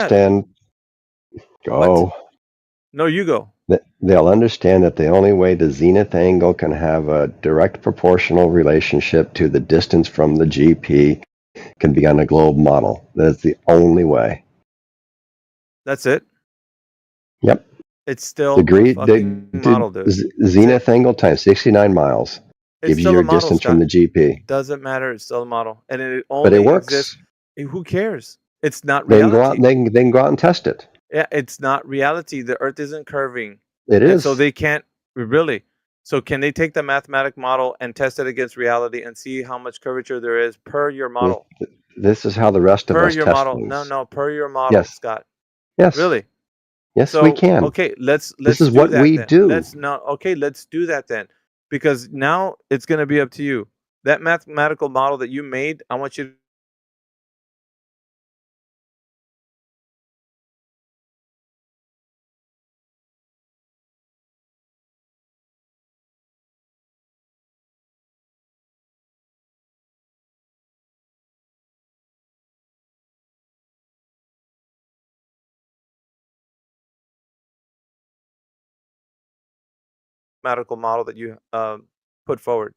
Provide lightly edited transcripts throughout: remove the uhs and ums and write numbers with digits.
Understand. What? Go. No, you go. They'll understand that the only way the zenith angle can have a direct proportional relationship to the distance from the GP can be on a globe model. That's the only way. That's it. Yep. It's still a Degree fucking model, dude. zenith angle times 69 miles It's gives you still your a model, distance from Scott. the GP. Doesn't matter. It's still a model, and it But it only exists. works. Who cares? It's not They can go out. reality. They can go out and test it. Yeah, it's not reality. The Earth isn't curving, It and so is. they can't really. So can they take the mathematic model and test it against reality and see how much curvature there is per your model? This is how the rest of Per us your test model. things. No, per your model, Yes. Scott. Yes. Really? Yes, we So can. okay, This let's is do what that we then. do. Let's do that then. Because now it's gonna be up to you. That mathematical model that you made, I want you mathematical model that you put forward.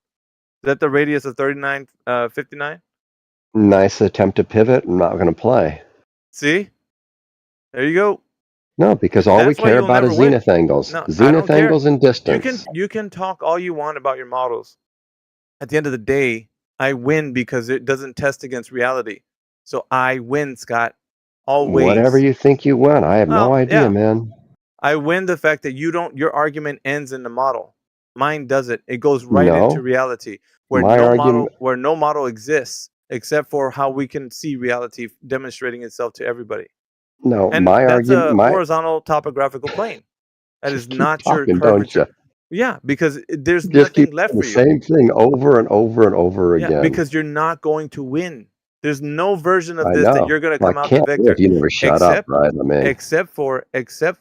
Is that the radius of 39 59? Nice attempt to pivot. I'm not going to play. See? There you go. No, because all we That's why care you'll about never is win. zenith angles. No, I Zenith don't care. angles and distance. You can talk all you want about your models. At the end of the day, I win because it doesn't test against reality. So I win, Scott. Whatever Always. you think you win. I have no Well, idea, yeah. man. I win the fact that you don't your argument ends in the model. Mine doesn't. It goes right into No. reality My argument. where no model exists except for how we can see reality demonstrating itself to everybody. No, And my that's argument. a My horizontal topographical plane. That is just keep not your talking, don't you? curvature. Yeah, because there's Just keep nothing left saying the for you. same thing over and over and over Yeah, again. because you're not going to win. There's no version of I this that know. you're going to Well, come I out the can't win victor, if you never shut up, except right? I mean, except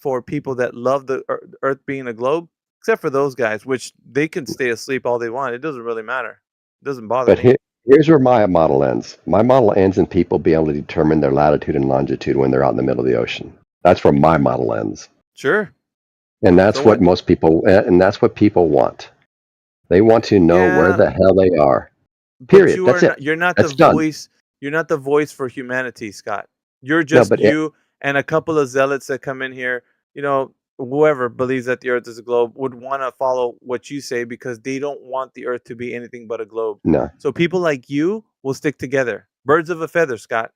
for people that love the Earth being a globe. Except for those guys, which they can stay asleep all they want. It doesn't really matter. It doesn't bother but me. here's where my model ends. My model ends in people being able to determine their latitude and longitude when they're out in the middle of the ocean. That's where my model ends. Sure. And So that's what what? most people, and that's what people want. They want to know where Yeah, the hell they are. but Period. you are That's it. not. You're not the That's done. voice. You're not the voice for humanity, Scott. You're No, just but it, you and a couple of zealots that come in here. You know, whoever believes that the Earth is a globe would want to follow what you say because they don't want the Earth to be anything but a globe. no. So people like you will stick together. Birds of a feather, Scott.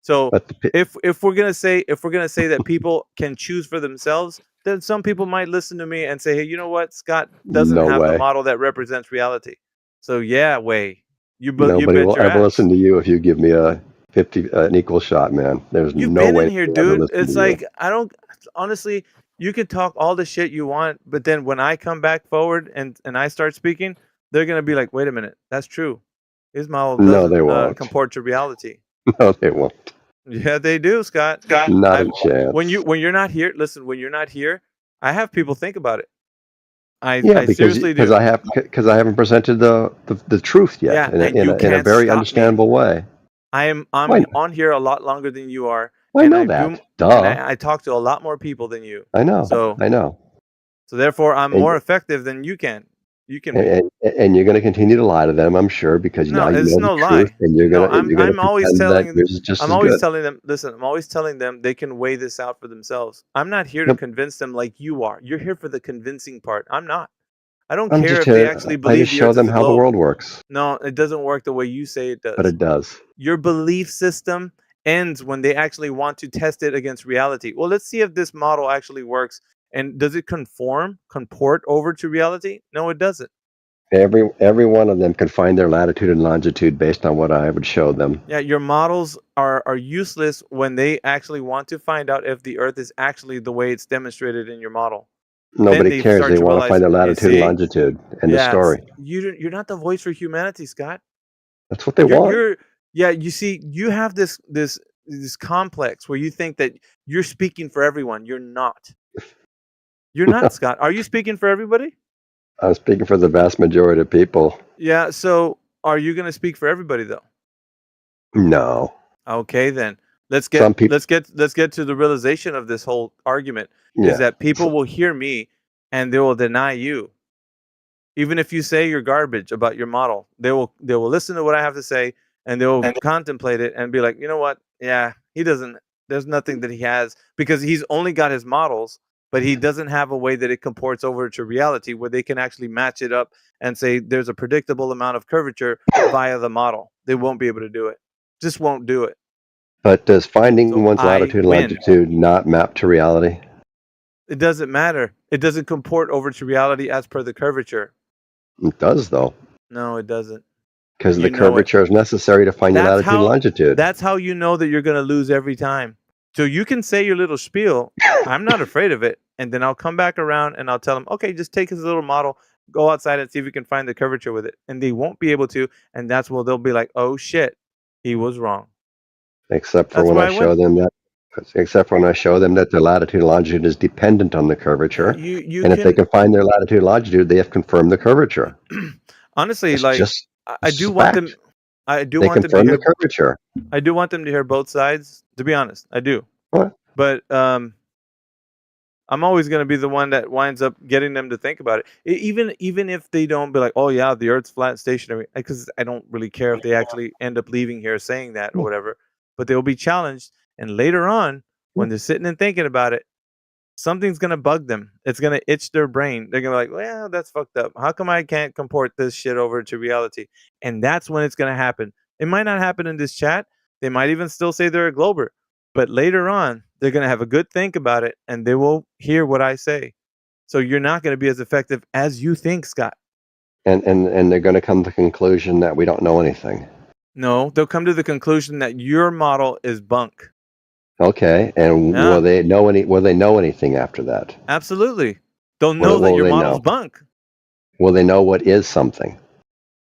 So But the, if we're gonna say that people can choose for themselves, then some people might listen to me and say, hey, you know what? Scott doesn't no have the way. model that represents reality. So yeah, way you Nobody bet will your ever ass. listen to you if you give me a 50 an equal shot, man. There's You've no been way in here, they'll ever dude. listen to It's you. like I don't honestly. You can talk all the shit you want, but then when I come back forward and I start speaking, they're gonna be like, wait a minute, that's true. His model No, they doesn't won't. comport to reality. No, they won't. Yeah, they do, Scott. Not a I've chance. when you're not here, listen, when you're not here, I have people think about it. Yeah, I seriously do. because I haven't presented the truth yet Yeah, and you in a can't very stop me. understandable way. I'm Why? on here a lot longer than you are, I and know that. Duh. I talk to a lot more people than you. I know. So I know. therefore I'm And more effective than you can be. and you're going to continue to lie to them, I'm sure, because No, now you it's know the no truth, lie. and No, you're gonna I'm always pretend that telling yours is just I'm as always good. telling them, listen, I'm always telling them they can weigh this out for themselves. I'm not here to Yep. convince them like you are. You're here for the convincing part. I'm not. I don't I'm care just if they here. actually I believe just the show earth is them a how the globe. world works, No, it doesn't work the way you say it but does. it does. Your belief system ends when they actually want to test it against reality. Well, let's see if this model actually works. And does it comport over to reality? No, it doesn't. Every one of them can find their latitude and longitude based on what I would show them. Yeah, your models are useless when they actually want to find out if the Earth is actually the way it's demonstrated in your model. Then Nobody they cares. start They to want to realize, find their you latitude and see, longitude. End of yeah, story. you're not the voice for humanity, Scott. That's what they want. You're yeah, you see, you have this complex where you think that you're speaking for everyone. You're not. You're not, Scott. Are you speaking for everybody? I'm speaking for the vast majority of people. Yeah, so are you going to speak for everybody though? No. Okay, then. let's Some get people, let's get to the realization of this whole argument is yeah. that people will hear me and they will deny you. Even if you say you're garbage about your model, they will listen to what I have to say and they will contemplate it and be like, you know what? Yeah, he doesn't. There's nothing that he has because he's only got his models, but he doesn't have a way that it comports over to reality where they can actually match it up and say there's a predictable amount of curvature via the model. They won't be able to do it. Just won't do it. But does finding So one's I latitude and win. longitude not map to reality? It doesn't matter. It doesn't comport over to reality as per the curvature. It does, though, No, it doesn't. because And the you know it. curvature is necessary to find your That's latitude and how longitude. that's how you know that you're gonna lose every time. So you can say your little spiel, I'm not afraid of it, and then I'll come back around and I'll tell them, okay, just take his little model, go outside and see if you can find the curvature with it. And they won't be able to, and that's where they'll be like, oh shit, he was wrong. Except for That's when why I I show win. them that, except for when I show them that their latitude and longitude is dependent on the curvature, You and if they can can find their latitude and longitude, they have confirmed the curvature. honestly, It's like just I it's do just a want them fact. I do They want them to confirm the hear curvature. I do want them to hear both sides, to be honest. I do. What? But I'm always going to be the one that winds up getting them to think about it. Even if they don't be like, "Oh yeah, the Earth's flat and stationary," because I don't really care if they actually end up leaving here saying that or whatever. But they'll be challenged, and later on, when they're sitting and thinking about it, something's going to bug them. It's going to itch their brain. They're going to be like, "Well, that's fucked up. How come I can't comport this shit over to reality?" And that's when it's going to happen. It might not happen in this chat. They might even still say they're a glober, but later on, they're going to have a good think about it and they will hear what I say. So you're not going to be as effective as you think, Scott. And they're going to come to the conclusion that we don't know anything. No, they'll come to the conclusion that your model is bunk. Okay, and Yeah, will they know anything after that? absolutely. They'll What know that will your they model's know? bunk. Will they know what is something?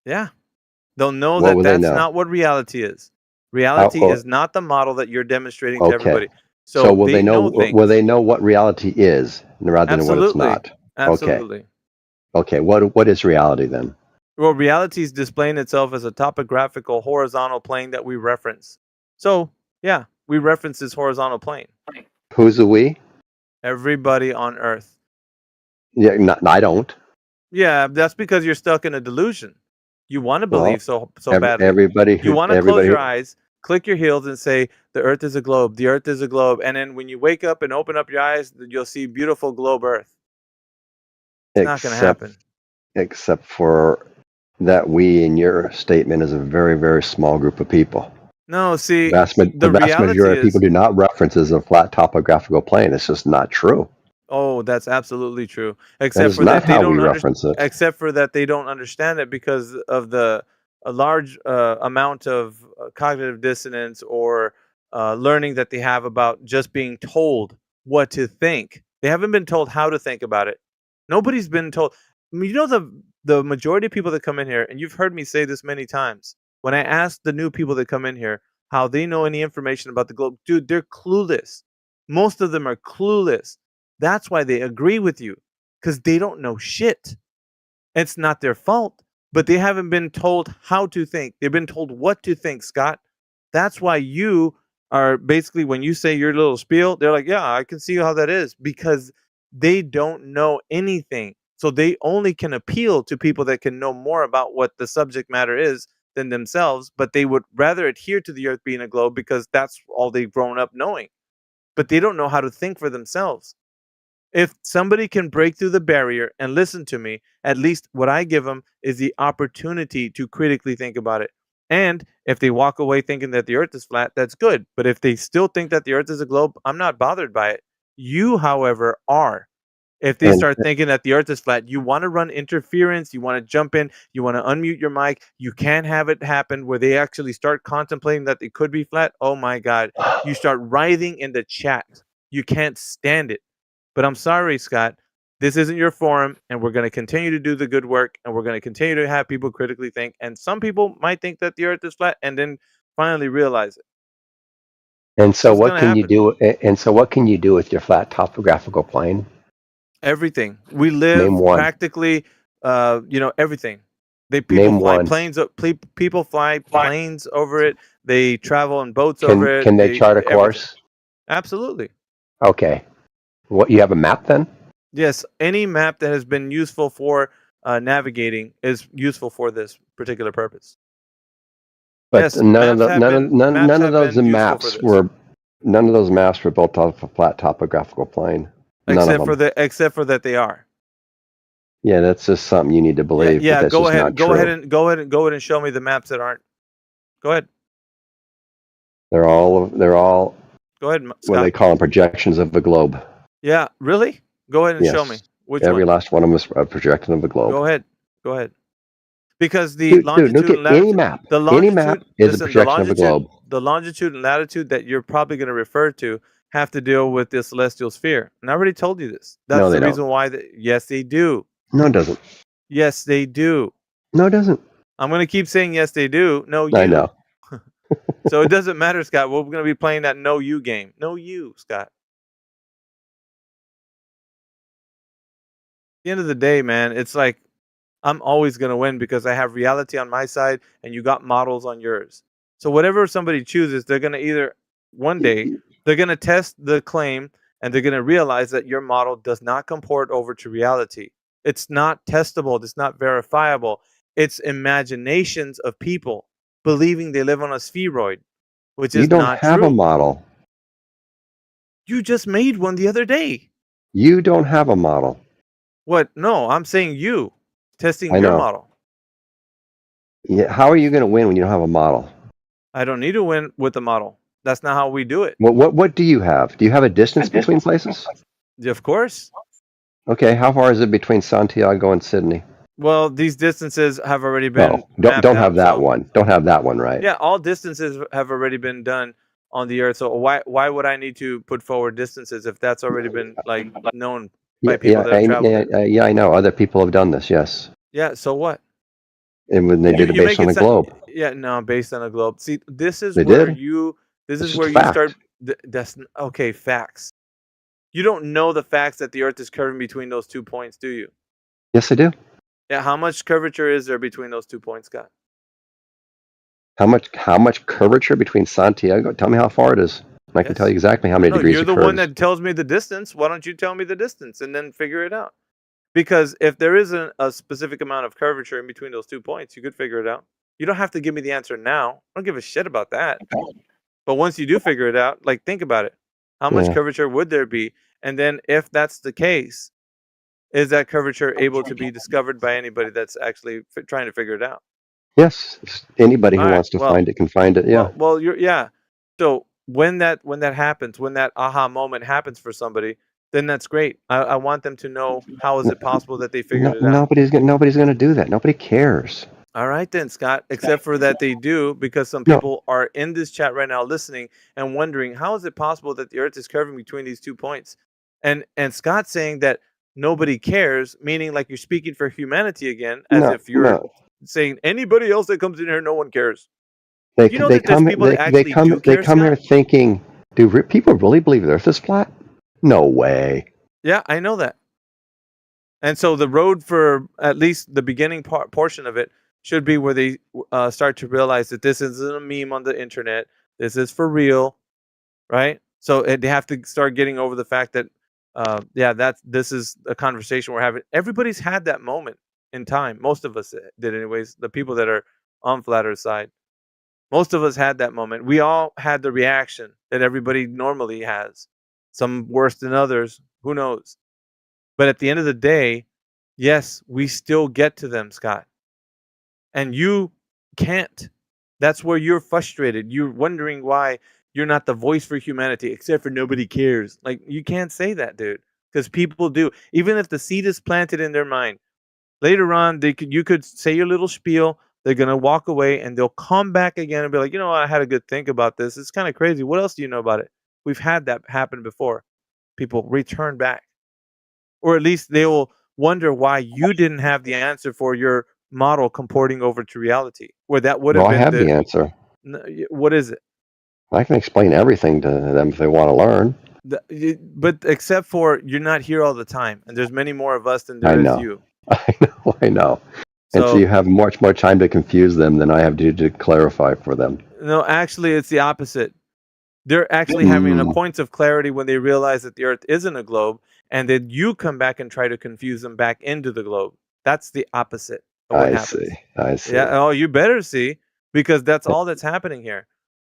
Yeah. They'll know What that will they that's know? not what reality is. How? Reality is not the model that you're demonstrating to Okay. everybody. So So they know will things. they know what reality is rather than what it's Absolutely. not? Okay. Absolutely. Okay. What is reality then? Well, reality is displaying itself as a topographical horizontal plane that we reference. So, yeah, we reference this horizontal plane. Who's the we? Everybody on Earth. Yeah, I don't. Yeah, that's because you're stuck in a delusion. You want to Well, believe so badly. everybody You who want to close your eyes, click your heels, and say, the Earth is a globe. The Earth is a globe. And then when you wake up and open up your eyes, you'll see beautiful globe Earth. It's not going to except happen. except for that we in your statement is a very, very small group of people. No, see, The the vast reality majority of people is, do not reference as a flat topographical plane. It's just not true. oh, that's absolutely true. That Except is for not that they how we don't reference it. except for that they don't understand it because of the a large amount of cognitive dissonance or learning that they have about just being told what to think. They haven't been told how to think about it. Nobody's been told. I mean, you know the majority of people that come in here, and you've heard me say this many times. When I ask the new people that come in here how they know any information about the globe, dude, they're clueless. Most of them are clueless. That's why they agree with you, because they don't know shit. It's not their fault, but they haven't been told how to think. They've been told what to think, Scott. That's why you are basically, when you say your little spiel, they're like, yeah, I can see how that is, because they don't know anything. So they only can appeal to people that can know more about what the subject matter is than themselves, but they would rather adhere to the earth being a globe because that's all they've grown up knowing. But they don't know how to think for themselves. If somebody can break through the barrier and listen to me, at least what I give them is the opportunity to critically think about it. And if they walk away thinking that the earth is flat, that's good. But if they still think that the earth is a globe, I'm not bothered by it. You, however, are. If they And start thinking that the earth is flat, you want to run interference, you want to jump in, you want to unmute your mic, you can't have it happen where they actually start contemplating that they could be flat. Oh my God. You start writhing in the chat. You can't stand it. But I'm sorry, Scott. This isn't your forum, and we're going to continue to do the good work, and we're going to continue to have people critically think. And some people might think that the earth is flat and then finally realize it. So so it's what going to can you happen. do? And so what can you do with your flat topographical plane? Everything. We Name live one. practically, everything. They people Name fly one. planes. People fly planes over it. They travel on boats over it. Can they chart a everything. course? Absolutely. Okay. What, you have a map then? Yes, any map that has been useful for navigating is useful for this particular purpose. But Yes, none of maps none of have those been useful for maps this. were none of those maps were built off a flat topographical plane. None except of for them. except for that they are. Yeah, that's just something you need to believe. Yeah, but that's go just ahead, not go true. ahead and show me the maps that aren't. Go ahead. They're all Go ahead, what Scott. they call them projections of the globe. Yeah, really? Go ahead and Yes. show me. Which Every one? last one of them is a projection of the globe. Go ahead. Because the longitude look at and latitude, any map. the longitude, Any map is listen, a projection of the globe. the longitude and latitude that you're probably going to refer to have to deal with the celestial sphere. And I already told you this. That's No, they the don't. reason why. Yes, they do. No, it doesn't. Yes, they do. No, it doesn't. I'm going to keep saying yes, they do. No, you. I know. So it doesn't matter, Scott. We're going to be playing that no you game. No you, Scott. At the end of the day, man, it's like I'm always going to win because I have reality on my side and you got models on yours. So whatever somebody chooses, they're going to either one day they're going to test the claim and they're going to realize that your model does not comport over to reality. It's not testable. It's not verifiable. It's imaginations of people believing they live on a spheroid, which is You don't not have true. a model. You just made one the other day. You don't have a model. What? No, I'm saying you testing I your know. model. Yeah, how are you going to win when you don't have a model? I don't need to win with the model. That's not how we do it. What do you have? Do you have a distance between places? Of course. Okay, how far is it between Santiago and Sydney? Well, these distances have already been. No, don't have out, that so, one. Don't have that one, right? Yeah, all distances have already been done on the Earth. So why would I need to put forward distances if that's already been like known by people that have traveled? Yeah, I know. Other people have done this. Yes. Yeah. So what? And when they did it based on the globe. Yeah, no, based on a globe. See, this is They where did? you. This It's is where just you fact. start. That's okay. Facts. You don't know the facts that the Earth is curving between those 2 points, do you? Yes, I do. Yeah. How much curvature is there between those 2 points, Scott? How much curvature between Santiago? Tell me how far it is. And I can tell you exactly how many degrees you're it the curves. one that tells me the distance. Why don't you tell me the distance and then figure it out? Because if there isn't a specific amount of curvature in between those 2 points, you could figure it out. You don't have to give me the answer now. I don't give a shit about that. But once you do figure it out, like think about it. How much curvature would there be? And then if that's the case, is that curvature able to be discovered by anybody that's actually trying to figure it out? Yes, anybody who wants to find it can find it. Yeah. Well, So when that happens, when that aha moment happens for somebody, then that's great. I want them to know how is it possible that they figured it out. Nobody's going to do that. Nobody cares. All right then, Scott, except for that they do, because some people are in this chat right now listening and wondering how is it possible that the Earth is curving between these 2 points? And Scott saying that nobody cares, meaning like you're speaking for humanity again, as if you're saying anybody else that comes in here, no one cares. They come here thinking, do people really believe the Earth is flat? No way. Yeah, I know that. And so the road for at least the beginning portion of it should be where they start to realize that this isn't a meme on the internet. This is for real, right? So they have to start getting over the fact that, this is a conversation we're having. Everybody's had that moment in time. Most of us did, anyways. The people that are on Flat Earth side, most of us had that moment. We all had the reaction that everybody normally has. Some worse than others. Who knows? But at the end of the day, yes, we still get to them, Scott. And you can't. That's where you're frustrated. You're wondering why you're not the voice for humanity, except for nobody cares. Like, you can't say that, dude, because people do. Even if the seed is planted in their mind, later on, you could say your little spiel. They're going to walk away and they'll come back again and be like, I had a good think about this. It's kind of crazy. What else do you know about it? We've had that happen before. People return back. Or at least they will wonder why you didn't have the answer for your model comporting over to reality, where that would have been. I have the answer. What is it? I can explain everything to them if they want to learn. But except for you're not here all the time, and there's many more of us than there is you. I know. And so you have much more time to confuse them than I have to clarify for them. No, actually, it's the opposite. They're actually having a points of clarity when they realize that the Earth isn't a globe, and then you come back and try to confuse them back into the globe. That's the opposite of what I see. happens. I see. Yeah. Oh, you better see, because that's all that's happening here.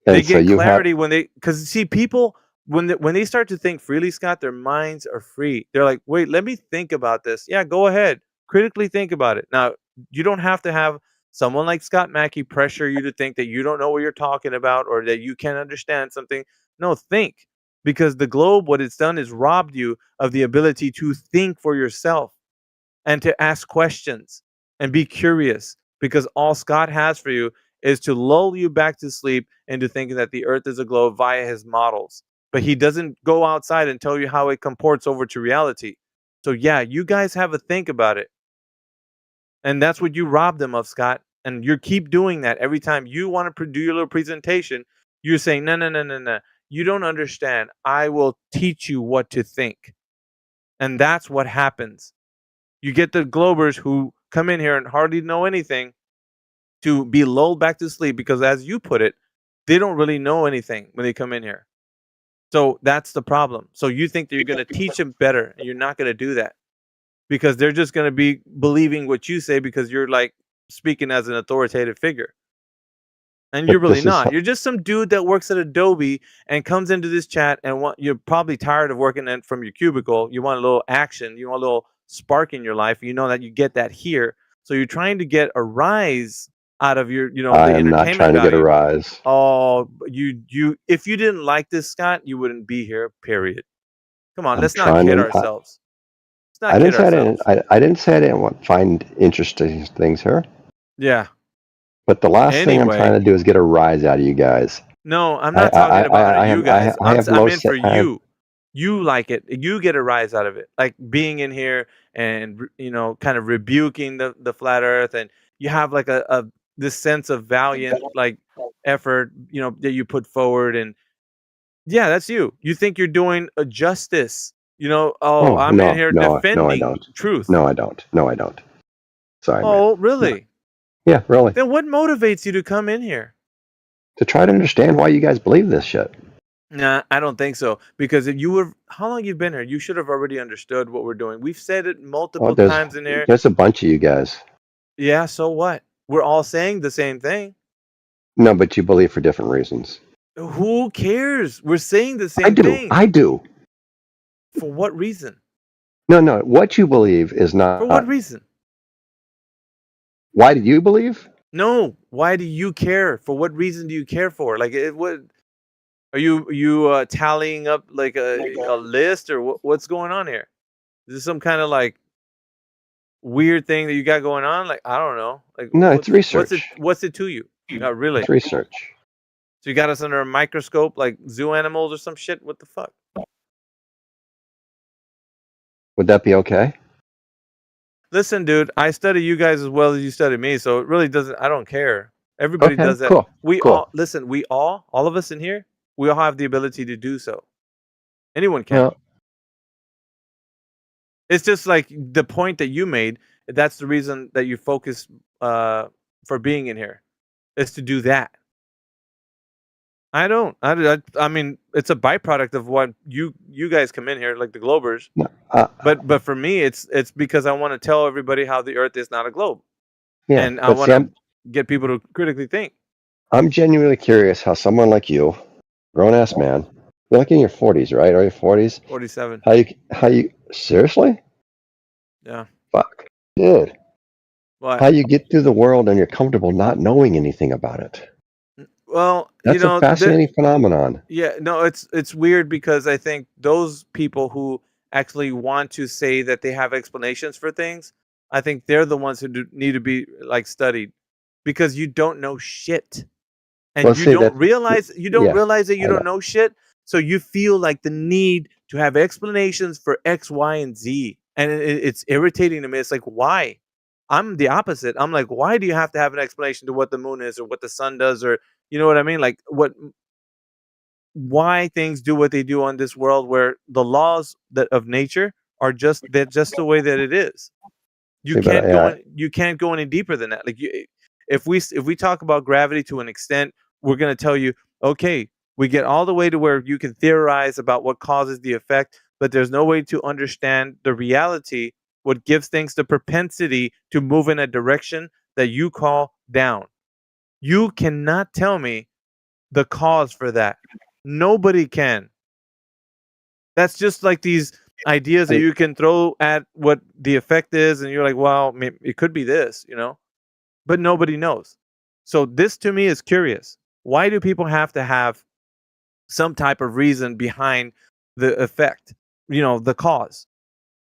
They And so get you have, clarity when they, because see, people when they start to think freely, Scott, their minds are free. They're like, wait, let me think about this. Yeah, go ahead, critically think about it. Now, you don't have to have someone like Scott Mackey pressure you to think that you don't know what you're talking about or that you can't understand something. No, think, because the globe, what it's done is robbed you of the ability to think for yourself and to ask questions and be curious, because all Scott has for you is to lull you back to sleep into thinking that the earth is a globe via his models. But he doesn't go outside and tell you how it comports over to reality. So, yeah, you guys have a think about it. And that's what you rob them of, Scott. And you keep doing that every time you want to do your little presentation. You're saying, no, no, no, no, no. You don't understand. I will teach you what to think. And that's what happens. You get the Globers who come in here and hardly know anything to be lulled back to sleep because, as you put it, they don't really know anything when they come in here. So that's the problem. So you think that you're going to teach them better, and you're not going to do that, because they're just going to be believing what you say because you're like speaking as an authoritative figure. And you're but really this is, not. You're just some dude that works at Adobe and comes into this chat and you're probably tired of working from your cubicle. You want a little action. You want a little spark in your life. You know that you get that here. So you're trying to get a rise out of your, I the am not entertainment trying to get a value. rise. Oh, if you didn't like this, Scott, you wouldn't be here, period. Come on, I'm let's not trying kid to, ourselves. Let's I not didn't kid say I didn't, ourselves. I didn't say I didn't find interesting things here. Yeah. But the last thing I'm trying Anyway, to do is get a rise out of you guys. no, I'm not talking about you guys. I have I'm low in for set. I have, you. You like it. You get a rise out of it. Like being in here and kind of rebuking the flat earth, and you have like a this sense of valiant like effort, that you put forward. And yeah, that's you. You think you're doing a justice. Oh, oh I'm in no, here no, no, I defending don't. truth. No, I don't. No, I don't. Sorry, man. Oh, No. really? Yeah, really. Then what motivates you to come in here? To try to understand why you guys believe this shit. Nah, I don't think so. Because if you were, how long you've been here, you should have already understood what we're doing. We've said it Well, multiple times in here. there's a bunch of you guys. Yeah, so what? We're all saying the same thing. No, but you believe for different reasons. Who cares? We're saying the I same do. thing. I do. For what reason? No, no. What you believe is For what not. reason? Why do you believe? No. Why do you care? For what reason do you care for? Like, what are you tallying up like a list, or what's going on here? Is this some kind of like weird thing that you got going on? Like, I don't know. Like, No, it's research. what's it to you? Really? It's research. So you got us under a microscope like zoo animals or some shit? What the fuck? Would that be okay? Listen, dude, I study you guys as well as you study me, so it really doesn't. I don't care. Everybody Okay, does that. cool. We Cool. all listen. All of us in here, we all have the ability to do so. Anyone can. Well, It's just like the point that you made. That's the reason that you focus for being in here, is to do that. I don't. I mean, it's a byproduct of what you guys come in here, like the Globers. no, But for me, it's because I want to tell everybody how the Earth is not a globe, yeah. and I But want see, to get people to critically think. I'm genuinely curious how someone like you, grown ass man, you're like in your 40s, right? Are you 40s? 47. How you seriously? Yeah. Fuck, dude. What? How you get through the world and you're comfortable not knowing anything about it? Well, That's a fascinating phenomenon. yeah, no, it's weird because I think those people who actually want to say that they have explanations for things, I think they're the ones who need to be like studied, because you don't know shit. Well, And see that. you don't Yeah, realize that you I don't know. know shit, so you feel like the need to have explanations for X, Y, and Z, and it's irritating to me. It's like, why? I'm the opposite. I'm like, why do you have to have an explanation to what the moon is or what the sun does, or you know what I mean? Like, why things do what they do on this world, where the laws of nature are they're just the way that it is. See, but yeah, You can't go any deeper than that. Like, if we talk about gravity to an extent, we're going to tell you, okay, we get all the way to where you can theorize about what causes the effect, but there's no way to understand the reality, what gives things the propensity to move in a direction that you call down. You cannot tell me the cause for that. Nobody can. That's just like these ideas that you can throw at what the effect is, and you're like, well, it could be this, but nobody knows. So this to me is curious. Why do people have to have some type of reason behind the effect, the cause?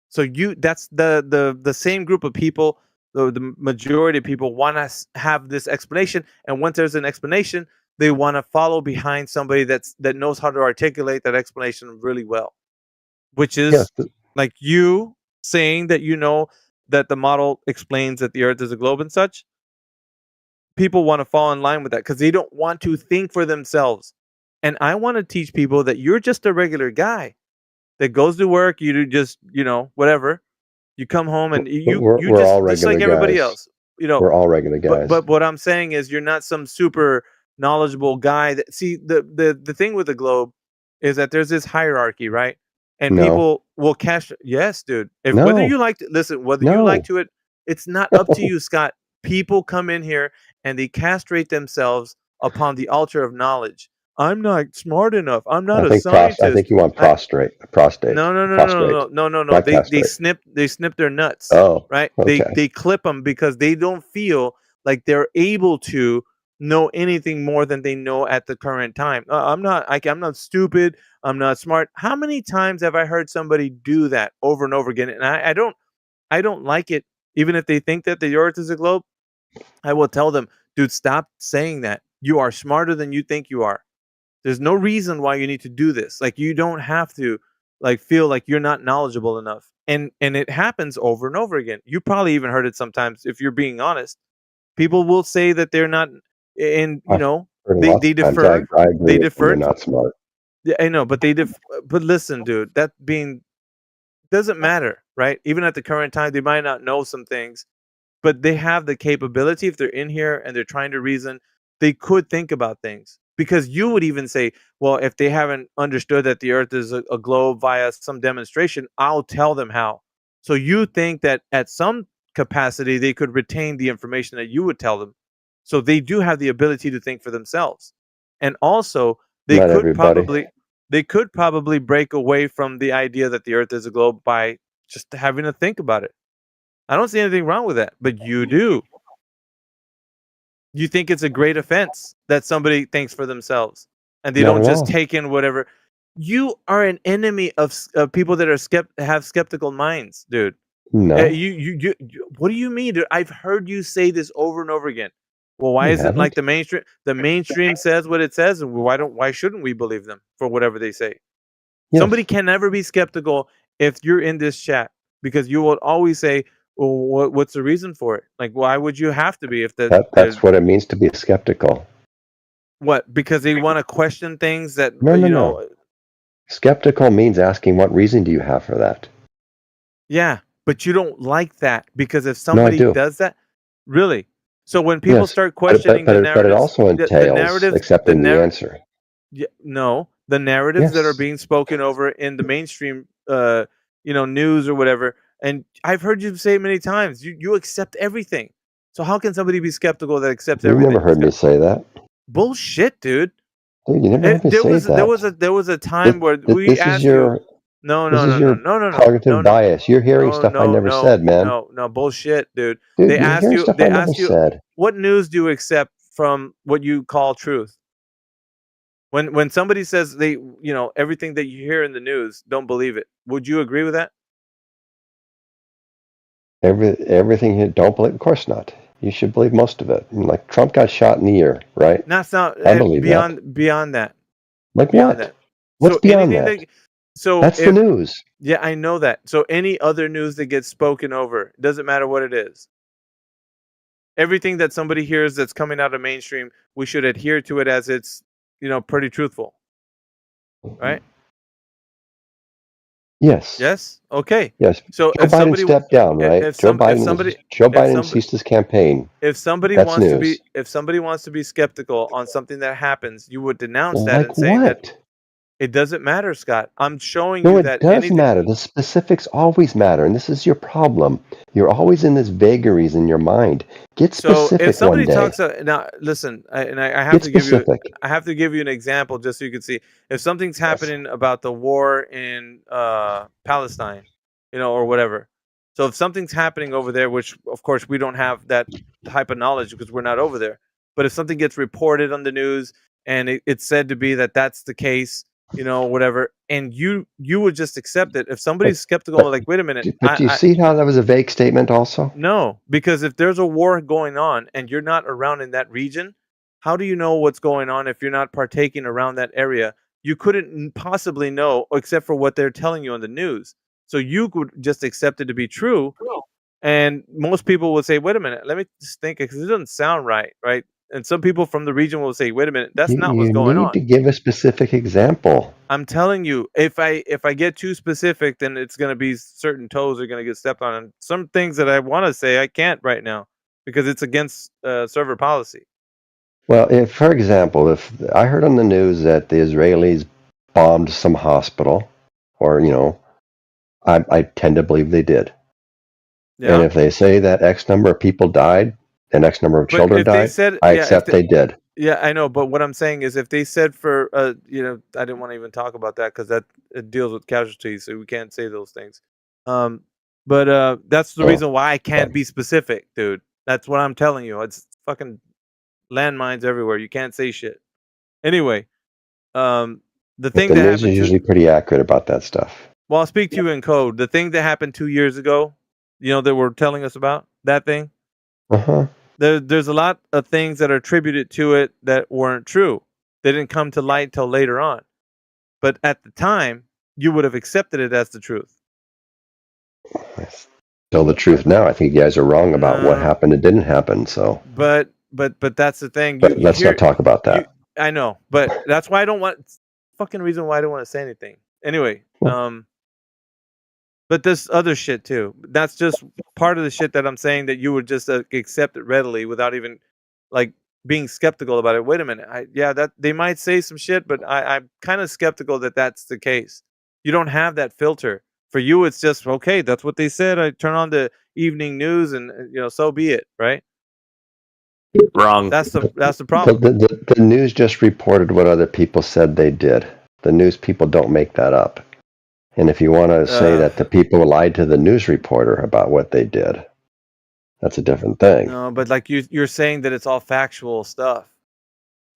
So that's the same group of people, the majority of people want to have this explanation, and once there's an explanation, they want to follow behind somebody that knows how to articulate that explanation really well, which is Yes. like you saying that that the model explains that the earth is a globe and such. People want to fall in line with that because they don't want to think for themselves. And I want to teach people that you're just a regular guy that goes to work. You do just, whatever. You come home and you We're all just like regular everybody guys. else, We're all regular guys. But what I'm saying is you're not some super knowledgeable guy. See, the thing with the globe is that there's this hierarchy, right? And No. people will catch. Yes, dude. No. Whether you like to listen, whether you like to it, it's not up to you, Scott. People come in here and they castrate themselves upon the altar of knowledge. I'm not smart enough. I'm not a scientist. I think you want prostate. No. They snip their nuts. Oh, right. Okay. They clip them because they don't feel like they're able to know anything more than they know at the current time. I'm not stupid. I'm not smart. How many times have I heard somebody do that over and over again? And I don't like it. Even if they think that the earth is a globe, I will tell them, dude, stop saying that. You are smarter than you think you are. There's no reason why you need to do this. Like, you don't have to feel like you're not knowledgeable enough. And it happens over and over again. You probably even heard it sometimes if you're being honest. People will say that they're not, and they defer. I agree. They defer. You're not smart. Yeah, I know, but but listen, dude, that doesn't matter, right? Even at the current time, they might not know some things, but they have the capability. If they're in here and they're trying to reason, they could think about things. Because you would even say, well, if they haven't understood that the earth is a globe via some demonstration, I'll tell them how. So you think that at some capacity they could retain the information that you would tell them. So they do have the ability to think for themselves. And also they Not could everybody. probably break away from the idea that the earth is a globe by just having to think about it. I don't see anything wrong with that, but you do. You think it's a great offense that somebody thinks for themselves and they Not don't at just all. take in whatever. You are an enemy of people that are have skeptical minds, dude. No. You what do you mean, dude? I've heard you say this over and over again. Well, why You isn't like haven't? the mainstream? The mainstream says what it says, and why shouldn't we believe them for whatever they say? Yes. Somebody can never be skeptical if you're in this chat because you will always say, well, what's the reason for it? Like, why would you have to be if That's what it means to be skeptical. What? Because they want to question things that No. Skeptical means asking what reason do you have for that? Yeah, but you don't like that because if somebody do. does that, really. So when people Yes, start questioning the narratives, but it also entails the narratives, accepting the answer. No, the narratives that are Yes. being spoken over in the mainstream, news or whatever. And I've heard you say it many times. You accept everything. So how can somebody be skeptical that accepts You everything? never heard me say that. Bullshit, dude. Dude, you never heard me say that. There was a time where we This asked is your No, cognitive bias. You're hearing stuff I never said, man. No, bullshit, dude. Dude, They you're asked hearing you. stuff They I never asked you, said. what news do you accept from what you call truth? When somebody says everything that you hear in the news, don't believe it. Would you agree with that? Everything here, don't believe. Of course not. You should believe most of it. Like Trump got shot in the ear, right? That's not I believe beyond that. Like Beyond what? that. What's So beyond anything that? So That's the news. Yeah, I know that. So any other news that gets spoken over, doesn't matter what it is. Everything that somebody hears that's coming out of mainstream, we should adhere to it as it's, pretty truthful. Right? Yes. Yes. Okay. Yes. So Joe Biden stepped down, right? Joe if Biden somebody ceased his campaign. if somebody That's wants to be news. if somebody wants to be skeptical on something that happens, you would denounce that and Like saying that what? it doesn't matter, Scott. I'm showing No, you it that does anything. matter. The specifics always matter, and this is your problem. You're always in this vagaries in your mind. Get So if specific one somebody day. talks now, listen, I have Get to give you specific. an example just so you can see if something's happening about the war in Palestine, or whatever. So if something's happening over there, which of course we don't have that type of knowledge because we're not over there, but if something gets reported on the news and it's said to be that that's the case, whatever, and you would just accept it. If somebody's skeptical, But, like, wait a minute, but do you see how that was a vague statement also? no, because if there's a war going on and you're not around in that region, how do you know what's going on if you're not partaking around that area? You couldn't possibly know except for what they're telling you on the news. So you could just accept it to be true. And most people would say, wait a minute, let me just think because it doesn't sound right, right? And some people from the region will say, wait a minute, that's not what's You going need on. to give a specific example. I'm telling you, if I get too specific, then it's gonna be certain toes are gonna get stepped on, and some things that I want to say I can't right now because it's against server policy. Well, if, for example, if I heard on the news that the Israelis bombed some hospital, or I tend to believe they did. And Yeah, if they say that X number of people died and X number of but children if they died, said, I accept they did. yeah, I know, but what I'm saying is if they said for I didn't want to even talk about that because that it deals with casualties, so we can't say those things. Um, but that's the Oh, reason why I can't okay. be specific, dude. That's what I'm telling you. It's fucking landmines everywhere. You can't say shit. Anyway, um, the But thing the that news is happened usually pretty accurate about that stuff. well, I'll speak to you in code. The thing that happened 2 years ago, that we're telling us about that thing. Uh-huh. There's a lot of things that are attributed to it that weren't true. They didn't come to light till later on. But at the time, you would have accepted it as the truth. Tell the truth now. I think you guys are wrong about what No, happened and didn't happen. So, but that's the thing. You but you let's not hear talk about you. that. I know, but that's why I don't want. Fucking reason why I don't want to say anything. Anyway, Well, but this other shit too. That's just part of the shit that I'm saying that you would just accept it readily without even like being skeptical about it. Wait a minute. That they might say some shit, but I'm kind of skeptical that that's the case. You don't have that filter. For you, it's just okay. That's what they said. I turn on the evening news, and so be it. Right? Wrong. That's the the, problem. the news just reported what other people said they did. The news people don't make that up. And if you want to say that the people lied to the news reporter about what they did, that's a different thing. No, but like you're saying that it's all factual stuff,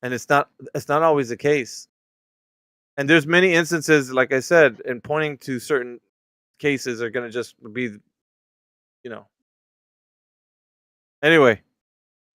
and it's not. It's not always the case. And there's many instances, like I said, and pointing to certain cases are going to just be, you know. Anyway,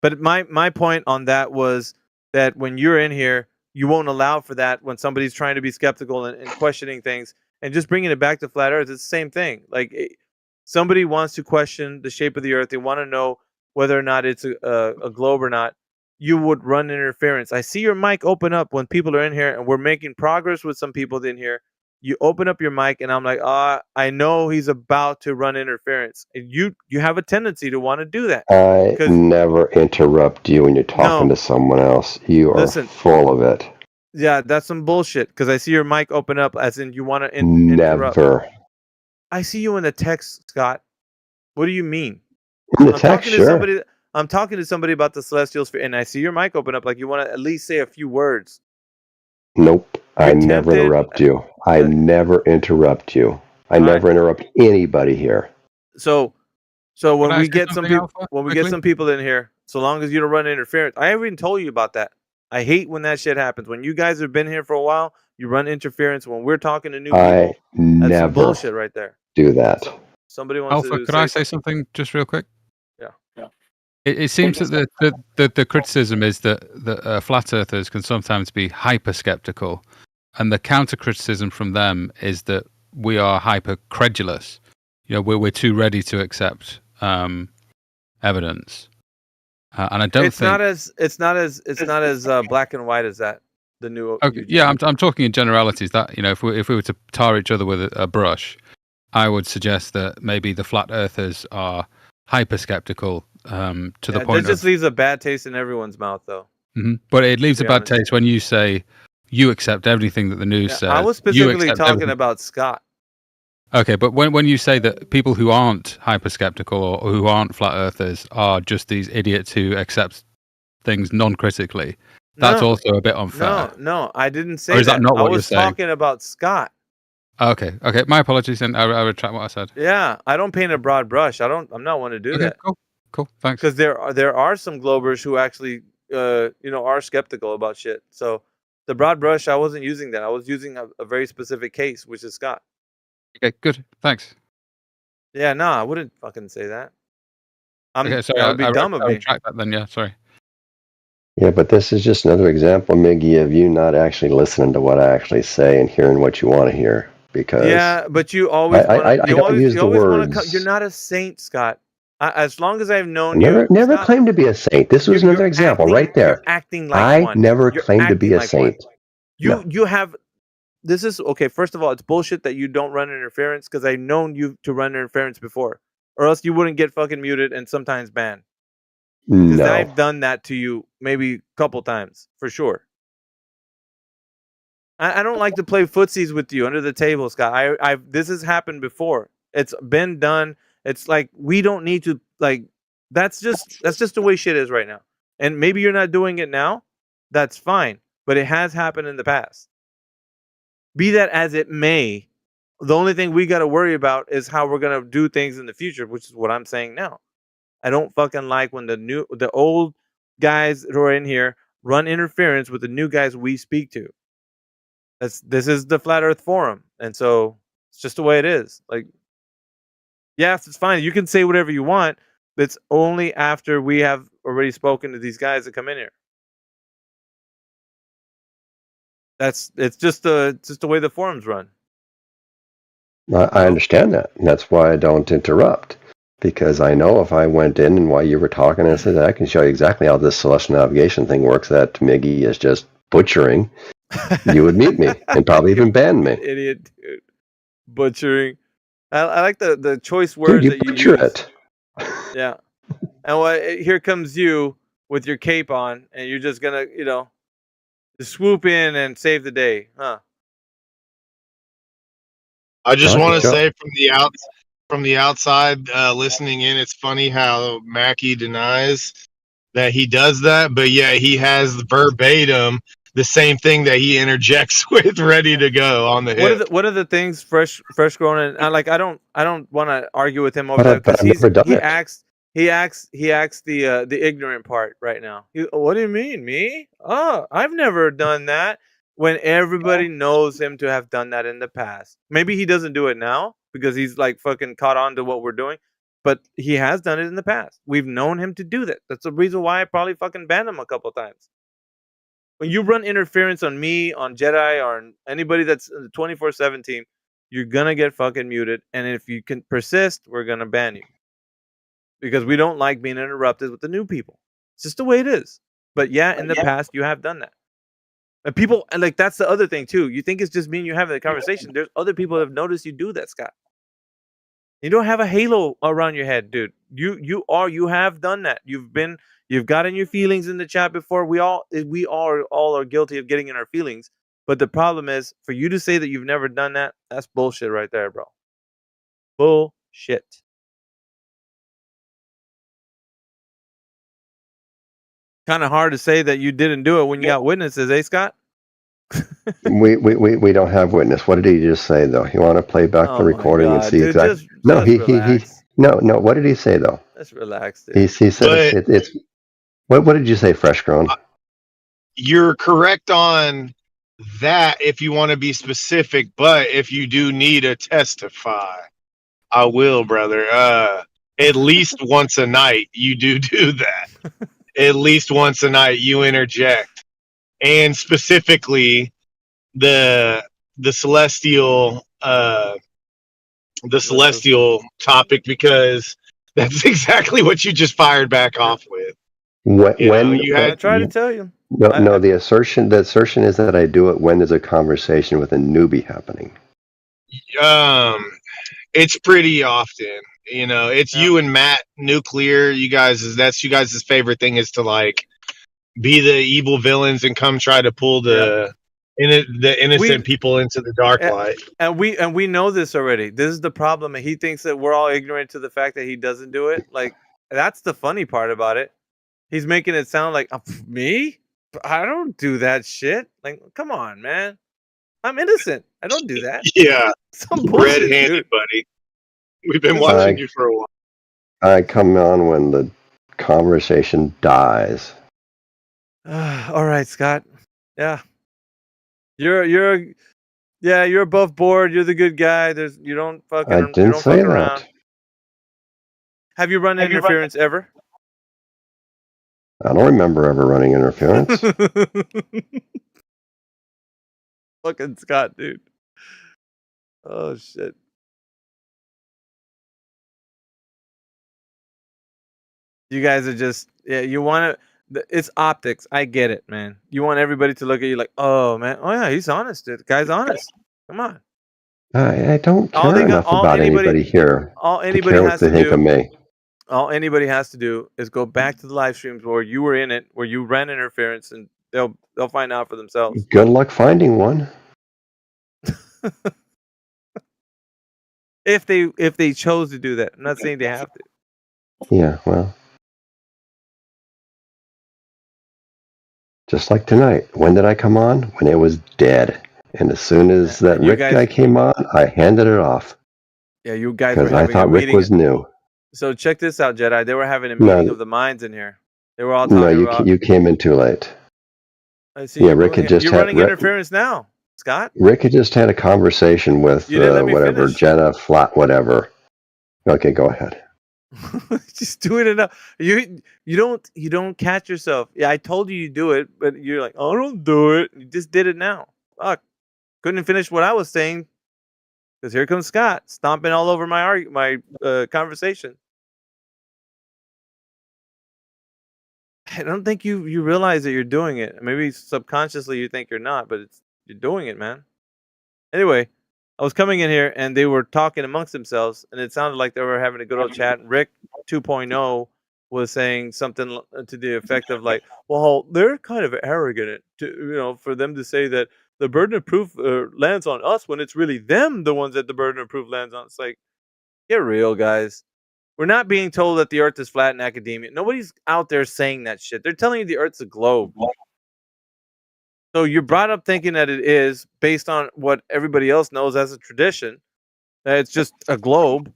but my point on that was that when you're in here, you won't allow for that when somebody's trying to be skeptical and questioning things, and just bringing it back to flat Earth. It's the same thing. Like somebody wants to question the shape of the Earth. They want to know whether or not it's a globe or not. You would run interference. I see your mic open up when people are in here, and we're making progress with some people in here. You open up your mic, and I'm like, I know he's about to run interference. And you have a tendency to want to do that. I never interrupt you when you're talking No, to someone else. You are listen. full of it. Yeah, that's some bullshit. Because I see your mic open up, as in you want to interrupt. Never. I see you in the text, Scott. What do you mean? In the I'm text, talking to sure. somebody. I'm talking to somebody about the celestial sphere, and I see your mic open up, like you want to at least say a few words. Nope. You're I never tempted. interrupt you. I never interrupt you. I All right. never interrupt anybody here. So when Can I we say get some something, people, Alpha, when we get quickly? some people in here, so long as you don't run interference, I even told you about that. I hate when that shit happens. When you guys have been here for a while, you run interference. When we're talking to new people, I that's some never bullshit right there. do that. So, somebody wants Alpha, to could I say something just real quick? Yeah. It seems that the criticism is that flat earthers can sometimes be hyper skeptical, and the counter criticism from them is that we are hyper credulous. We're too ready to accept evidence, and I don't It's think not as black and white as that. the new. Okay, yeah, I'm talking in generalities. That if we were to tar each other with a brush, I would suggest that maybe the flat earthers are hyper skeptical to the point that just leaves a bad taste in everyone's mouth, though. But it leaves a bad taste when you say you accept everything that the news says. I was specifically talking about Scott. Okay, but when you say that people who aren't hyper skeptical or who aren't flat earthers are just these idiots who accept things non-critically, that's also a bit unfair. No, I didn't say that. Or is that not what you're saying? I was talking about Scott. Okay. My apologies, and I retract what I said. Yeah, I don't paint a broad brush. I'm not one to do that. Cool. Thanks. Because there are some Globers who actually are skeptical about shit. So the broad brush, I wasn't using that. I was using a very specific case, which is Scott. Okay, good. Thanks. Yeah, no, I wouldn't fucking say that. Okay, sorry, that would be dumb of me. Retract that then. Yeah, sorry. Yeah, but this is just another example, Miggy, of you not actually listening to what I actually say and hearing what you want to hear. Because but you always I don't use the words. You're not a saint, Scott. As long as I've known you, never claimed to be a saint. This was another example right there. You're acting like one. I never claimed to be a saint. You have. This is okay. First of all, it's bullshit that you don't run interference because I've known you to run interference before, or else you wouldn't get fucking muted and sometimes banned. Because I've done that to you maybe a couple times for sure. I don't like to play footsies with you under the table, Scott. This has happened before. It's been done. It's like we don't need to that's just the way shit is right now. And maybe you're not doing it now. That's fine. But it has happened in the past. Be that as it may, the only thing we got to worry about is how we're going to do things in the future, which is what I'm saying now. I don't fucking like when the old guys who are in here run interference with the new guys we speak to. This is the Flat Earth Forum, and so it's just the way it is. Like, yes, it's fine. You can say whatever you want, but it's only after we have already spoken to these guys that come in here. It's just the way the forums run. I understand that, and that's why I don't interrupt. Because I know if I went in and while you were talking, I said I can show you exactly how this celestial navigation thing works. That Miggy is just butchering. You would mute me and probably even ban me. Idiot, dude. Butchering. I like the choice words dude, you butcher it. Yeah. And here comes you with your cape on, and you're just gonna, swoop in and save the day, huh? I just want to say from the outside, listening in, it's funny how Mackie denies that he does that, but yeah, he has verbatim the same thing that he interjects with, ready to go on the hip. What are the things fresh grown? And I don't want to argue with him over that because he acts the ignorant part right now. What do you mean, me? Oh, I've never done that. When everybody knows him to have done that in the past. Maybe he doesn't do it now because he's like fucking caught on to what we're doing, but he has done it in the past. We've known him to do that. That's the reason why I probably fucking banned him a couple times. When you run interference on me, on Jedi, or on anybody that's in the 24/7 team, you're gonna get fucking muted. And if you can persist, we're gonna ban you. Because we don't like being interrupted with the new people. It's just the way it is. But yeah, in the past, you have done that. And people, and like that's the other thing too. You think it's just me and you having the conversation. There's other people that have noticed you do that, Scott. You don't have a halo around your head, dude. You have done that. You've gotten your feelings in the chat before. We all are guilty of getting in our feelings. But the problem is, for you to say that you've never done that, that's bullshit right there, bro. Bullshit. Kind of hard to say that you didn't do it when you got witnesses, eh, Scott? we don't have witness. What did he just say though? You want to play back the recording and see exactly? No, he no. What did he say though? Let's relax. Dude. He said it's. What did you say, Fresh Grown? You're correct on that if you want to be specific, but if you do need to testify, I will, brother. At least once a night, you do that. At least once a night, you interject, and specifically the celestial topic, because that's exactly what you just fired back off with. I tried to tell you. No, the assertion is that I do it when there's a conversation with a newbie happening. It's pretty often. It's Yeah. you and Matt Nuclear. That's you guys' favorite thing is to like be the evil villains and come try to pull the innocent people into the dark light. And we know this already. This is the problem. And he thinks that we're all ignorant to the fact that he doesn't do it. Like, that's the funny part about it. He's making it sound like me? I don't do that shit. Like, come on, man. I'm innocent. I don't do that. Yeah, Some bullshit, red-handed, dude. buddy. We've been watching you for a while. I come on when the conversation dies. All right, Scott. Yeah. You're above board. You're the good guy. You don't fucking. I you didn't don't say fuck that. around. Have you run interference ever? I don't remember ever running interference. Fucking Scott, dude. Oh shit. You guys are just you want to. It's optics. I get it, man. You want everybody to look at you like, oh man, oh yeah, he's honest. Dude. The guy's honest. Come on. I don't care enough about anybody here. All to anybody care what has they to think do. of me. All anybody has to do is go back to the live streams where you were in it, where you ran interference, and they'll find out for themselves. Good luck finding one. If they chose to do that. I'm not saying they have to. Yeah, well. Just like tonight. When did I come on? When it was dead. And as soon as that Rick guy came on, I handed it off. Yeah, you guys were because I having a thought Rick meeting. was new. So check this out, Jedi. They were having a meeting of the minds in here. They were all talking about. You came in too late. I see. Yeah, Rick had just you're had running interference now, Scott. Rick had just had a conversation with whatever finish. Jenna Flat whatever. Okay, go ahead. Just do it enough. You don't catch yourself. Yeah, I told you do it, but you're like, oh, I don't do it. You just did it now. Fuck. Couldn't finish what I was saying. Because here comes Scott stomping all over my conversation. I don't think you realize that you're doing it. Maybe subconsciously you think you're not, but you're doing it, man. Anyway, I was coming in here and they were talking amongst themselves, and it sounded like they were having a good old chat. Rick 2.0 was saying something to the effect of like, "Well, they're kind of arrogant for them to say that the burden of proof lands on us when it's really them, the ones that the burden of proof lands on." It's like, get real, guys. We're not being told that the Earth is flat in academia. Nobody's out there saying that shit. They're telling you the Earth's a globe. So you're brought up thinking that it is based on what everybody else knows as a tradition, that it's just a globe.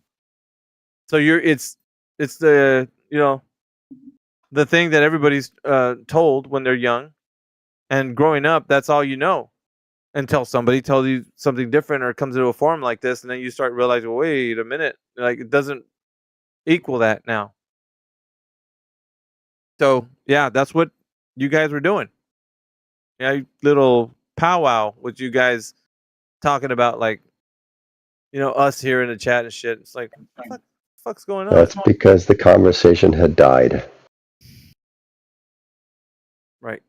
So it's the the thing that everybody's told when they're young, and growing up, that's all you know, until somebody tells you something different or comes into a form like this, and then you start realizing, wait a minute, like it doesn't equal that now. So yeah, that's what you guys were doing. Yeah, little powwow with you guys talking about like, us here in the chat and shit. It's like, what the fuck's going on? That's because the conversation had died. Right.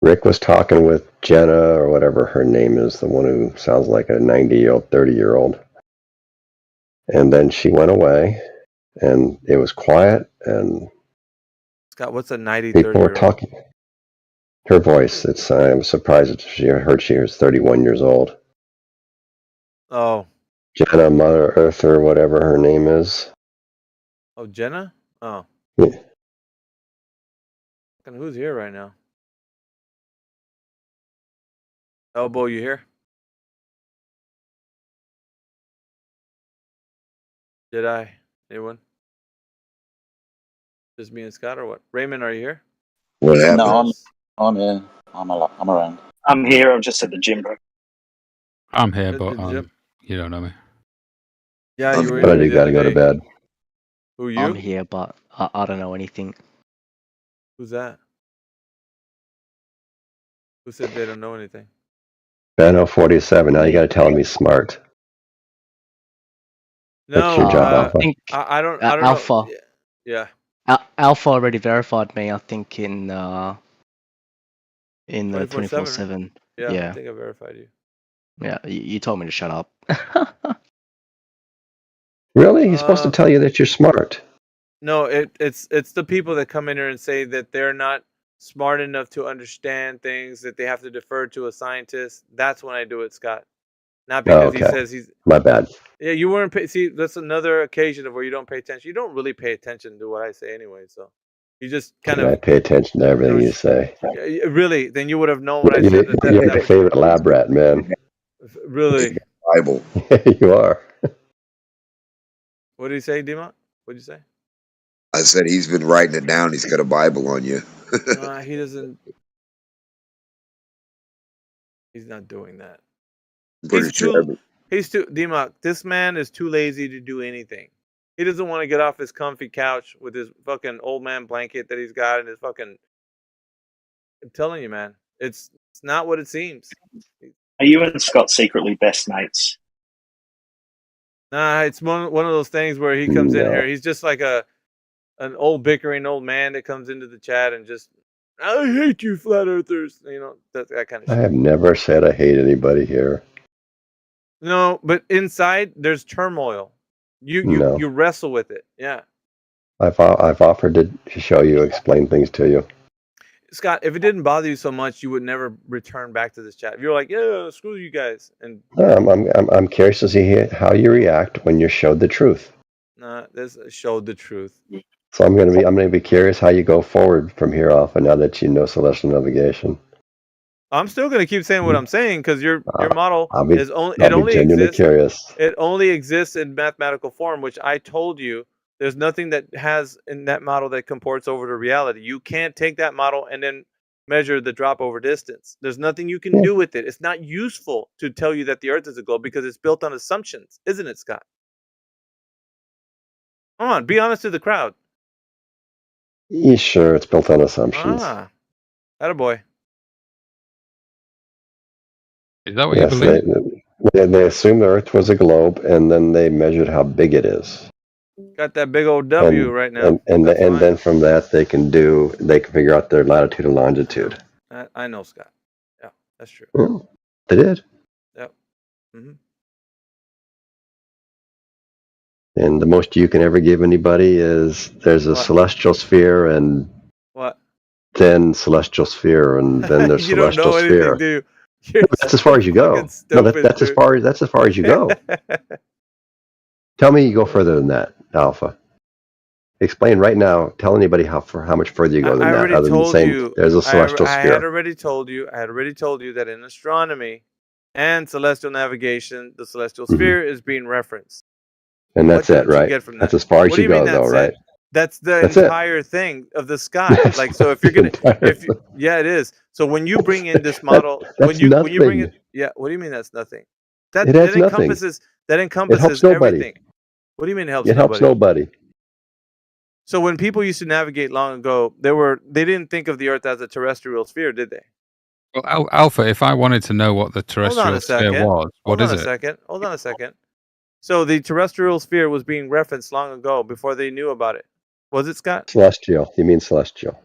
Rick was talking with Jenna or whatever her name is, the one who sounds like a 90-year-old, 30-year-old. And then she went away, and it was quiet, and Scott, what's a 90, people 30 were talking. Her voice, I'm surprised that she was 31 years old. Oh. Jenna Mother Earth or whatever her name is. Oh, Jenna? Oh. Yeah. Who's here right now? Elbow, you here? Did I? Anyone? Just me and Scott or what? Raymond, are you here? What happened? No, I'm here. I'm around. I'm here. I'm just at the gym, bro. I'm here, but you don't know me. Yeah, you were. But you gotta go to bed. Who you? I'm here, but I don't know anything. Who's that? Who said they don't know anything? Ben047. Now you gotta tell him he's smart. No, that's your job, Alpha. I don't know. Alpha. Yeah. Alpha already verified me, I think, in in the 24/7. 24/7. Yeah, I Yeah. think I verified you. Yeah, you told me to shut up. Really? He's supposed to Uh, tell you that you're smart. No, it's the people that come in here and say that they're not smart enough to understand things, that they have to defer to a scientist. That's when I do it, Scott. Not because he Okay. says he's. My bad. Yeah, you weren't. See, that's another occasion of where you don't pay attention. You don't really pay attention to what I say anyway, so you just kind I of. pay attention to everything you sh- say. Really, then you would have known what I You're, said. you're That my favorite lab rat, man. really. Bible. You are. What did he say, Dima? What did you say? I said he's been writing it down. He's got a Bible on you. He doesn't. He's not doing that. Pretty sure. He's too Dima. This man is too lazy to do anything. He doesn't want to get off his comfy couch with his fucking old man blanket that he's got and his fucking. I'm telling you, man, it's not what it seems. Are you and Scott secretly best mates? Nah, it's one of those things where he comes in No. here. He's just like an old bickering old man that comes into the chat and just, I hate you, flat earthers. You know that kind of I shit. have never said I hate anybody here. No, but inside there's turmoil. You No. you wrestle with it. Yeah. I've offered to show you, explain things to you. Scott, if it didn't bother you so much, you would never return back to this chat. If you're like, yeah, screw you guys, and I'm curious to see how you react when you're showed the truth. this showed the truth. So I'm gonna be curious how you go forward from here off, and now that you know celestial navigation. I'm still gonna keep saying what I'm saying because your model I'll be genuinely exists. curious. It only exists in mathematical form, which I told you. There's nothing that has in that model that comports over to reality. You can't take that model and then measure the drop over distance. There's nothing you can do with it. It's not useful to tell you that the Earth is a globe because it's built on assumptions, isn't it, Scott? Come on, be honest to the crowd. Yeah, sure, it's built on assumptions. Attaboy. Is that what you believe? They assumed the Earth was a globe, and then they measured how big it is. Got that big old W right now. And then from that they can figure out their latitude and longitude. I know, Scott. Yeah, that's true. Yeah, they did. Yep. Mm-hmm. And the most you can ever give anybody is there's a celestial sphere, and what? Then celestial sphere, and then there's you celestial don't know sphere. Anything, do you? You're that's as far as you go. Stupid, no, that's as far as you go. Tell me you go further than that, Alpha. Explain right now. Tell anybody how much further you go than that, other than saying there's a celestial sphere. I had already told you that in astronomy and celestial navigation, the celestial sphere is being referenced. And that's it, right? That's as far as you go, though, right? That's the entire thing of the sky. Like, so if you're gonna, yeah, it is. So when you bring in this model, when you bring it, yeah. What do you mean that's nothing? That encompasses everything. What do you mean it helps? It helps nobody. So when people used to navigate long ago, they didn't think of the Earth as a terrestrial sphere, did they? Well, Alpha, if I wanted to know what the terrestrial sphere was, what is it? Hold on a second. So the terrestrial sphere was being referenced long ago before they knew about it. Was it, Scott? Celestial. You mean celestial?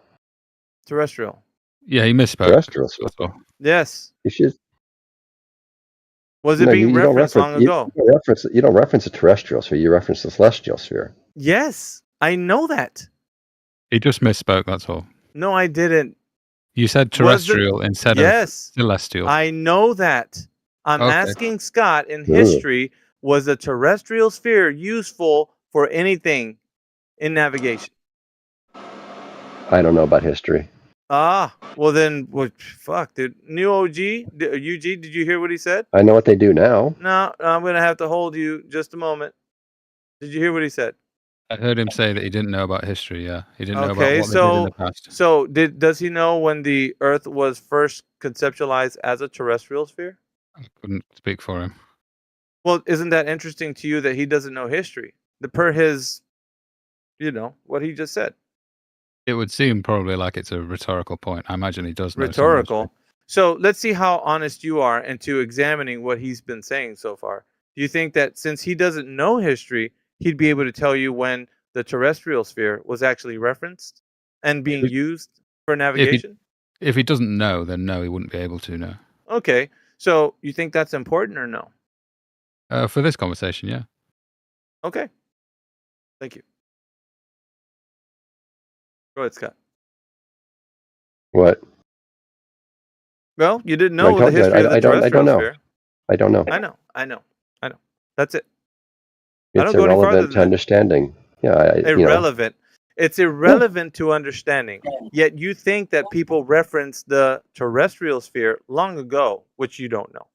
Terrestrial. Yeah, he misspoke. Terrestrial. Yes. You should. Was it being referenced long ago? You don't reference a terrestrial sphere. You reference the celestial sphere. Yes, I know that. He just misspoke. That's all. No, I didn't. You said terrestrial instead of celestial. I know that. I'm asking Scott in history, was a terrestrial sphere useful for anything in navigation? I don't know about history. Well then, fuck, dude. New UG, did you hear what he said? I know what they do now. No, I'm going to have to hold you just a moment. Did you hear what he said? I heard him say that he didn't know about history, yeah. He didn't know about what they did in the past. So does he know when the Earth was first conceptualized as a terrestrial sphere? I couldn't speak for him. Well, isn't that interesting to you that he doesn't know history? Per his, what he just said. It would seem probably like it's a rhetorical point. I imagine he does know. Rhetorical. So let's see how honest you are into examining what he's been saying so far. Do you think that since he doesn't know history, he'd be able to tell you when the terrestrial sphere was actually referenced and being used for navigation? If he doesn't know, then no, he wouldn't be able to know. Okay, so you think that's important or no? For this conversation, yeah. Okay, thank you. Go ahead, Scott. What? Well, you didn't I know the told you, history of the I don't terrestrial know. sphere. I don't know. I know. That's it. I It's don't go any farther irrelevant than to that. understanding. Yeah, you know. Irrelevant. It's irrelevant to understanding. Yet you think that people referenced the terrestrial sphere long ago, which you don't know.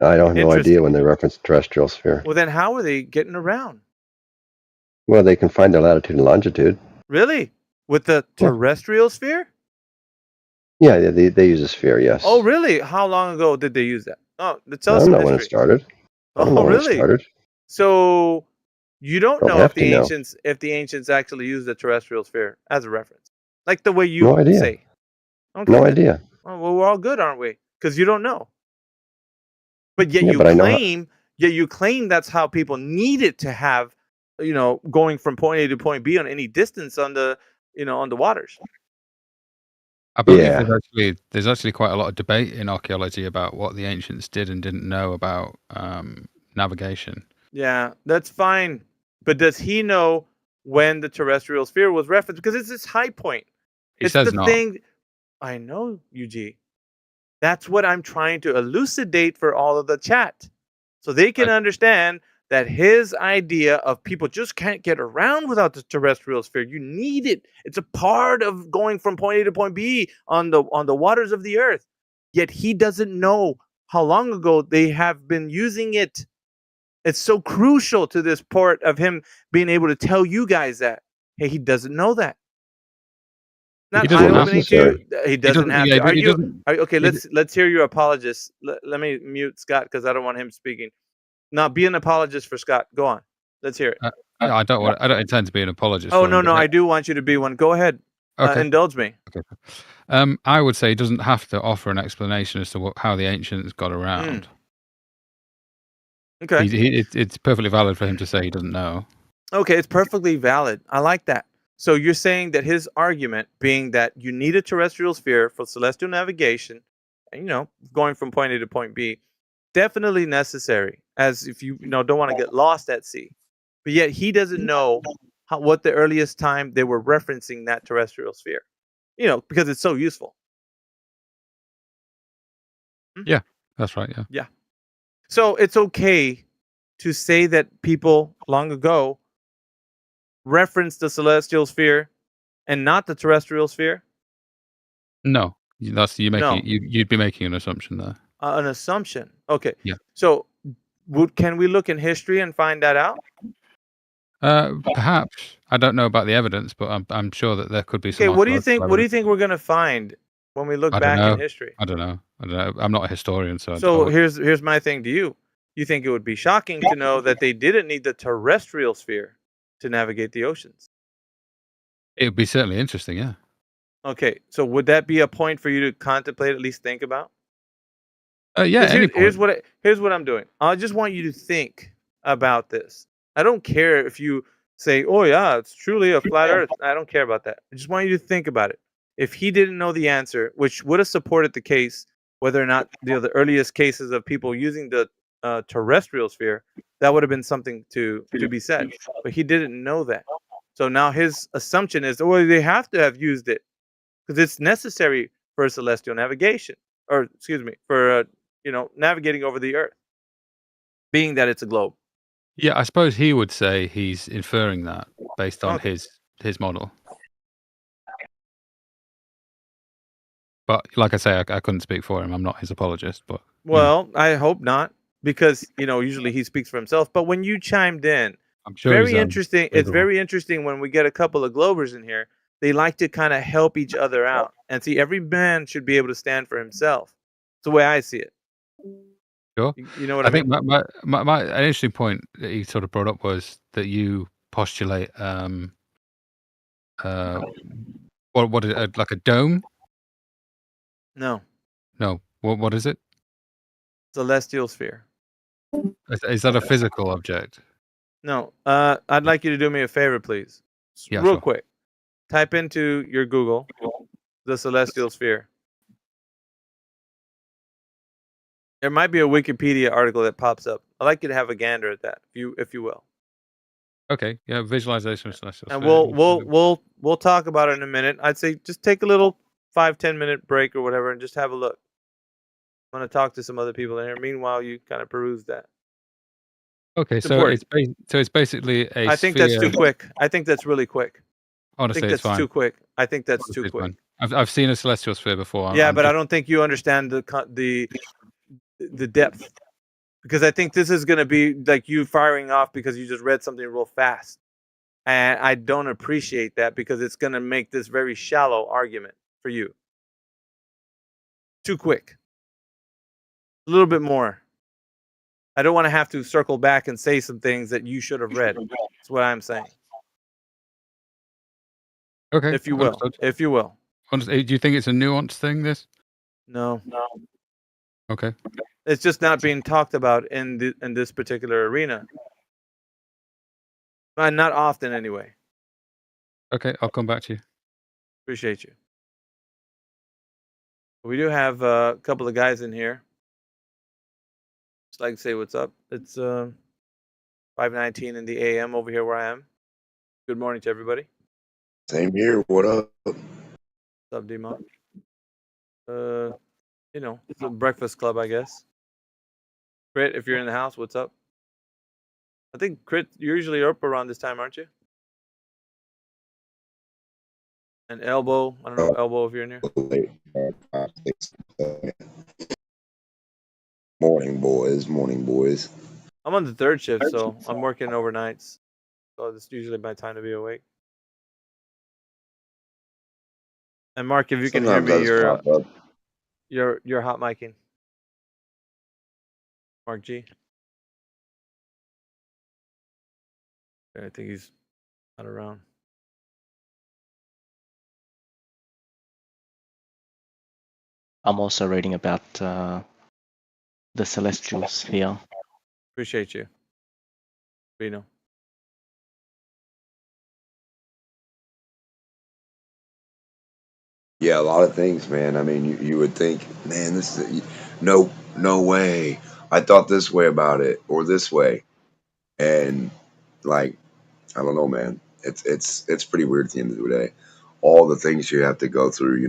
I don't have no Interesting. idea when they reference terrestrial sphere. Well, then how are they getting around? Well, they can find their latitude and longitude. Really? With the Yeah. terrestrial sphere? Yeah, they use a sphere, yes. Oh, really? How long ago did they use that? Oh, tell I us don't some know when it history. started. I don't know Oh, when it really? started. So you don't Don't know have if the to know. ancients actually used the terrestrial sphere as a reference, like the way you No idea. say. Okay, No then. idea. Oh, well, we're all good, aren't we? Because you don't know. But yet Yeah, you but I know how- claim that's how people need it to have, going from point A to point B on any distance on the waters. I believe Yeah. there's actually quite a lot of debate in archaeology about what the ancients did and didn't know about navigation. Yeah, that's fine. But does he know when the terrestrial sphere was referenced? Because it's this high point. He It's says the not. thing. I know, UG. That's what I'm trying to elucidate for all of the chat, so they can understand that his idea of people just can't get around without the terrestrial sphere. You need it. It's a part of going from point A to point B on the waters of the earth. Yet he doesn't know how long ago they have been using it. It's so crucial to this part of him being able to tell you guys that. Hey, he doesn't know that. Not He doesn't have eye-opening to. to you. He doesn't doesn't- have yeah, to. Are he you doesn't- okay? he Let's hear your apologist. Let me mute Scott because I don't want him speaking. Now, be an apologist for Scott. Go on. Let's hear it. No, I don't intend to be an apologist. Oh for him, no, but I do want you to be one. Go ahead. Okay. Indulge me. Okay. I would say he doesn't have to offer an explanation as to how the ancients got around. Okay. It's perfectly valid for him to say he doesn't know. Okay, it's perfectly valid. I like that. So you're saying that his argument being that you need a terrestrial sphere for celestial navigation, and going from point A to point B, definitely necessary, as if you don't want to get lost at sea. But yet he doesn't know what the earliest time they were referencing that terrestrial sphere. Because it's so useful. Yeah, that's right. Yeah. So it's okay to say that people long ago referenced the celestial sphere and not the terrestrial sphere? No, that's you making. No. You'd be making an assumption there. An assumption. Okay. Yeah. So can we look in history and find that out? Perhaps. I don't know about the evidence, but I'm sure that there could be some. Okay. What do you think? archaeological What do you evidence. think we're gonna find when we look I don't back know. in history? I don't know. I'm not a historian, so. So here's my thing to you. You think it would be shocking to know that they didn't need the terrestrial sphere to navigate the oceans? It would be certainly interesting, yeah. Okay. So would that be a point for you to contemplate, at least think about? Yeah. 'Cause Any point. here's what I'm doing. I just want you to think about this. I don't care if you say, "Oh yeah, it's truly a flat Earth." I don't care about that. I just want you to think about it. If he didn't know the answer, which would have supported the case, whether or not the earliest cases of people using the terrestrial sphere, that would have been something to be said. But he didn't know that. So now his assumption is, "Oh, they have to have used it because it's necessary for celestial navigation, or excuse me, for navigating over the Earth, being that it's a globe." Yeah, I suppose he would say he's inferring that based on Okay. his model. But like I say, I couldn't speak for him. I'm not his apologist, but Well, I hope not, because usually he speaks for himself. But when you chimed in, I'm sure very he's, interesting. It's capable. very interesting when we get a couple of Globers in here. They like to kind of help each other out and see every man should be able to stand for himself. It's the way I see it. Sure. You know what I mean? think my an interesting point that he sort of brought up was that you postulate what is it, like a dome? No, No, what is it? celestial sphere. Is that a physical object? No, I'd like you to do me a favor, please. Yeah, Real sure. quick. Type into your Google the celestial sphere. There might be a Wikipedia article that pops up. I'd like you to have a gander at that, if you will. Okay, yeah, visualization of celestial And sphere. we'll talk about it in a minute. I'd say just take a little 5-10 minute break or whatever and just have a look. I'm gonna talk to some other people in here. Meanwhile, you kind of peruse that. Okay, It's so important. it's basically a I think that's sphere. too quick. I think that's really quick. I Honestly, think it's that's fine. too quick. I think that's Honestly, too it's quick. fine. I've seen a celestial sphere before. Yeah, I'm but I just, don't think you understand the depth, because I think this is gonna be like you firing off because you just read something real fast, and I don't appreciate that because it's gonna make this very shallow argument for you. Too quick. A little bit more. I don't want to have to circle back and say some things that you should have read. That's what I'm saying. okay. If you will. Understood. If you will. Do you think it's a nuanced thing? This? No. Okay. It's just not being talked about in this particular arena. Not often anyway. Okay, I'll come back to you. Appreciate you. We do have a couple of guys in here. Just like to say what's up. It's 5:19 in the AM over here where I am. Good morning to everybody. Same here. What up? What's up, D-Mo? It's a breakfast club, I guess. Crit, if you're in the house, what's up? I think Crit, you're usually up around this time, aren't you? And Elbow, I don't know, Elbow, if you're in here. Morning, boys. Morning, boys. I'm on the third shift, so I'm working overnights. So it's usually my time to be awake. And Mark, if you can hear Sometimes I me, just pop up. you're hot micing. Mark G. I think he's not around. I'm also reading about the celestial sphere. Appreciate you, Reno. Yeah, a lot of things, man. I mean, you would think, man, this is no way. I thought this way about it or this way, and like, I don't know, man. It's pretty weird at the end of the day. All the things you have to go through,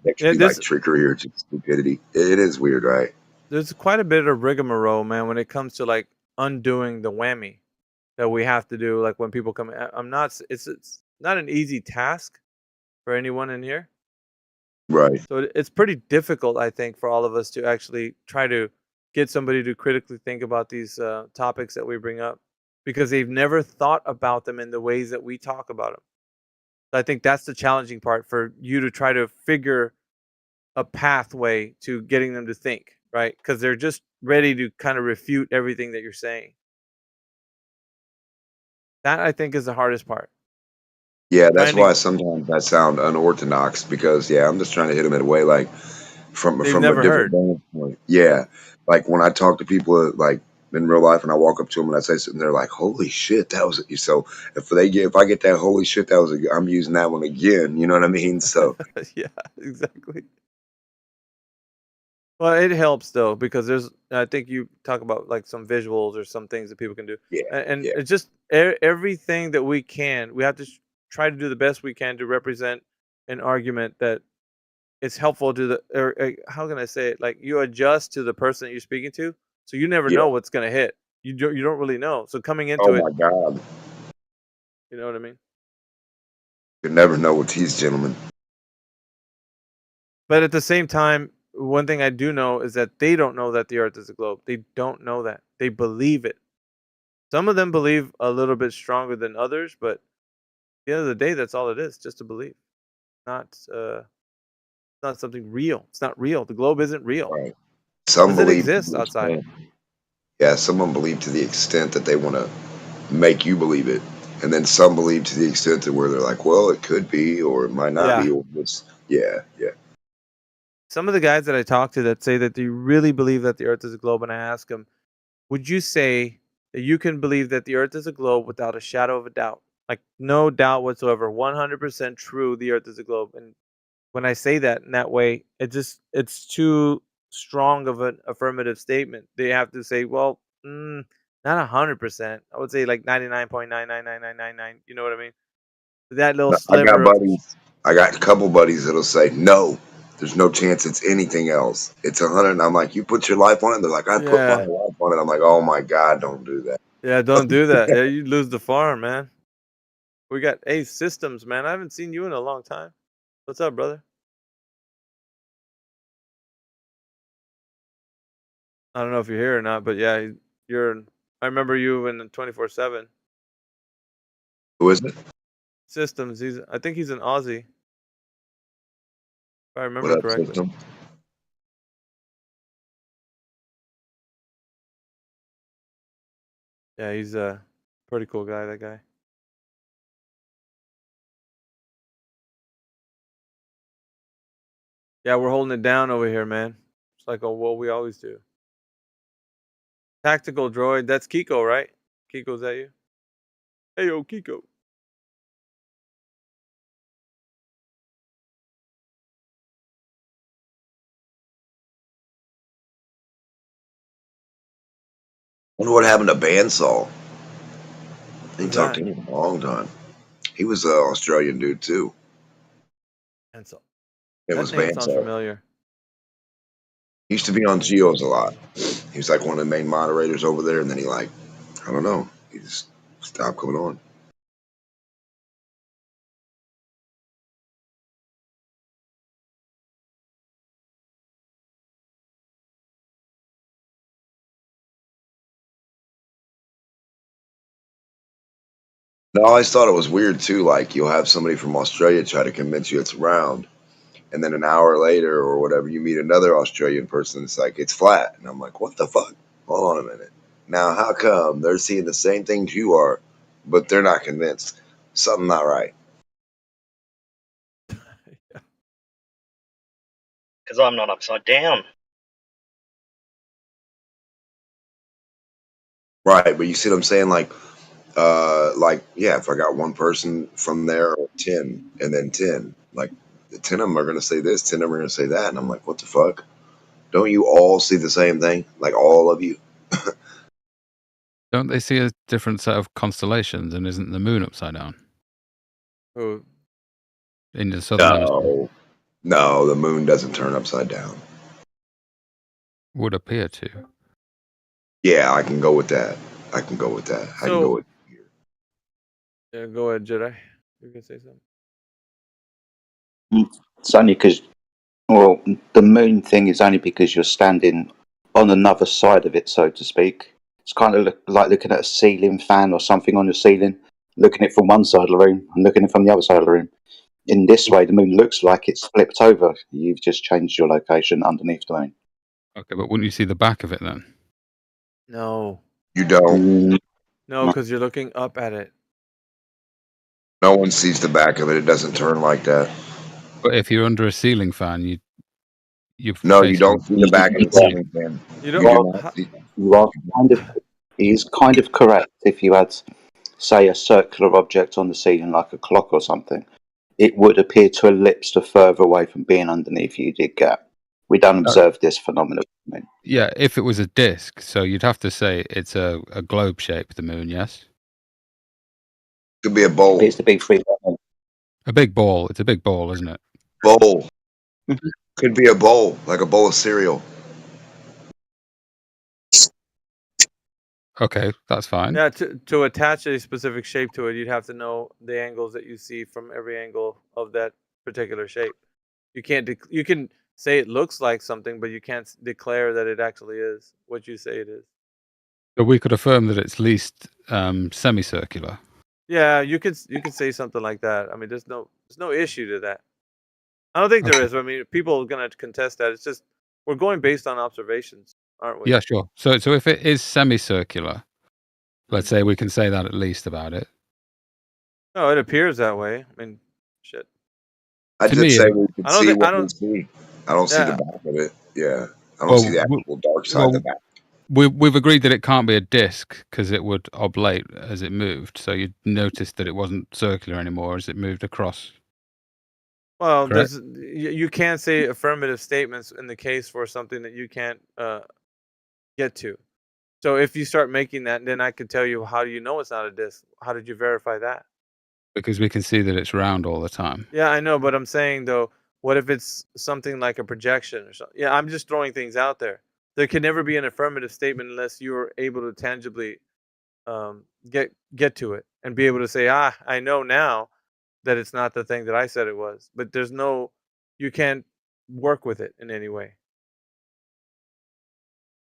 that could Yeah, be like trickery or just stupidity. It is weird, right? there's quite a bit of rigmarole, man, when it comes to like undoing the whammy that we have to do. Like when people come, it's not an easy task for anyone in here. Right. So it's pretty difficult, I think, for all of us to actually try to get somebody to critically think about these topics that we bring up, because they've never thought about them in the ways that we talk about them. So I think that's the challenging part for you to try to figure a pathway to getting them to think, right? Because they're just ready to kind of refute everything that you're saying. That, I think, is the hardest part. Yeah, that's Finding why sometimes I sound unorthodox because yeah, I'm just trying to hit them in a way like from they've a never different heard. vantage point. Yeah, like when I talk to people like in real life and I walk up to them and I say something, they're like, "Holy shit, that was." So if I get that "Holy shit, that was," I'm using that one again. You know what I mean? So Yeah, exactly. Well, it helps though, because I think you talk about like some visuals or some things that people can do, yeah, and yeah, it's just everything that we can. We have to try to do the best we can to represent an argument that is helpful to or how can I say it? Like you adjust to the person that you're speaking to, so you never yeah. know what's gonna hit. You don't really know. So coming Oh into it, my God, you know what I mean. you never know with these gentlemen. But at the same time, one thing I do know is that they don't know that the Earth is a globe. They don't know that. They believe it. Some of them believe a little bit stronger than others, but at the end of the day, that's all it is, just a belief. Not not something real. It's not real. The globe isn't real. Right. It Some doesn't believe to exist the outside. extent. Yeah, some believe to the extent that they want to make you believe it, and then some believe to the extent to where they're like, well, it could be, or it might not Yeah. be, or it's yeah. Some of the guys that I talk to that say that they really believe that the Earth is a globe, and I ask them, would you say that you can believe that the Earth is a globe without a shadow of a doubt? Like no doubt whatsoever, 100% true, the Earth is a globe. And when I say that in that way, it's too strong of an affirmative statement. They have to say, well, not 100%. I would say like 99.99999. You know what I mean? That little I got sliver of buddies. I got a couple buddies that'll say, no, there's no chance it's anything else. It's 100. And I'm like, you put your life on it? They're like, I put my yeah, life on it. I'm like, oh my God, don't do that. yeah. Don't do that. Yeah, you lose the farm, man. We got systems, man. I haven't seen you in a long time. What's up, brother? I don't know if you're here or not, but yeah, you're. I remember you in 24/7 Who is it? systems. I think he's an Aussie, if I remember What up, correctly. system? Yeah, he's a pretty cool guy. That guy. Yeah, we're holding it down over here, man. It's like what we always do. Tactical droid. That's Kiko, right? Kiko's that you? Hey, yo, Kiko. Wonder what happened to Bandsaw. He Who's talked that? to him a long time. He was an Australian dude too. And so It that was name sounds Bandsaw. familiar. He used to be on Geos a lot. He was like one of the main moderators over there, and then he I don't know, he just stopped coming on. No, I always thought it was weird too. Like you'll have somebody from Australia try to convince you it's round, and then an hour later or whatever, you meet another Australian person. It's like it's flat, and I'm like, what the fuck? Hold on a minute. Now, how come they're seeing the same things you are, but they're not convinced? Something not right. Because I'm not upside down. Right, but you see what I'm saying? Yeah, if I got one person from there, or 10, and then 10, like 10 of them are going to say this, 10 of them are going to say that, and I'm like, what the fuck? Don't you all see the same thing? Like all of you? Don't they see a different set of constellations, and isn't the moon upside down Who? in the southern hemisphere? No, the moon doesn't turn upside down. Would appear to. Yeah, I can go with that. I can go with that. I can go with. Yeah, go ahead, Jedi. You can say something. It's only because, well, the moon thing is only because you're standing on another side of it, so to speak. It's kind of like looking at a ceiling fan or something on your ceiling, looking at it from one side of the room and looking at it from the other side of the room. In this way, the moon looks like it's flipped over. You've just changed your location underneath the moon. Okay, but wouldn't you see the back of it then? No. You don't. No, because you're looking up at it. No one sees the back of it. It doesn't turn like that. But if you're under a ceiling fan, you No, you don't see the back of the ceiling fan. You don't. He is kind of correct. If you had, say, a circular object on the ceiling, like a clock or something, it would appear to ellipse the further away from being underneath you did get. We don't observe this phenomenon. Yeah, if it was a disc, so you'd have to say it's a globe shape, the moon, yes? Could be a bowl. It's the big three. A big ball. It's a big ball, isn't it? Bowl. Could be a bowl, like a bowl of cereal. Okay, that's fine. Yeah, to attach a specific shape to it, you'd have to know the angles that you see from every angle of that particular shape. You can't. You can say it looks like something, but you can't declare that it actually is what you say it is. But we could affirm that it's at least semicircular. Yeah, you could say something like that. I mean, there's no issue to that. I don't think there is. I mean, people are gonna contest that. It's just we're going based on observations, aren't we? Yeah, sure. So if it is semicircular, let's say we can say that at least about it. No, it appears that way. I mean, shit. I just say we can see what we see. I don't see the back of it. Yeah, I don't see the actual dark side of the back. We've agreed that it can't be a disc because it would oblate as it moved. So you'd notice that it wasn't circular anymore as it moved across. Well, Correct. you can't say affirmative statements in the case for something that you can't get to. So if you start making that, then I could tell you, how do you know it's not a disc? How did you verify that? Because we can see that it's round all the time. Yeah, I know, but I'm saying though, what if it's something like a projection or something? Yeah, I'm just throwing things out there. There can never be an affirmative statement unless you're able to tangibly get to it and be able to say, I know now that it's not the thing that I said it was. But there's no, you can't work with it in any way.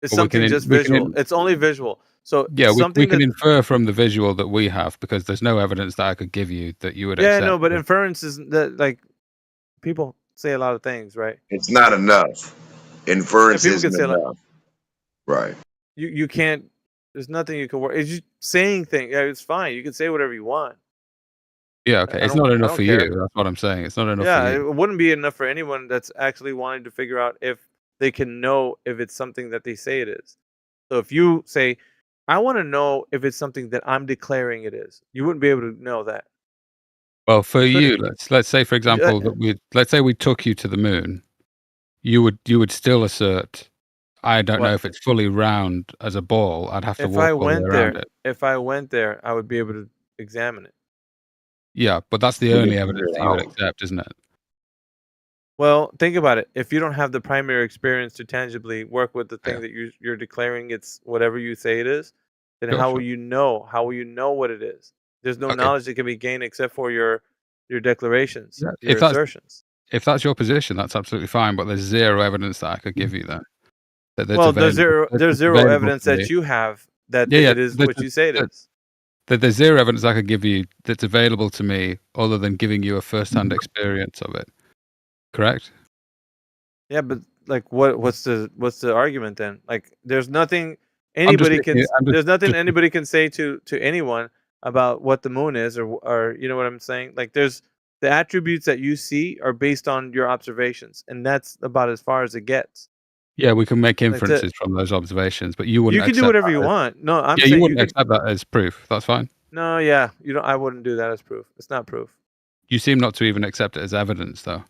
It's But we something can just we can visual. It's only visual. So yeah, we something can that, infer from the visual that we have, because there's no evidence that I could give you that you would yeah, accept. no, but inference is that, like, people say a lot of things, right? It's not enough. Inference people can isn't say, like, enough. Right. you can't. There's nothing you can work. It's just saying things. Yeah, it's fine. You can say whatever you want. Yeah, okay. I It's not I enough don't for you. care. That's what I'm saying. It's not enough Yeah, for you. it wouldn't be enough for anyone that's actually wanting to figure out if they can know if it's something that they say it is. So if you say, I want to know if it's something that I'm declaring it is, you wouldn't be able to know that. Well, for You you, couldn't. let's say, for example, that let's say we took you to the moon. You would still assert, I don't know What? if it's fully round as a ball. I'd have to If I walk all the way went around there, it. I would be able to examine it. Yeah, but that's the We only need to evidence figure that it you would out. accept, isn't it? Well, think about it. If you don't have the primary experience to tangibly work with the Yeah. thing that you're declaring it's whatever you say it is, then Sure, how sure. will you know? How will you know what it is? There's no Okay. knowledge that can be gained except for your declarations, Yeah, your assertions. if that's your position, that's absolutely fine. But there's zero evidence that I could give you there. That's Well, there's that's zero available evidence to me. that you have that Yeah, it is that- what you say it that- is. that there's zero evidence I could give you that's available to me other than giving you a first-hand experience of it. Correct? Yeah, but like, what's the argument then? Like, there's nothing I'm just anybody making it- I'm there's nothing just- anybody can say to anyone about what the moon is, or you know what I'm saying? Like, there's the attributes that you see are based on your observations, and that's about as far as it gets. Yeah, we can make Like, inferences from those observations, but you wouldn't. you can do accept whatever that you as- want. No, I'm Yeah, you saying wouldn't you can. accept that as proof. That's fine. No, yeah, you don't. I wouldn't do that as proof. It's not proof. You seem not to even accept it as evidence, though.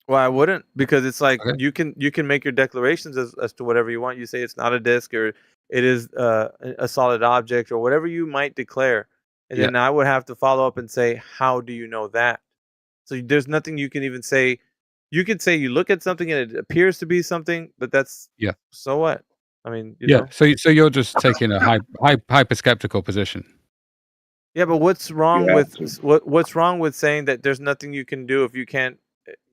Well, I wouldn't, because it's like, Okay. you can make your declarations as to whatever you want. You say it's not a disc, or it is a solid object, or whatever you might declare, and Yeah. then I would have to follow up and say, how do you know that? So there's nothing you can even say. You could say you look at something and it appears to be something, but that's, Yeah. So what? I mean, you Yeah. know. So you're just taking a hyper skeptical position. Yeah, but what's wrong You with have what's wrong with saying that there's nothing you can do if you can't,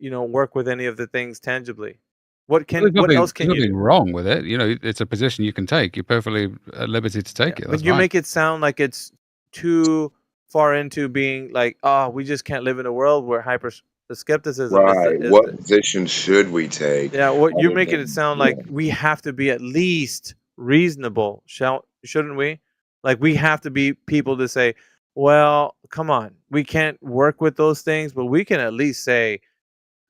work with any of the things tangibly? What else can There's you nothing do? wrong with it. You know, it's a position you can take. You're perfectly at liberty to take it. But That's you fine. make it sound like it's too far into being like, oh, we just can't live in a world where hyper skepticism Right. is What the position should we take? yeah. What you're other making it than- sound yeah. like we have to be at least reasonable, shouldn't we? Like, we have to be people to say, well, come on, we can't work with those things, but we can at least say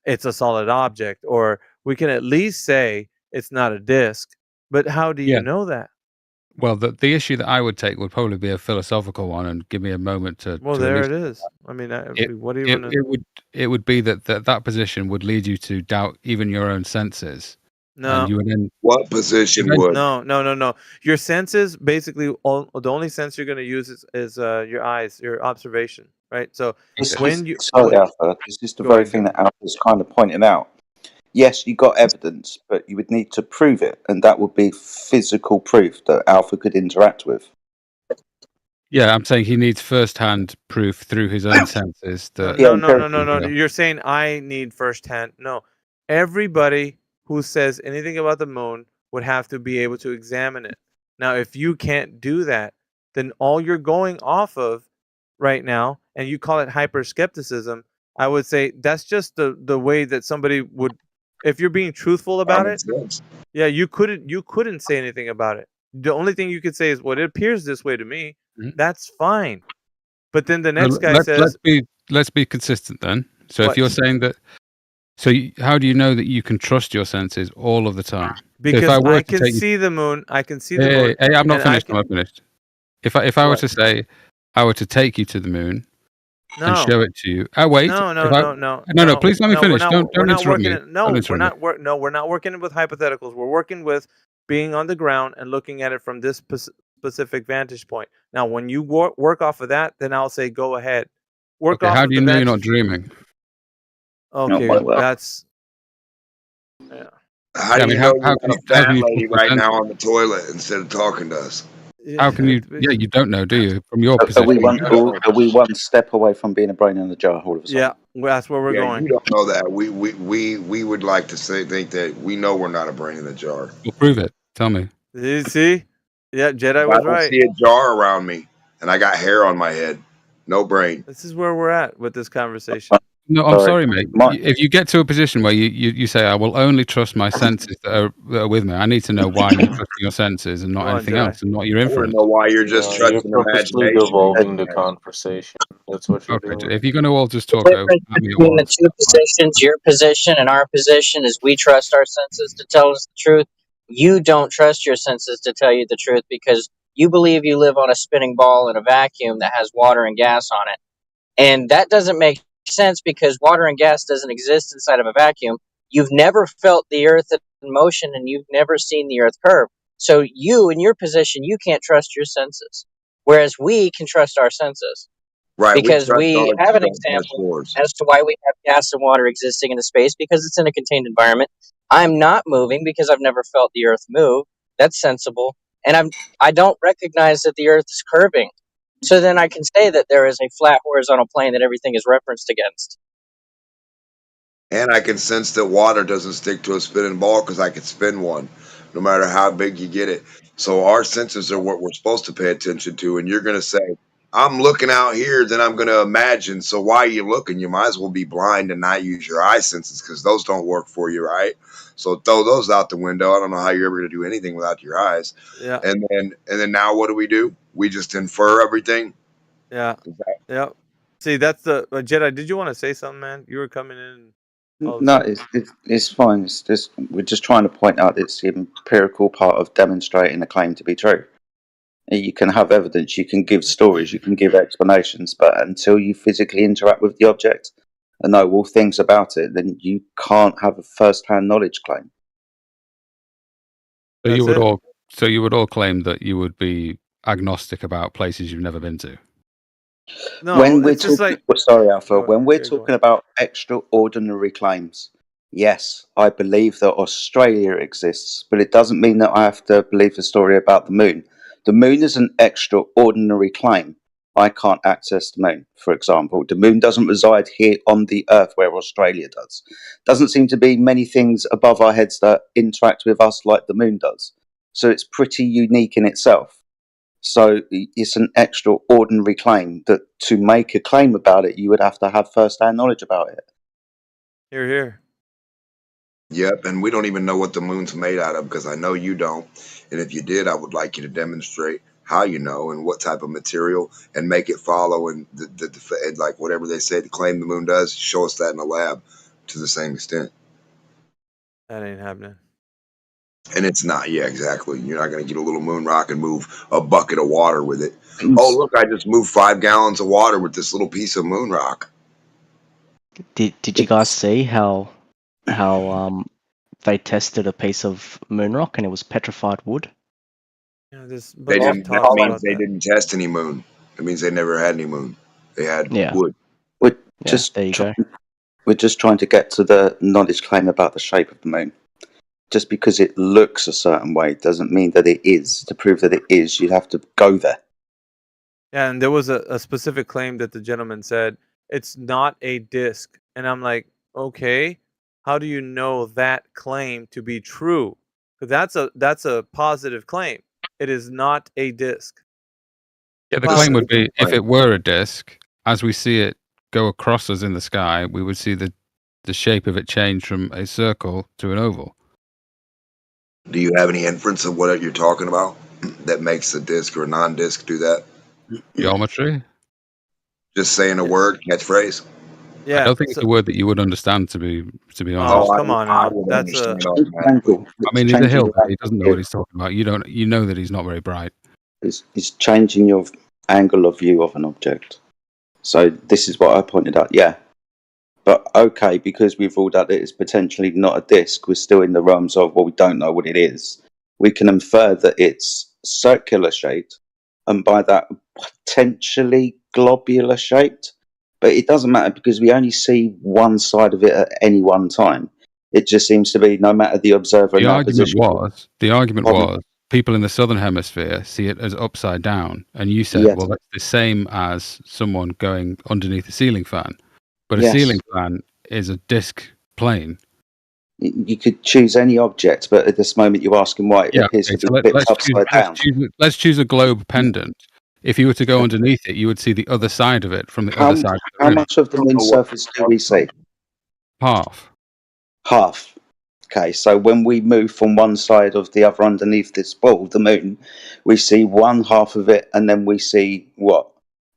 it's a solid object, or we can at least say it's not a disc. But how do you Yeah. know that? Well, the issue that I would take would probably be a philosophical one, and give me a moment to. Well, to at there least- it is. I mean, It- what do you want to? It would be that position would lead you to doubt even your own senses, No, and you would then. What position Even- would? no. Your senses, basically, the only sense you're going to use is your eyes, your observation, right? So when you Sorry, Alpha, this is the Go very ahead, thing go. that Alpha's kind of pointing out. Yes, you got evidence, but you would need to prove it, and that would be physical proof that Alpha could interact with. Yeah, I'm saying he needs first-hand proof through his own senses. That Yeah, No. Yeah. You're saying I need firsthand. No, everybody who says anything about the moon would have to be able to examine it. Now, if you can't do that, then all you're going off of right now, and you call it hyper skepticism, I would say that's just the way that somebody would, if you're being truthful about Common it. sense. Yeah, you couldn't say anything about it. The only thing you could say is, well, it appears this way to me. Mhm. That's fine. But then the Well, next guy let's says, let's be consistent then. So What? if you're saying that, how do you know that you can trust your senses all of the time? because I were I to can take you- see the moon. I can see the Hey, moon. I'm not and I finished. can- I'm not finished. If I were What? to say I were to take you to the moon, and No. show it to you. Oh wait, No, no, if I- no. no. Please let me finish. Don't We're not interrupt working me. it. No, Don't we're interrupt me. not. We're not working with hypotheticals. We're working with being on the ground and looking at it from this specific vantage point. Now, when you work off of that, then I'll say go ahead. Work Okay, off how of do you the know you're not vantage. dreaming? Okay, quite well. that's yeah. How Yeah, I do you mean, know how you can got a you- how fat can you lady trust your right now senses? on the toilet instead of talking to us? How can you? Yeah, you don't know, do you? From your Are position. we you one? don't. Are we one step away from being a brain in the jar all of a sudden? Yeah, well, that's where we're Yeah, going. you don't know that. We would like to think that we know we're not a brain in the jar. Well, prove it. Tell me. You see? Yeah, Jedi I was don't right. see a jar around me, and I got hair on my head. No brain. This is where we're at with this conversation. No, I'm Sorry. sorry, mate. My- If you get to a position where you say, I will only trust my senses that are with me, I need to know why you're trusting your senses and not Come on, anything Jedi. else and not your I want inference. to know why you're just You're trusting purposely imagination. devolving the conversation. That's what you're Okay, doing. if you're going to all just The talk over difference at me at between the once, two that's fine. positions, your position and our position, is we trust our senses to tell us the truth. You don't trust your senses to tell you the truth because you believe you live on a spinning ball in a vacuum that has water and gas on it. And that doesn't make sense because water and gas doesn't exist inside of a vacuum. You've never felt the earth in motion and you've never seen the earth curve. So you, in your position, you can't trust your senses. Whereas we can trust our senses. Right, Because we have an don't trust example yours. as to why we have gas and water existing in the space because it's in a contained environment. I'm not moving because I've never felt the earth move. That's sensible. And I don't recognize that the earth is curving. So then I can say that there is a flat horizontal plane that everything is referenced against. And I can sense that water doesn't stick to a spinning ball because I can spin one, no matter how big you get it. So our senses are what we're supposed to pay attention to. And you're going to say, I'm looking out here, then I'm going to imagine. So why are you looking? You might as well be blind and not use your eye senses because those don't work for you, right? So throw those out the window. I don't know how you're ever going to do anything without your eyes. Yeah. And then now what do? We just infer everything. Yeah. Yeah. See, that's the Jedi. Did you want to say something, man? You were coming in. No, it's fine. It's just we're just trying to point out it's the empirical part of demonstrating a claim to be true. You can have evidence, you can give stories, you can give explanations, but until you physically interact with the object and know all things about it, then you can't have a first-hand knowledge claim. So you would all claim that you would be agnostic about places you've never been to. No, When we're it's just talking, like sorry, Alpha. Go When we're ahead, go talking about extraordinary claims, yes, I believe that Australia exists, but it doesn't mean that I have to believe the story about the moon. The moon is an extraordinary claim. I can't access the moon, for example. The moon doesn't reside here on the Earth where Australia does. Doesn't seem to be many things above our heads that interact with us like the moon does. So it's pretty unique in itself. So it's an extraordinary claim that to make a claim about it, you would have to have first-hand knowledge about it. Here. Yep, and we don't even know what the moon's made out of because I know you don't. And if you did, I would like you to demonstrate how you know and what type of material and make it follow and and like whatever they say to claim the moon does, show us that in the lab to the same extent. That ain't happening. And it's not, yeah, exactly. You're not going to get a little moon rock and move a bucket of water with it. Oh, look, I just moved 5 gallons of water with this little piece of moon rock. Did you guys see how they tested a piece of moon rock and it was petrified wood? Yeah, this They bunch of didn't. That talks means about they that. didn't test any moon. It means they never had any moon. They had Yeah. wood. We're Yeah, just there you go. we're just trying to get to the knowledge claim about the shape of the moon. Just because it looks a certain way doesn't mean that it is. To prove that it is, you'd have to go there. Yeah, and there was a specific claim that the gentleman said it's not a disc, and I'm like, okay, how do you know that claim to be true? Because that's a positive claim. It is not a disc. Yeah, the claim would be if it were a disc, as we see it go across us in the sky, we would see the shape of it change from a circle to an oval. Do you have any inference of what you're talking about that makes a disc or a non-disc do that? Geometry? Just saying a word, catchphrase. Yeah, I don't think it's a word that you would understand, to be honest. Oh, come on now. That's a I mean, he's a hillbilly. He doesn't know what he's talking about. You know that he's not very bright. It's changing your angle of view of an object. So this is what I pointed out. Yeah, but okay, because we've ruled out that it's potentially not a disc, we're still in the realms of, well, we don't know what it is. We can infer that it's circular shaped, and by that potentially globular shaped. But it doesn't matter because we only see one side of it at any one time. It just seems to be, no matter the observer in that position. The argument was people in the southern hemisphere see it as upside down, and you said, Yes. well, that's the same as someone going underneath a ceiling fan. But a Yes. ceiling fan is a disc plane. You could choose any object, but at this moment you're asking why it appears to be flipped upside down. Let's choose a globe pendant. If you were to go underneath it, you would see the other side of it from the other side of the How room. much of the moon's surface do we see? Half. Half. Okay, so when we move from one side of the other underneath this ball, the moon, we see one half of it, and then we see what?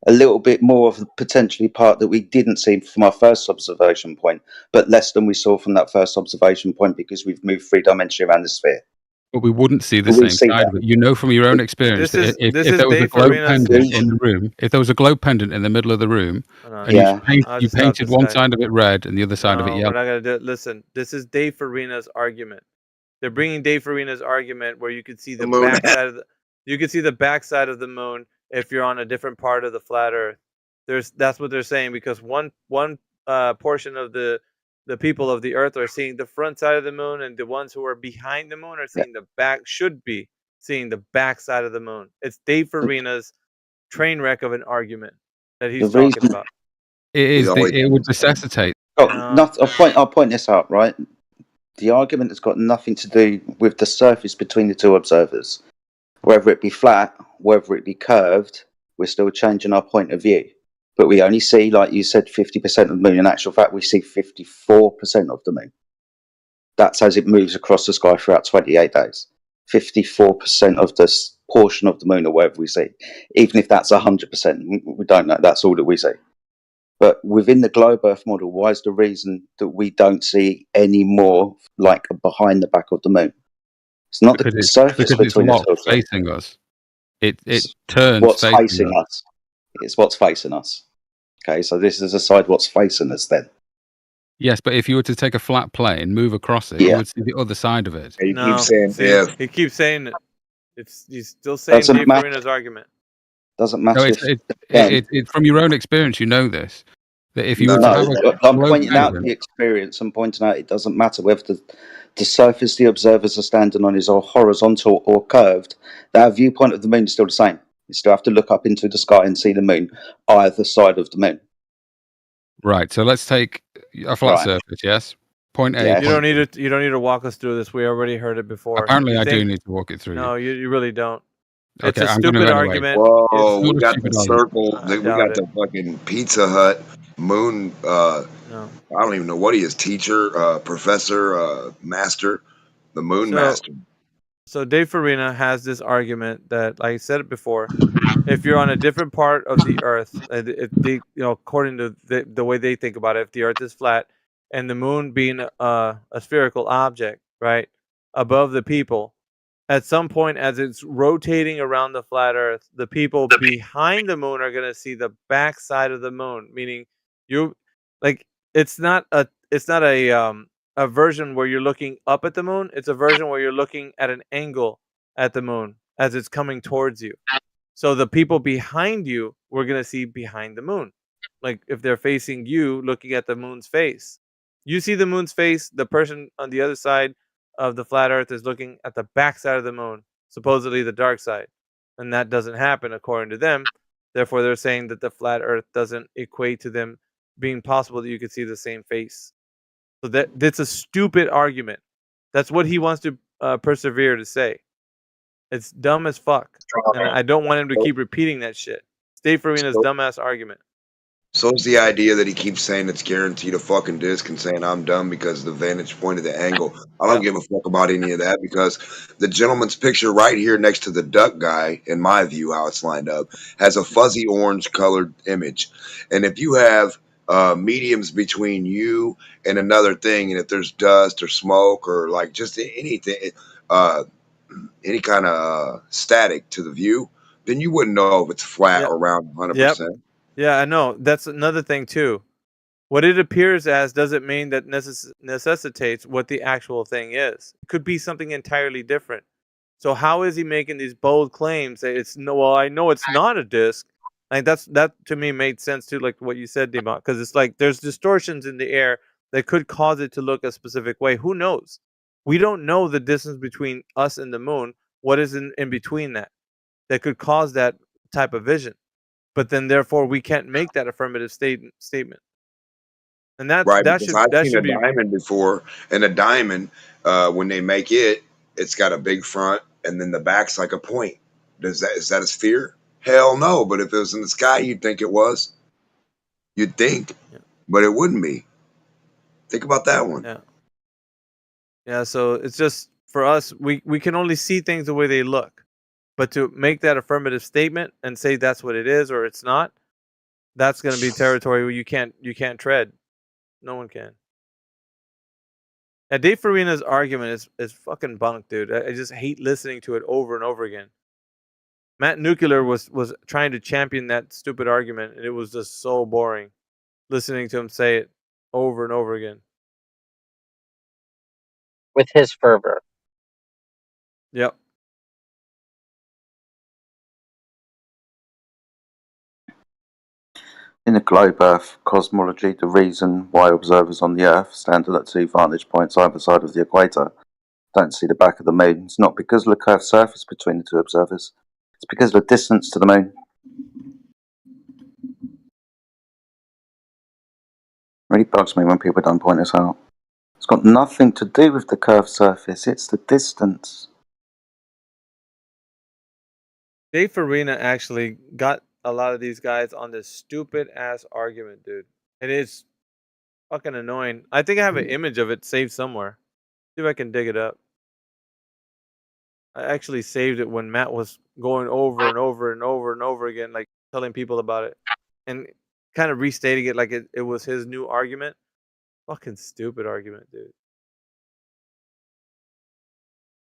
A little bit more of the potentially part that we didn't see from our first observation point, but less than we saw from that first observation point because we've moved 3 dimensions around the sphere. But we wouldn't see the same side of it. You know from your own experience, if there was a globe pendant in the room, if there was a globe pendant in the middle of the room, and you painted one side of it red and the other side of it yellow. We're not gonna do it. Listen, this is Dave Farina's argument. They're bringing Dave Farina's argument where you could see the backside of you could see the backside of the moon if you're on a different part of the flat Earth. That's what they're saying, because one portion of the people of the Earth are seeing the front side of the moon, and the ones who are behind the moon are seeing the back. Should be seeing the back side of the moon. It's Dave Farina's train wreck of an argument that he's talking about. It would necessitate. I'll point this out, right? The argument has got nothing to do with the surface between the two observers. Whether it be flat, whether it be curved, we're still changing our point of view. But we only see, like you said, 50% of the moon. In actual fact, we see 54% of the moon. That's as it moves across the sky throughout 28 days. 54% of this portion of the moon, or whatever we see. Even if that's 100%, we don't know. That's all that we see. But within the globe Earth model, why is the reason that we don't see any more like behind the back of the moon? It's not the surface between the two. Facing us. It turns what's facing us. It's what's facing us. Okay, so this is a side what's facing us then. Yes, but if you were to take a flat plane, move across it, you would see the other side of it. He keeps saying it. He's still saying Dave Farina's argument. Doesn't matter. No, from your own experience, you know this. That if you were to have I'm pointing out the experience and pointing out it doesn't matter whether the surface the observers are standing on is all horizontal or curved. Their viewpoint of the moon is still the same. You still have to look up into the sky and see the moon either side of the moon. Right. So let's take a flat surface. Yes. Point A. Yes. You don't need to walk us through this. We already heard it before. Apparently, I do need to walk it through. No, you really don't. Okay, it's a stupid argument. Whoa, we got the circle. We got the fucking Pizza Hut moon. I don't even know what he is. Teacher, professor, master, the moon master. So Dave Farina has this argument that, like I said it before, if you're on a different part of the Earth, according to the way they think about it, if the Earth is flat and the moon being a spherical object, right, above the people, at some point as it's rotating around the flat Earth, the people behind the moon are going to see the back side of the moon, meaning it's not a version where you're looking up at the moon. It's a version where you're looking at an angle at the moon as it's coming towards you. So the people behind you, we're going to see behind the moon. Like if they're facing you, looking at the moon's face. You see the moon's face, the person on the other side of the flat Earth is looking at the back side of the moon, supposedly the dark side. And that doesn't happen according to them. Therefore, they're saying that the flat Earth doesn't equate to them being possible that you could see the same face. So that's a stupid argument. That's what he wants to persevere to say. It's dumb as fuck. And I don't want him to keep repeating that shit. Dave Farina's dumbass argument. So it's the idea that he keeps saying it's guaranteed a fucking disc and saying I'm dumb because of the vantage point of the angle. I don't give a fuck about any of that because the gentleman's picture right here next to the duck guy, in my view, how it's lined up, has a fuzzy orange colored image. And if you have mediums between you and another thing, and if there's dust or smoke or like just anything, any kind of static to the view, then you wouldn't know if it's flat or round 100%. Yeah, I know. That's another thing too. What it appears as doesn't mean that necessitates what the actual thing is. It could be something entirely different. So how is he making these bold claims that it's no? Well, I know it's not a disc. Like that to me made sense too, like what you said, Demon, because it's like there's distortions in the air that could cause it to look a specific way. Who knows? We don't know the distance between us and the moon. What is in between that could cause that type of vision? But then therefore we can't make that affirmative statement. And Right, that because I've seen should a be diamond before, and a diamond, when they make it, it's got a big front, and then the back's like a point. Is that a sphere? Hell no. But if it was in the sky, you'd think it was. You'd think, yeah, but it wouldn't be. Think about that one. yeah. Yeah, so it's just for us we can only see things the way they look. But to make that affirmative statement and say that's what it is or it's not, that's going to be territory where you can't tread. No one can. Yeah, Dave Farina's argument is fucking bunk, dude. I just hate listening to it over and over again. Matt Nuclear was trying to champion that stupid argument, and it was just so boring listening to him say it over and over again. with his fervor. Yep. In the globe Earth cosmology, the reason why observers on the Earth standing at 2 vantage points either side of the equator don't see the back of the moon is not because of the curved surface between the two observers. It's because of the distance to the moon. Really bugs me when people don't point this out. It's got nothing to do with the curved surface, it's the distance. Dave Farina actually got a lot of these guys on this stupid ass argument, dude. And it's fucking annoying. I think I have an image of it saved somewhere. See if I can dig it up. I actually saved it when Matt was going over and over and over and over again, like telling people about it and kind of restating it like it was his new argument. Fucking stupid argument, dude.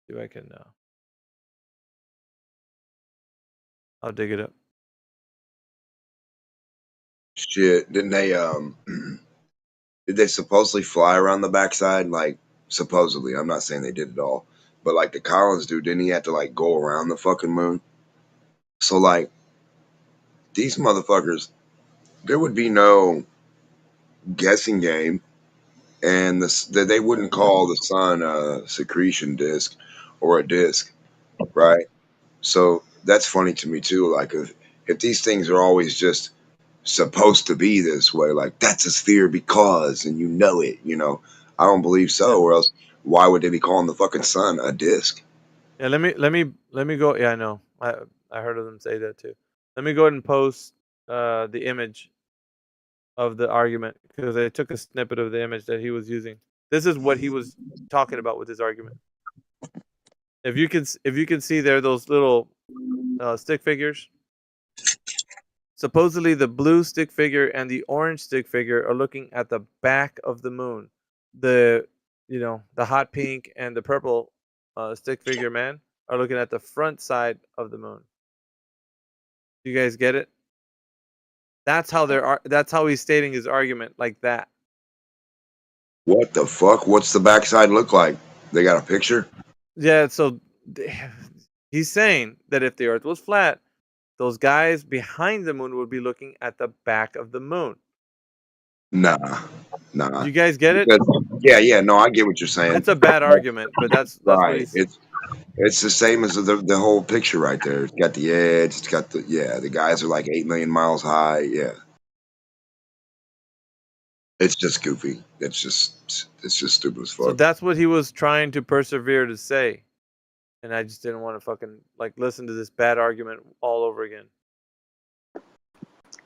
See if I can I'll dig it up. Shit, didn't they? Did they supposedly fly around the backside? Like supposedly, I'm not saying they did it all, but like the Collins dude, didn't he have to like go around the fucking moon? So like these motherfuckers, there would be no guessing game, and they wouldn't call the sun a secretion disk or a disk, right? So that's funny to me too. Like if these things are always just supposed to be this way, like that's a sphere because, and you know it, I don't believe so. Or else, why would they be calling the fucking sun a disk? Yeah, let me go. Yeah, I know. I heard of them say that too. Let me go ahead and post the image of the argument because I took a snippet of the image that he was using. This is what he was talking about with his argument. If you can see there those little stick figures. Supposedly the blue stick figure and the orange stick figure are looking at the back of the moon. The the hot pink and the purple stick figure man are looking at the front side of the moon. Do you guys get it? That's how he's stating his argument like that. What the fuck? What's the backside look like? They got a picture? Yeah, so he's saying that if the earth was flat, those guys behind the moon would be looking at the back of the moon. Nah. You guys get it? Yeah, no, I get what you're saying. It's a bad argument, but that's what right. he's It's the same as the whole picture right there. It's got the edge. It's got the guys are like 8 million miles high. Yeah. It's just goofy. It's just stupid as fuck. So that's what he was trying to persevere to say. And I just didn't want to fucking listen to this bad argument all over again.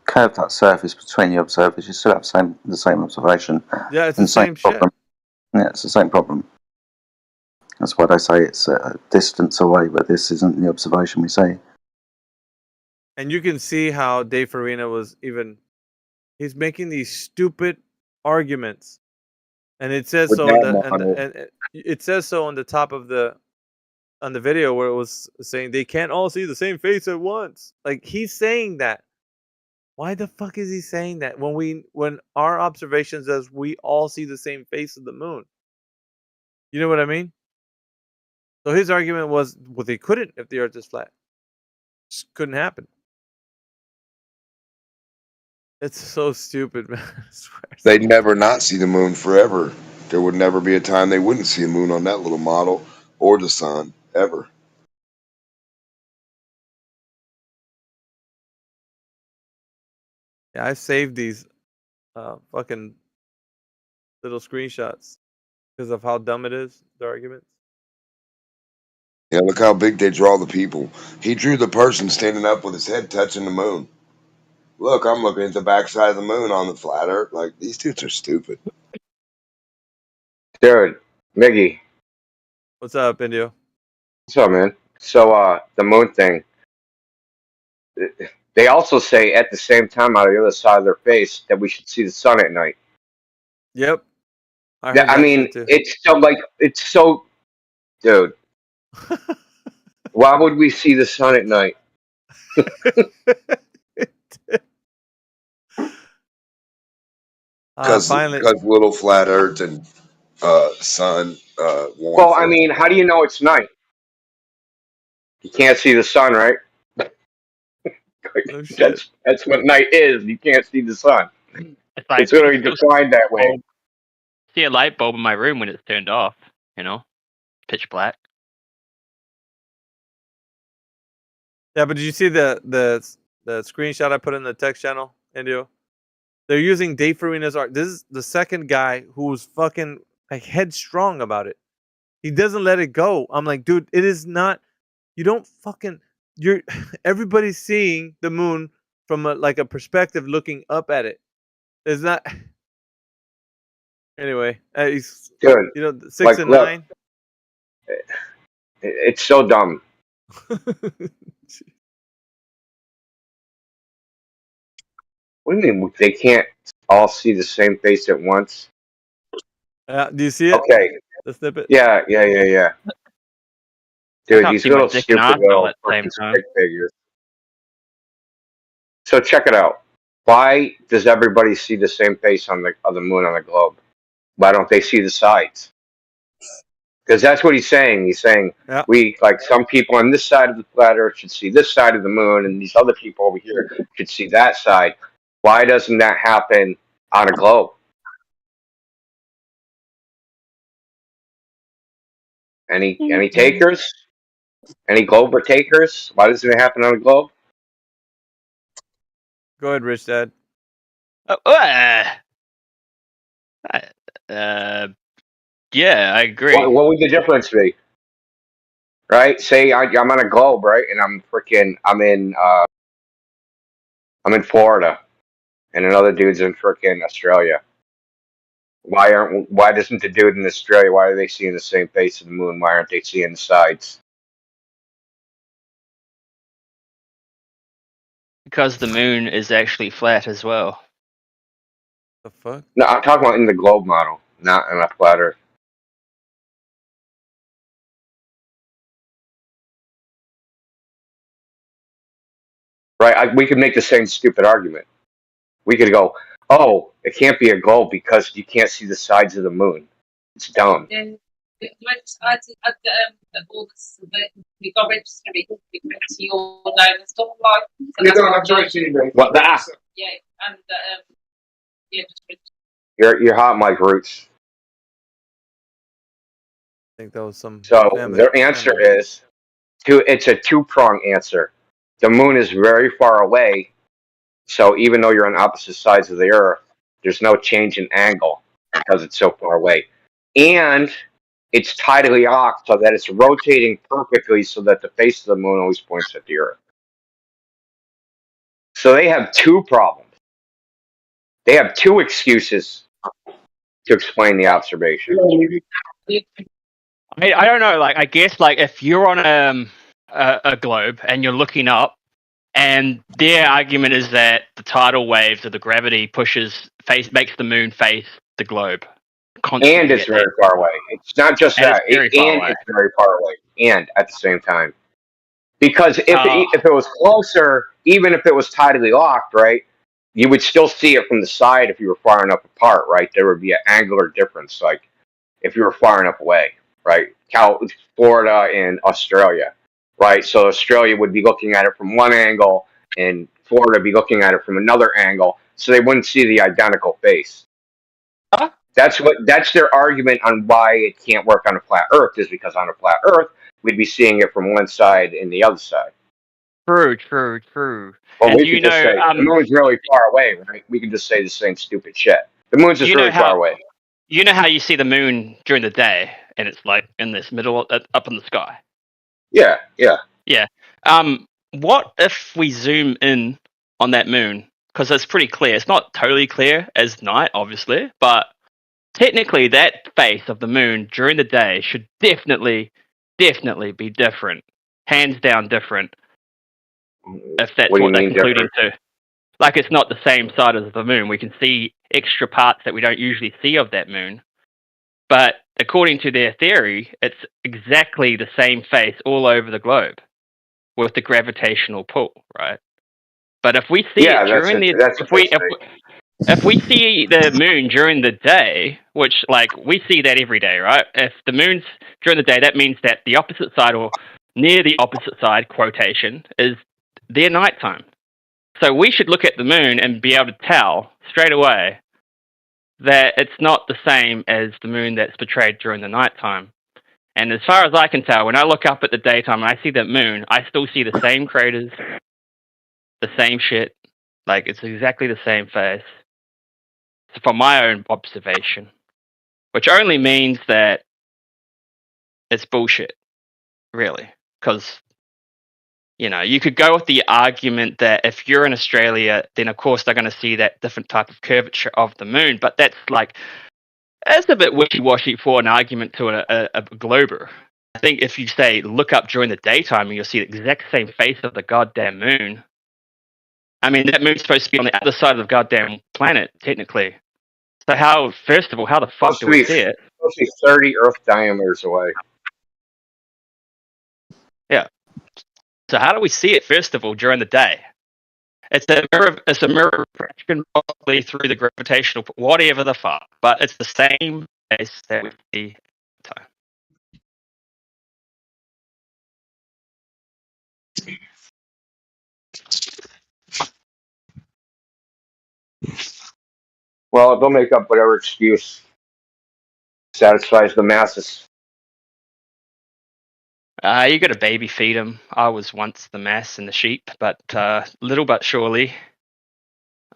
Curved that surface between the observers, you still have the same observation. Yeah, it's the same problem. shit. Yeah, it's the same problem. That's why they say it's a distance away, but this isn't the observation we see. And you can see how Dave Farina he's making these stupid arguments. And it says so and it says so on the top of the video where it was saying they can't all see the same face at once. Like he's saying that. Why the fuck is he saying that when our observation says we all see the same face of the moon? You know what I mean? So his argument was, well, they couldn't if the Earth is flat. Just couldn't happen. It's so stupid, man. I swear. They'd never not see the moon forever. There would never be a time they wouldn't see the moon on that little model or the sun ever. Yeah, I saved these fucking little screenshots because of how dumb it is, the arguments. Yeah, look how big they draw the people. He drew the person standing up with his head touching the moon. Look, I'm looking at the backside of the moon on the flat Earth. Like, these dudes are stupid. Dude, Miggy, What's up, Indio? what's up, man? So, the moon thing. They also say at the same time out of the other side of their face that we should see the sun at night. Yep. I heard Yeah, I that mean, shit too. it's so, dude. Why would we see the sun at night? Finally, Because little flat Earth and sun. Well, I mean, how do you know it's night? You can't see the sun, right? no shit. That's what night is. You can't see the sun. It's like It's literally defined that way. see a light bulb in my room when it's turned off. You know, pitch black. Yeah, but did you see the screenshot I put in the text channel, Indio? They're using Dave Farina's art. This is the second guy who's fucking like headstrong about it. He doesn't let it go. I'm like, dude, it is not. You don't fucking. You're. Everybody's seeing the moon from a perspective looking up at it. It's not. Anyway, he's Dude, 6 like, and look, 9. It's so dumb. What do you mean they can't all see the same face at once? Do you see it? Okay. The snippet. Yeah. Dude, can't these see my little dick stupid and little asshole at the same fucking time. stick figures. So check it out. Why does everybody see the same face on the moon on the globe? Why don't they see the sides? Because that's what he's saying. He's saying we, like, some people on this side of the flat Earth should see this side of the moon, and these other people over here should see that side. Why doesn't that happen on a globe? Any takers? Any globe takers? Why doesn't it happen on a globe? Go ahead, Rich Dad. Yeah, I agree. What would the difference be? Right? Say I'm on a globe, right? And I'm in Florida, and another dude's in frickin' Australia. Why doesn't the dude in Australia? Why are they seeing the same face of the moon? Why aren't they seeing the sides? Because the moon is actually flat as well. The fuck? No, I'm talking about in the globe model, not in a flat Earth. Right? We could make the same stupid argument. We could go, oh, it can't be a globe because you can't see the sides of the moon. It's dumb. What that? You're hot, Mike Roots. I think that was some. So their answer is it's a two-prong answer. The moon is very far away, so even though you're on opposite sides of the Earth, there's no change in angle because it's so far away. And it's tidally locked so that it's rotating perfectly so that the face of the moon always points at the Earth. So they have two problems. They have two excuses to explain the observation. I don't know. Like, I guess, like, if you're on a globe and you're looking up, and their argument is that the tidal waves or the gravity makes the moon face the globe. And it's very far away. It's not just that. It's very far away. And at the same time. Because if it was closer, even if it was tidally locked, right, you would still see it from the side if you were far enough apart, right? There would be an angular difference, like if you were far enough away, right? Florida and Australia, right? So Australia would be looking at it from one angle, and Florida would be looking at it from another angle, so they wouldn't see the identical face. That's their argument on why it can't work on a flat Earth, is because on a flat Earth we'd be seeing it from one side and the other side. True. Well, And we do you could just know, say the moon's really far away, right? We could just say the same stupid shit. The moon's just you know really far how away. you know how you see the moon during the day, and it's like in this middle up in the sky. Yeah. Yeah. What if we zoom in on that moon? Because it's pretty clear. It's not totally clear as night, obviously, but technically that face of the moon during the day should definitely be different. Hands down different. If that's What do you what they're mean concluding different? to. Like, it's not the same side as the moon. We can see extra parts that we don't usually see of that moon. But according to their theory, it's exactly the same face all over the globe with the gravitational pull, right? But if we see Yeah, it during if we see the moon during the day, which, like, we see that every day, right? If the moon's during the day, that means that the opposite side, or near the opposite side, quotation, is their nighttime. So we should look at the moon and be able to tell straight away that it's not the same as the moon that's portrayed during the nighttime. And as far as I can tell, when I look up at the daytime and I see that moon, I still see the same craters, the same shit. Like, it's exactly the same face. So from my own observation, which only means that it's bullshit, really. Because, you know, you could go with the argument that if you're in Australia, then of course they're going to see that different type of curvature of the moon. But that's a bit wishy-washy for an argument to a glober. I think if you say look up during the daytime and you'll see the exact same face of the goddamn moon. I mean, that moon's supposed to be on the other side of the goddamn planet, technically. So first of all, how the fuck do we see it? It's supposed to be 30 Earth diameters away. Yeah. So how do we see it, first of all, during the day? It's a mirror refraction probably through the gravitational, whatever the fuck. But it's the same face that we see at the time. Well, they'll make up whatever excuse satisfies the masses. You got to baby feed them. I was once the mass and the sheep, but little but surely,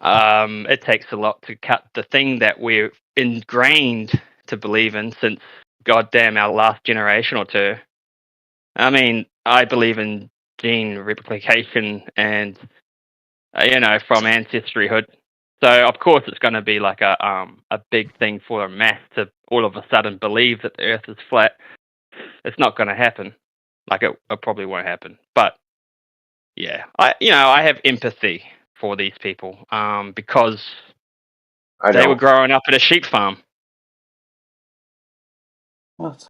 it takes a lot to cut the thing that we're ingrained to believe in since goddamn our last generation or two. I mean, I believe in gene replication and from ancestryhood. So of course it's going to be like a big thing for a mass to all of a sudden believe that the Earth is flat. It's not going to happen. Like it probably won't happen. But yeah, I have empathy for these people because they were growing up at a sheep farm. What?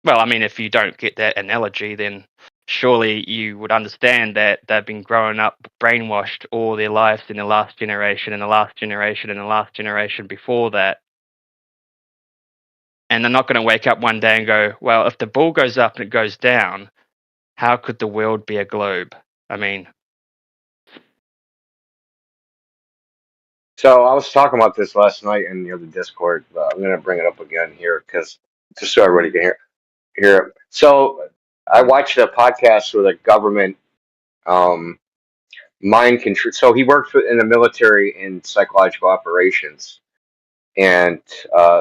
Well, I mean, if you don't get that analogy, then surely you would understand that they've been growing up brainwashed all their lives in the last generation and the last generation and the last generation before that. And they're not going to wake up one day and go, well, if the ball goes up and it goes down, how could the world be a globe? I mean... So I was talking about this last night in the Discord. I'm going to bring it up again here because just so everybody can hear it. So I watched a podcast with a government mind control. So he worked in the military in psychological operations, and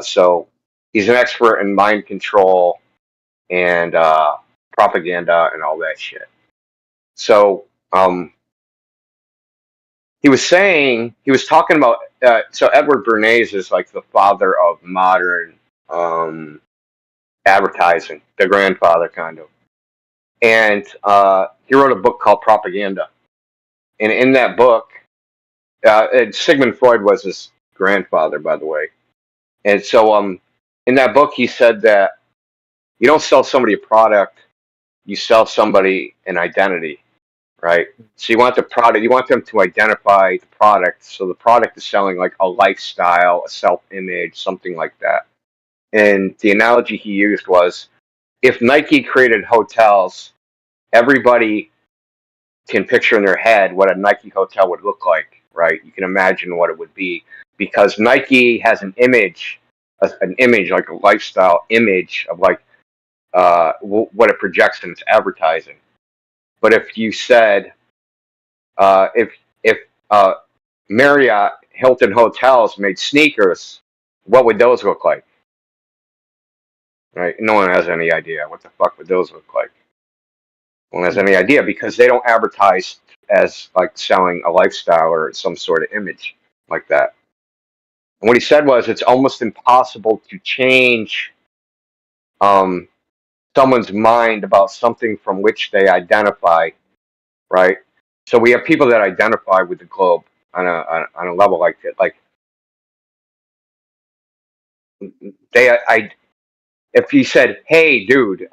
so he's an expert in mind control and propaganda and all that shit. So he was talking about. So Edward Bernays is like the father of modern advertising, the grandfather kind of. And he wrote a book called Propaganda. And in that book, and Sigmund Freud was his grandfather, by the way. And so in that book, he said that you don't sell somebody a product, you sell somebody an identity, right? So you want the product, you want them to identify the product. So the product is selling like a lifestyle, a self-image, something like that. And the analogy he used was, if Nike created hotels, everybody can picture in their head what a Nike hotel would look like, right? You can imagine what it would be because Nike has an image like a lifestyle image of like what it projects in its advertising. But if you said if Marriott, Hilton hotels made sneakers, what would those look like? Right? No one has any idea. What the fuck would those look like? No one has any idea because they don't advertise as like selling a lifestyle or some sort of image like that. And what he said was, it's almost impossible to change someone's mind about something from which they identify, right? So we have people that identify with the globe on a level like that. Like if you said, "Hey, dude,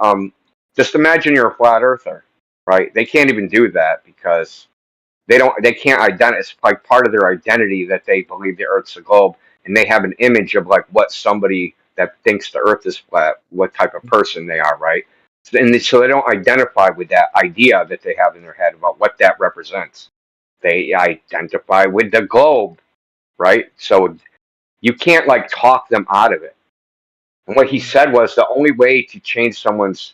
just imagine you're a flat earther," right? They can't even do that because they can't identify. It's like part of their identity that they believe the Earth's a globe, and they have an image of like what somebody that thinks the Earth is flat, what type of person they are, right? And so they don't identify with that idea that they have in their head about what that represents. They identify with the globe, right? So you can't like talk them out of it. And what he said was the only way to change someone's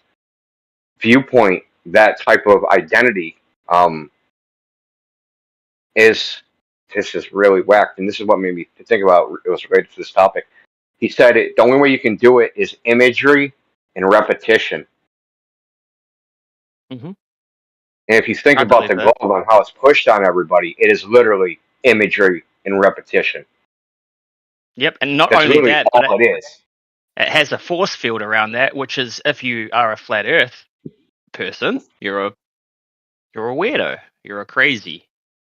viewpoint, that type of identity, is this is really whacked, and this is what made me think about it was related to this topic. He said the only way you can do it is imagery and repetition. Mm-hmm. And if you think I about the believe that. globe and how it's pushed on everybody, it is literally imagery and repetition. Yep, and not That's only really that, but all it is. it has a force field around that, which is if you are a flat Earth person, you're a weirdo, you're a crazy.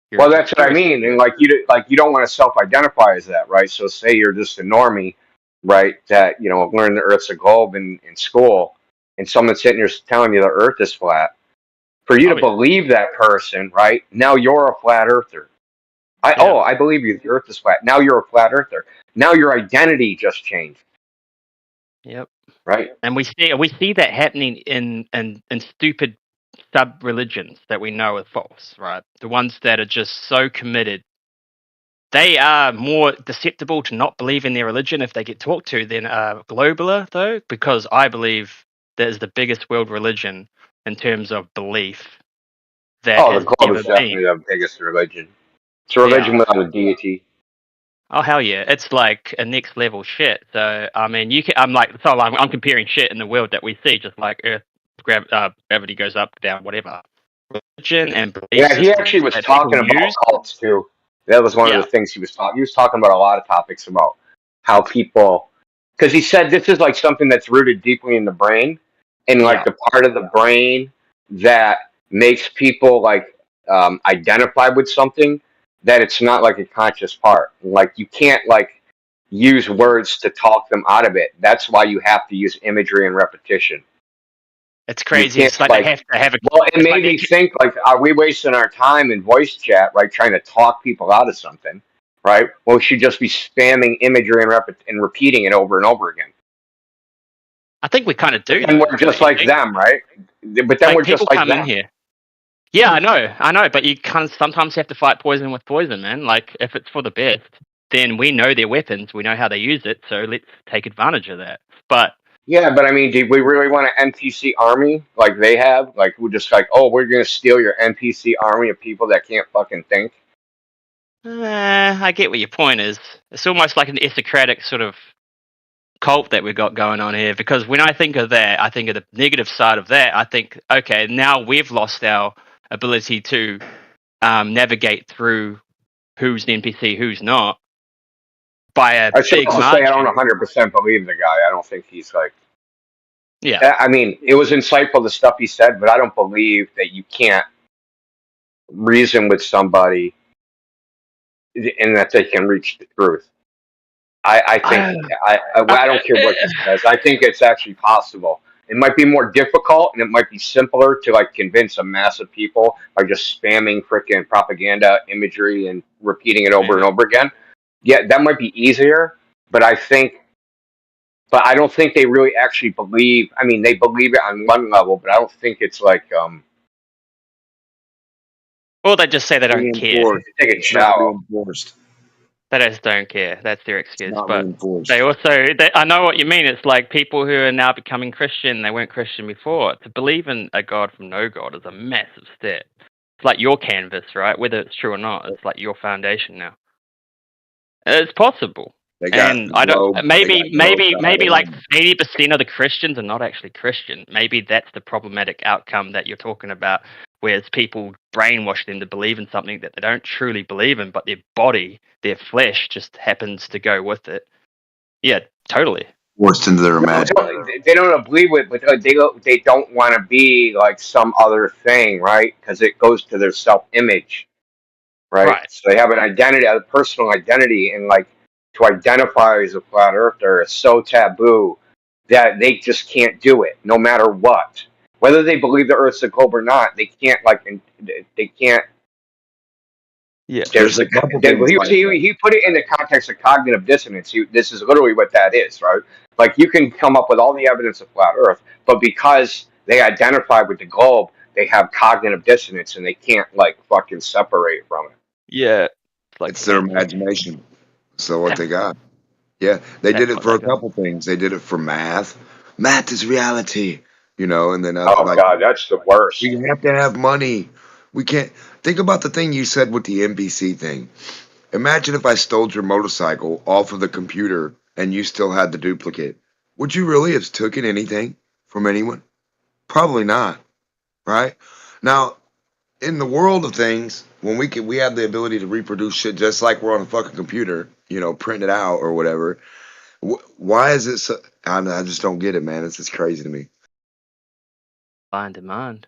You're Well, a that's what I conspiracy mean, and theorist. like you don't want to self-identify as that, right? So say you're just a normie, right? That learned the Earth's a globe in school, and someone's sitting here telling you the Earth is flat. For you to Oh, yeah. believe that person, right? Now you're a flat earther. I believe you. The Earth is flat. Now you're a flat earther. Now your identity just changed, Yep. right? And we see that happening in stupid sub religions that we know are false, right? The ones that are just so committed. They are more susceptible to not believe in their religion if they get talked to than a globaler, though, because I believe that is the biggest world religion in terms of belief that Oh, has the globe ever is definitely been. the biggest religion. It's a religion Yeah. without a deity. Oh hell yeah! It's like a next level shit. So I mean, I'm comparing shit in the world that we see, just like Earth, gravity goes up, down, whatever. Religion and belief Yeah, he systems actually was that people talking about use. cults too. That was one of the things he was talking. He was talking about a lot of topics about how people, because he said this is like something that's rooted deeply in the brain, and like Yeah. the part of the brain that makes people like identify with something, that it's not like a conscious part. Like you can't like use words to talk them out of it. That's why you have to use imagery and repetition. It's You crazy. can't It's like they have to have a. well, it It's made like me think like, are we wasting our time in voice chat, right? Trying to talk people out of something, right? Well, we should just be spamming imagery and repeating it over and over again. I think we kind of do. And we're just like them, right? But then Like we're just people like come them. in here. Yeah, I know, but you kind of sometimes have to fight poison with poison, man. Like if it's for the best, then we know their weapons, we know how they use it, so let's take advantage of that. But Yeah, but I mean, do we really want an NPC army like they have? Like we're just like, oh, we're gonna steal your NPC army of people that can't fucking think. I get what your point is. It's almost like an esoteric sort of cult that we've got going on here. Because when I think of that, I think of the negative side of that. I think, okay, now we've lost our ability to navigate through who's the NPC, who's not, by a I should big also say I don't margin. 100% believe the guy. I don't think he's like. Yeah. I mean, it was insightful the stuff he said, but I don't believe that you can't reason with somebody and that they can reach the truth. I think I don't care what he says. I think it's actually possible. It might be more difficult, and it might be simpler to like convince a mass of people by just spamming freaking propaganda imagery and repeating it over and over again. Yeah, that might be easier, but I don't think they really actually believe. I mean, they believe it on one level, but I don't think it's like Or they just say they don't care. Reinforced. take a It's not shower. reinforced. They just don't care. That's their excuse. Not But reinforced. they also, I know what you mean. It's like people who are now becoming Christian, they weren't Christian before. To believe in a God from no God is a massive step. It's like your canvas, right? Whether it's true or not, it's like your foundation now. It's possible. They got And the I globe. don't. They Maybe, got globe maybe dot like org. 80% of the Christians are not actually Christian. Maybe that's the problematic outcome that you're talking about, whereas people brainwash them to believe in something that they don't truly believe in, but their body, their flesh, just happens to go with it. Yeah, totally. Forced into their No, imagination. they don't believe it, but they don't want to be like some other thing, right? Because it goes to their self-image, right? Right. So they have an identity, a personal identity, and like to identify as a flat earther is so taboo that they just can't do it, no matter what. Whether they believe the Earth's a globe or not, they can't they can't. Yeah. There's a couple things like that. He put it in the context of cognitive dissonance. This is literally what that is, right? Like you can come up with all the evidence of flat Earth, but because they identify with the globe, they have cognitive dissonance and they can't like fucking separate from it. Yeah. It's their imagination. So what they got. Yeah, they did it for a couple things. They did it for math. Math is reality, you know, and then Oh God, that's the worst. we have to have money. We can't think about the thing you said with the NPC thing. Imagine if I stole your motorcycle off of the computer and you still had the duplicate. Would you really have taken anything from anyone? Probably not, right? Now, in the world of things, when we have the ability to reproduce shit just like we're on a fucking computer, you know, print it out or whatever. Why is it so? I just don't get it, man. It's just crazy to me. Supply and demand.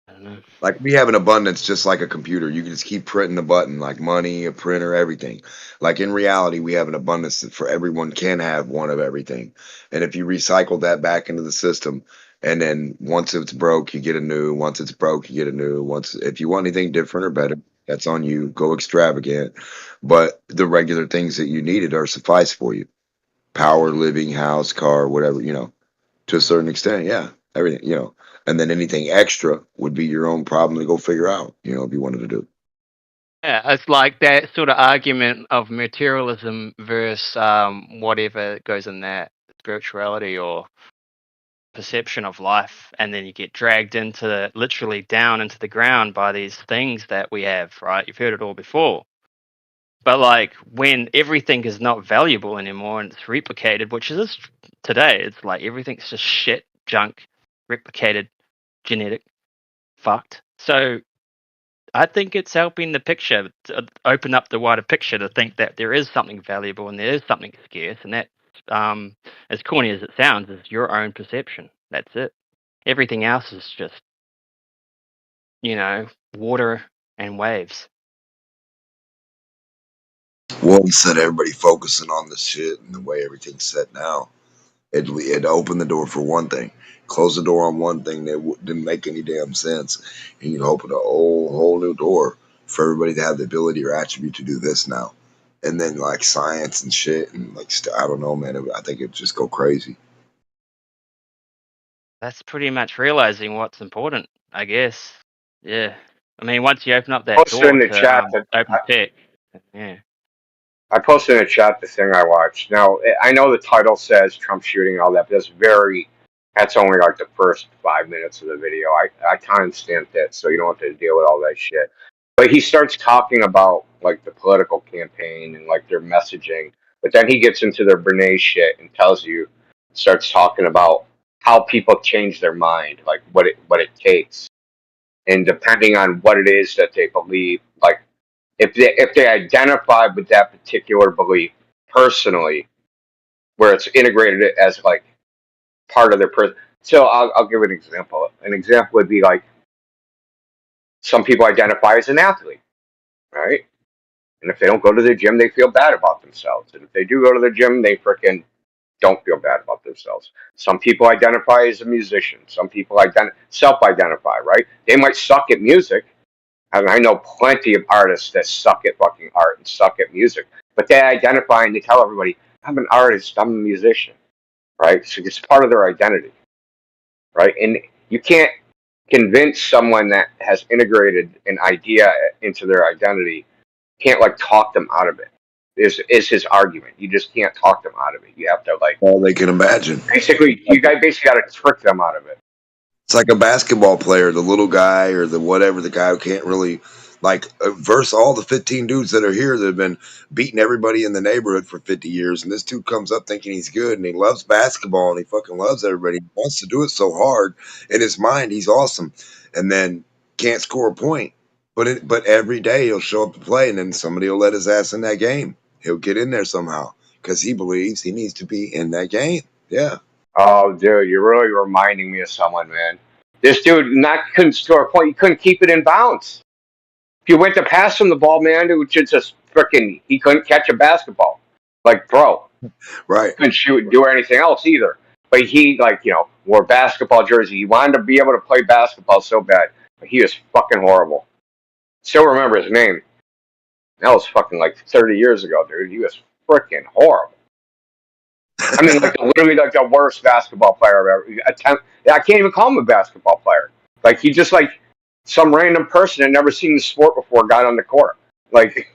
I don't know. Like we have an abundance just like a computer. You can just keep printing the button, like money, a printer, everything. Like in reality, we have an abundance that for everyone can have one of everything. And if you recycle that back into the system, and then once it's broke, you get a new. Once it's broke, you get a new. Once if you want anything different or better, that's on you. Go extravagant. But the regular things that you needed are suffice for you. Power, living, house, car, whatever, you know, to a certain extent, yeah. Everything, you know. And then anything extra would be your own problem to go figure out, you know, if you wanted to do. Yeah, it's like that sort of argument of materialism versus whatever goes in that spirituality or perception of life, and then you get dragged into literally down into the ground by these things that we have, right? You've heard it all before. But like when everything is not valuable anymore and it's replicated, which is today, it's like everything's just shit, junk, replicated, genetic, fucked. So I think it's helping the picture to open up the wider picture to think that there is something valuable and there is something scarce, and that, as corny as it sounds, is your own perception. That's it. Everything else is just, you know, water and waves. Well, instead of everybody focusing on this shit and the way everything's set now, it opened the door for one thing. Close the door on one thing that didn't make any damn sense, and you open a whole new door for everybody to have the ability or attribute to do this now. And then like science and shit and like I don't know, man. I think it'd just go crazy. That's pretty much realizing what's important, I guess. Yeah. I mean, once you open up that Posted door in the to chat that open tech, yeah. I posted in the chat the thing I watched. Now I know the title says Trump shooting and all that, but that's only like the first 5 minutes of the video. I time-stamped it so you don't have to deal with all that shit. But he starts talking about like the political campaign and like their messaging, but then he gets into their Bernays shit and starts talking about how people change their mind, like what it takes, and depending on what it is that they believe, like if they identify with that particular belief personally, where it's integrated as like part of their person. So I'll give an example. An example would be like some people identify as an athlete, right? And if they don't go to the gym, they feel bad about themselves. And if they do go to the gym, they freaking don't feel bad about themselves. Some people identify as a musician. Some people self-identify, right? They might suck at music. I know plenty of artists that suck at fucking art and suck at music, but they identify and they tell everybody, I'm an artist, I'm a musician, right? So it's part of their identity, right? And you can't convince someone that has integrated an idea into their identity, can't like talk them out of it. Is his argument. You just can't talk them out of it. You have to like All they can imagine. basically you guys basically got to trick them out of it. It's like a basketball player, the little guy or the whatever, the guy who can't really like verse all the 15 dudes that are here that have been beating everybody in the neighborhood for 50 years. And this dude comes up thinking he's good and he loves basketball and he fucking loves everybody. He wants to do it so hard in his mind. He's awesome. And then can't score a point. But every day he'll show up to play and then somebody will let his ass in that game. He'll get in there somehow because he believes he needs to be in that game. Yeah. Oh, dude, you're really reminding me of someone, man. This dude couldn't score a point. He couldn't keep it in bounds. If you went to pass him the ball, man, it was just freaking. He couldn't catch a basketball, like bro. Right. Couldn't shoot, do anything else either. But he, like, wore basketball jersey. He wanted to be able to play basketball so bad, but he was fucking horrible. Still remember his name. That was fucking like 30 years ago, dude. He was freaking horrible. I mean, like literally like the worst basketball player I've ever. I can't even call him a basketball player. Like he just like some random person that never seen the sport before got on the court. Like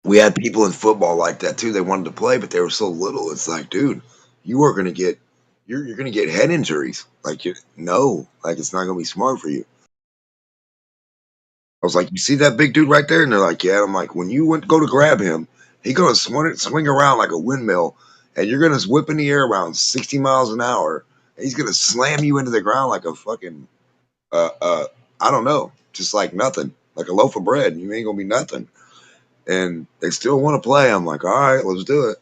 we had people in football like that too. They wanted to play, but they were so little. It's like, dude, you are gonna get you're gonna get head injuries. Like it's not gonna be smart for you. I was like, you see that big dude right there? And they're like, yeah. I'm like, when you go to grab him, he's gonna swing around like a windmill, and you're gonna whip in the air around 60 miles an hour. And he's gonna slam you into the ground like a fucking, I don't know, just like nothing, like a loaf of bread. You ain't gonna be nothing. And they still want to play. I'm like, all right, let's do it.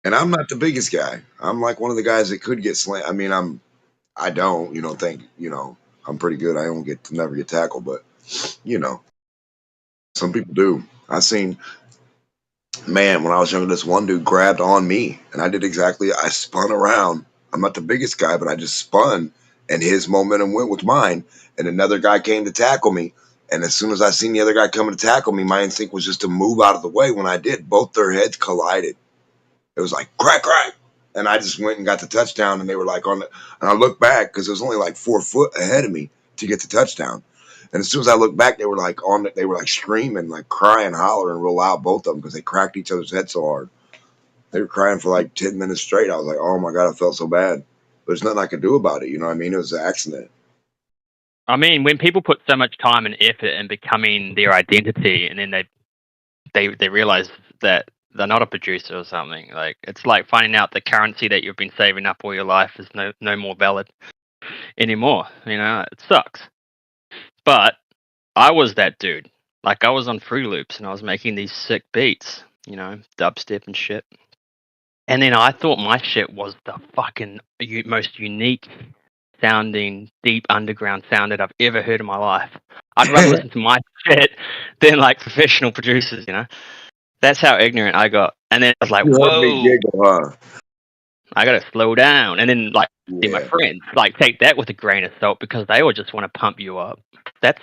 And I'm not the biggest guy. I'm like one of the guys that could get slammed. I mean, I don't, I'm pretty good. I don't never get tackled, but some people do. I seen, man, when I was younger, this one dude grabbed on me and I spun around. I'm not the biggest guy, but I just spun and his momentum went with mine. And another guy came to tackle me. And as soon as I seen the other guy coming to tackle me, my instinct was just to move out of the way. When I did, both their heads collided. It was like crack, crack. And I just went and got the touchdown, and they were like and I looked back because it was only like 4 foot ahead of me to get the touchdown. And as soon as I looked back, they were like they were like screaming, like crying, hollering real loud, both of them, because they cracked each other's heads so hard. They were crying for like 10 minutes straight. I was like, oh my God, I felt so bad. But there's nothing I could do about it. You know what I mean? It was an accident. I mean, when people put so much time and effort in becoming their identity, and then they realize that they're not a producer or something, like it's like finding out the currency that you've been saving up all your life is no more valid anymore. It sucks. But I was that dude. Like I was on Fruity Loops and I was making these sick beats, dubstep and shit. And then I thought my shit was the fucking most unique sounding, deep underground sound that I've ever heard in my life. I'd rather listen to my shit than like professional producers, That's how ignorant I got. And then I was like, whoa, I gotta slow down. And then see my friends take that with a grain of salt because they all just want to pump you up. That's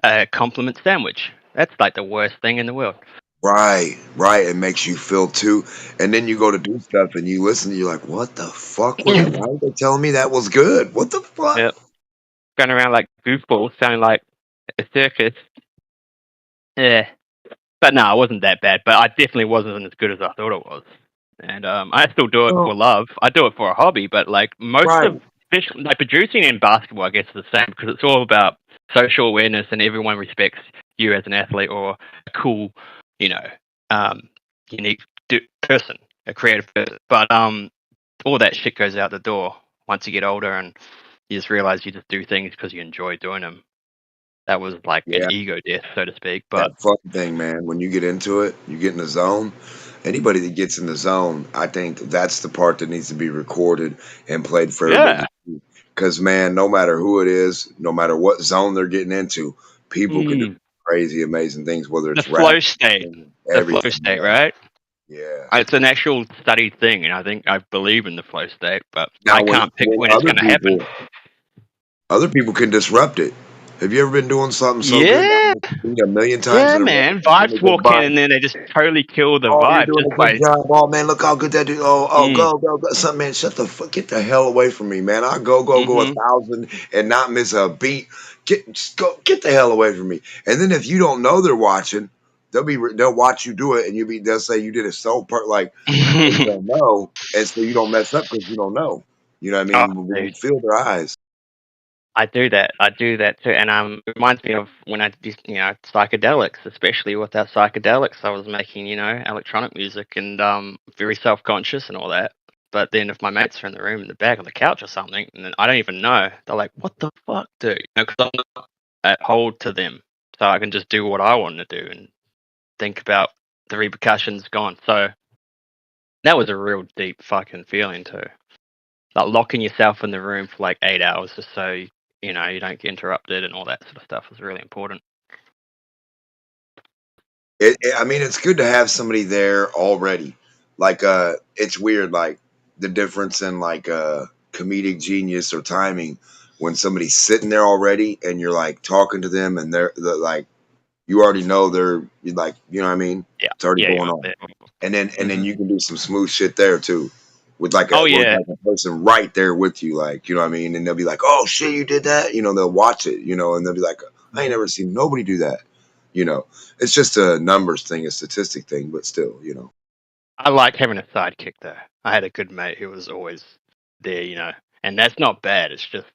a compliment sandwich. That's like the worst thing in the world. Right. It makes you feel too. And then you go to do stuff and you listen and you're like, what the fuck? Why are they telling me that was good? What the fuck? Yep. Going around like goofballs, sounding like a circus. Yeah. But no, it wasn't that bad. But I definitely wasn't as good as I thought it was. And I still do it for love. I do it for a hobby. But like most of producing in basketball, I guess, is the same because it's all about social awareness and everyone respects you as an athlete or a cool, unique person, a creative person. But all that shit goes out the door once you get older and you just realize you just do things because you enjoy doing them. That was like an ego death, so to speak. But that fun thing, man, when you get into it, you get in the zone. anybody that gets in the zone, I think that's the part that needs to be recorded and played for everybody Yeah. to see. Because man, no matter who it is, no matter what zone they're getting into, people can do Mm. crazy, amazing things. Whether The it's rap, flow state. singing, The flow everything. state, Yeah. right? Yeah. It's an actual studied thing, and I think I believe in the flow state, but Now, I can't pick when it's going to happen. other people can disrupt it. Have you ever been doing something so good Yeah. that you beat a million times Yeah, in a row? man. And then Vibes they go walk by, in, and then they just totally kill the oh, you're vibe doing just a by. good job. Oh man, look how good that dude. Oh, Mm. go. Something, man. Shut the fuck. Get the hell away from me, man. I go Mhm. 1,000 and not miss a beat. Just get the hell away from me. And then if you don't know they're watching, they'll watch you do it, and they'll say you did it so like you don't know, and so you don't mess up because you don't know. You know what I Oh, mean? When you dude. feel their eyes. I do that. I do that too, and it reminds me of when I did, psychedelics, especially with that psychedelics. I was making, electronic music and very self-conscious and all that. But then if my mates are in the room in the back on the couch or something, and then I don't even know, they're like, "What the fuck, dude?" Because I'm not at hold to them, so I can just do what I want to do and think about the repercussions gone. So that was a real deep fucking feeling too. Like locking yourself in the room for like 8 hours just so you don't get interrupted and all that sort of stuff is really important. I mean, it's good to have somebody there already. Like, it's weird, like the difference in like comedic genius or timing when somebody's sitting there already and you're like talking to them and they're like you already know you're like, you know what I mean? Yeah, It's already yeah, going you're on, there. and then Mhm. you can do some smooth shit there too, with like Oh with yeah, like a person right there with you, like you know what I mean, and they'll be like, oh shit, you did that, they'll watch it, and they'll be like, I ain't never seen nobody do that, it's just a numbers thing, a statistic thing, but still, I like having a sidekick though. I had a good mate who was always there, and that's not bad. It's just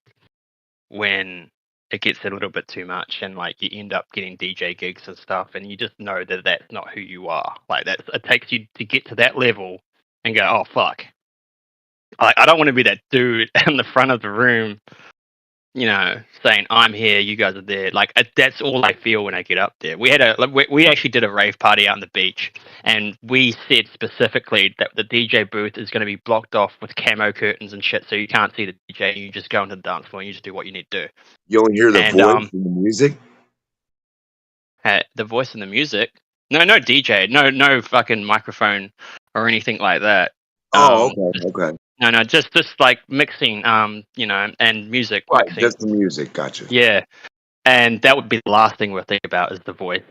when it gets a little bit too much and like you end up getting DJ gigs and stuff, and you just know that that's not who you are. Like it takes you to get to that level and go, oh fuck. Like I don't want to be that dude in the front of the room, saying I'm here, you guys are there. Like that's all I feel when I get up there. We actually did a rave party out on the beach, and we said specifically that the DJ booth is going to be blocked off with camo curtains and shit, so you can't see the DJ. You just go into the dance floor and you just do what you need to do. you only hear the And voice and the music. the voice and the music. No DJ, no fucking microphone or anything like that. Oh, Just- okay, No, just like mixing, and music right, mixing. just the music, gotcha. Yeah. And that would be the last thing we'll think about is the voice.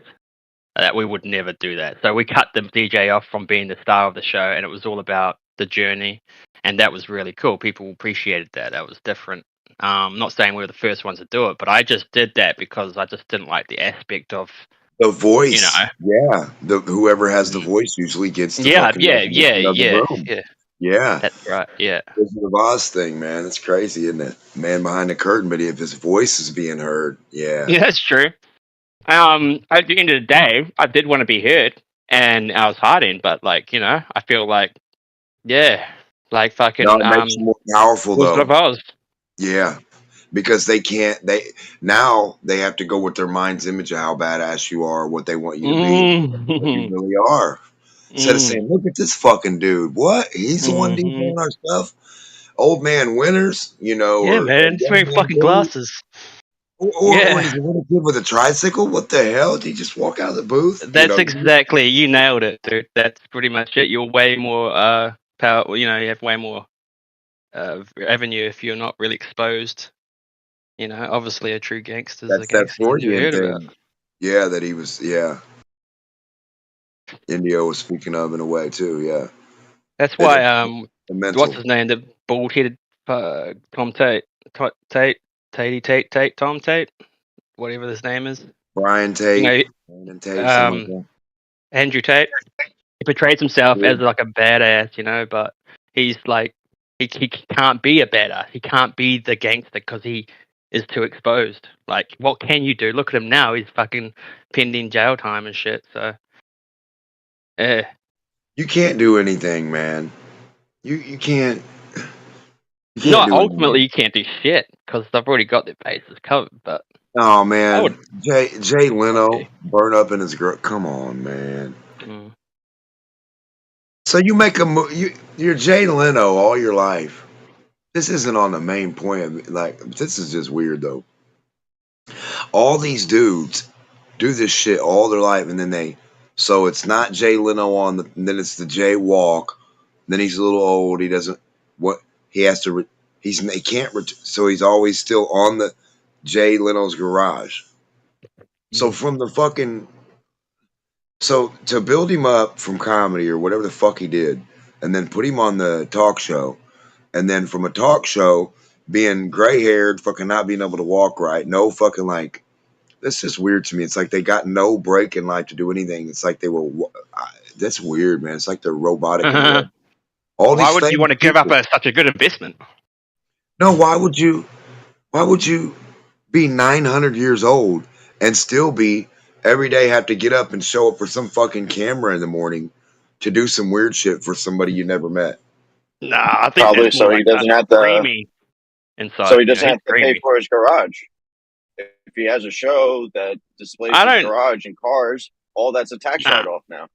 That we would never do that. So we cut the DJ off from being the star of the show, and it was all about the journey, and that was really cool. People appreciated that. That was different. Not saying we were the first ones to do it, but I just did that because I just didn't like the aspect of The voice, yeah. Whoever has the voice usually gets the Yeah, fucking recognition of the room. Yeah, That's right. Yeah. Wizard of Oz thing, man. It's crazy, isn't it? Man behind the curtain, but if his voice is being heard, yeah. Yeah, that's true. At the end of the day, I did want to be heard, and I was hiding, but I feel like, yeah, like fucking No, it makes you more powerful Wizard of though. Oz. Yeah, because they can't. Now they have to go with their mind's image of how badass you are, what they want you to be, what you really are. Instead of saying, "Look at this fucking dude. What? He's the one DJing our stuff." Old man Winners, Yeah, or man, he's young wearing man fucking Billy, glasses. or Yeah. he's a little kid with a tricycle. What the hell? Did he just walk out of the booth? That's exactly, you nailed it, dude. That's pretty much it. You're way more power. You have way more avenue if you're not really exposed. Obviously a true gangster's a That's that gangster you never Freudian heard about. thing. Yeah, that he was. Yeah, Indio was speaking of in a way too. Yeah, That's And why the mental. what's his name? The bald-headed Tom Tate, Tom Tate, whatever his name is. Brian Tate, You Brandon Tate, something like that. Andrew Tate. He portrays himself Yeah. as like a badass, but he's like he can't be a badass. He can't be the gangster because he is too exposed. Like, what can you do? Look at him now. He's fucking pending jail time and shit. So, yeah. You can't do anything, man. You can't. You can't No, do ultimately anything. you can't do shit because they've already got their bases covered. But Oh man, would- Jay Leno burn up in his girl. Come on, man. So you make you're Jay Leno all your life. This isn't on the main point. Like, this is just weird though. All these dudes do this shit all their life, and then so it's not Jay Leno and then it's the Jay Walk. Then he's a little old. He doesn't he has to. He can't. So he's always still on the Jay Leno's Garage. So from the fucking. So to build him up from comedy or whatever the fuck he did, and then put him on the talk show, and then from a talk show being gray haired, fucking not being able to walk right, no fucking like. That's just weird to me. It's like they got no break in life to do anything. It's like they were. That's weird, man. It's like they're robotic. All Why these would you want to give up such a good investment? No, why would you be 900 years old and still be every day have to get up and show up for some fucking camera in the morning to do some weird shit for somebody you never met? Nah, I think Probably it's so more he like doesn't have dreamy inside. So he doesn't he's have to pay dreamy. for his garage. If he has a show that displays I his don't- garage and cars, all that's a tax Nah. write-off now.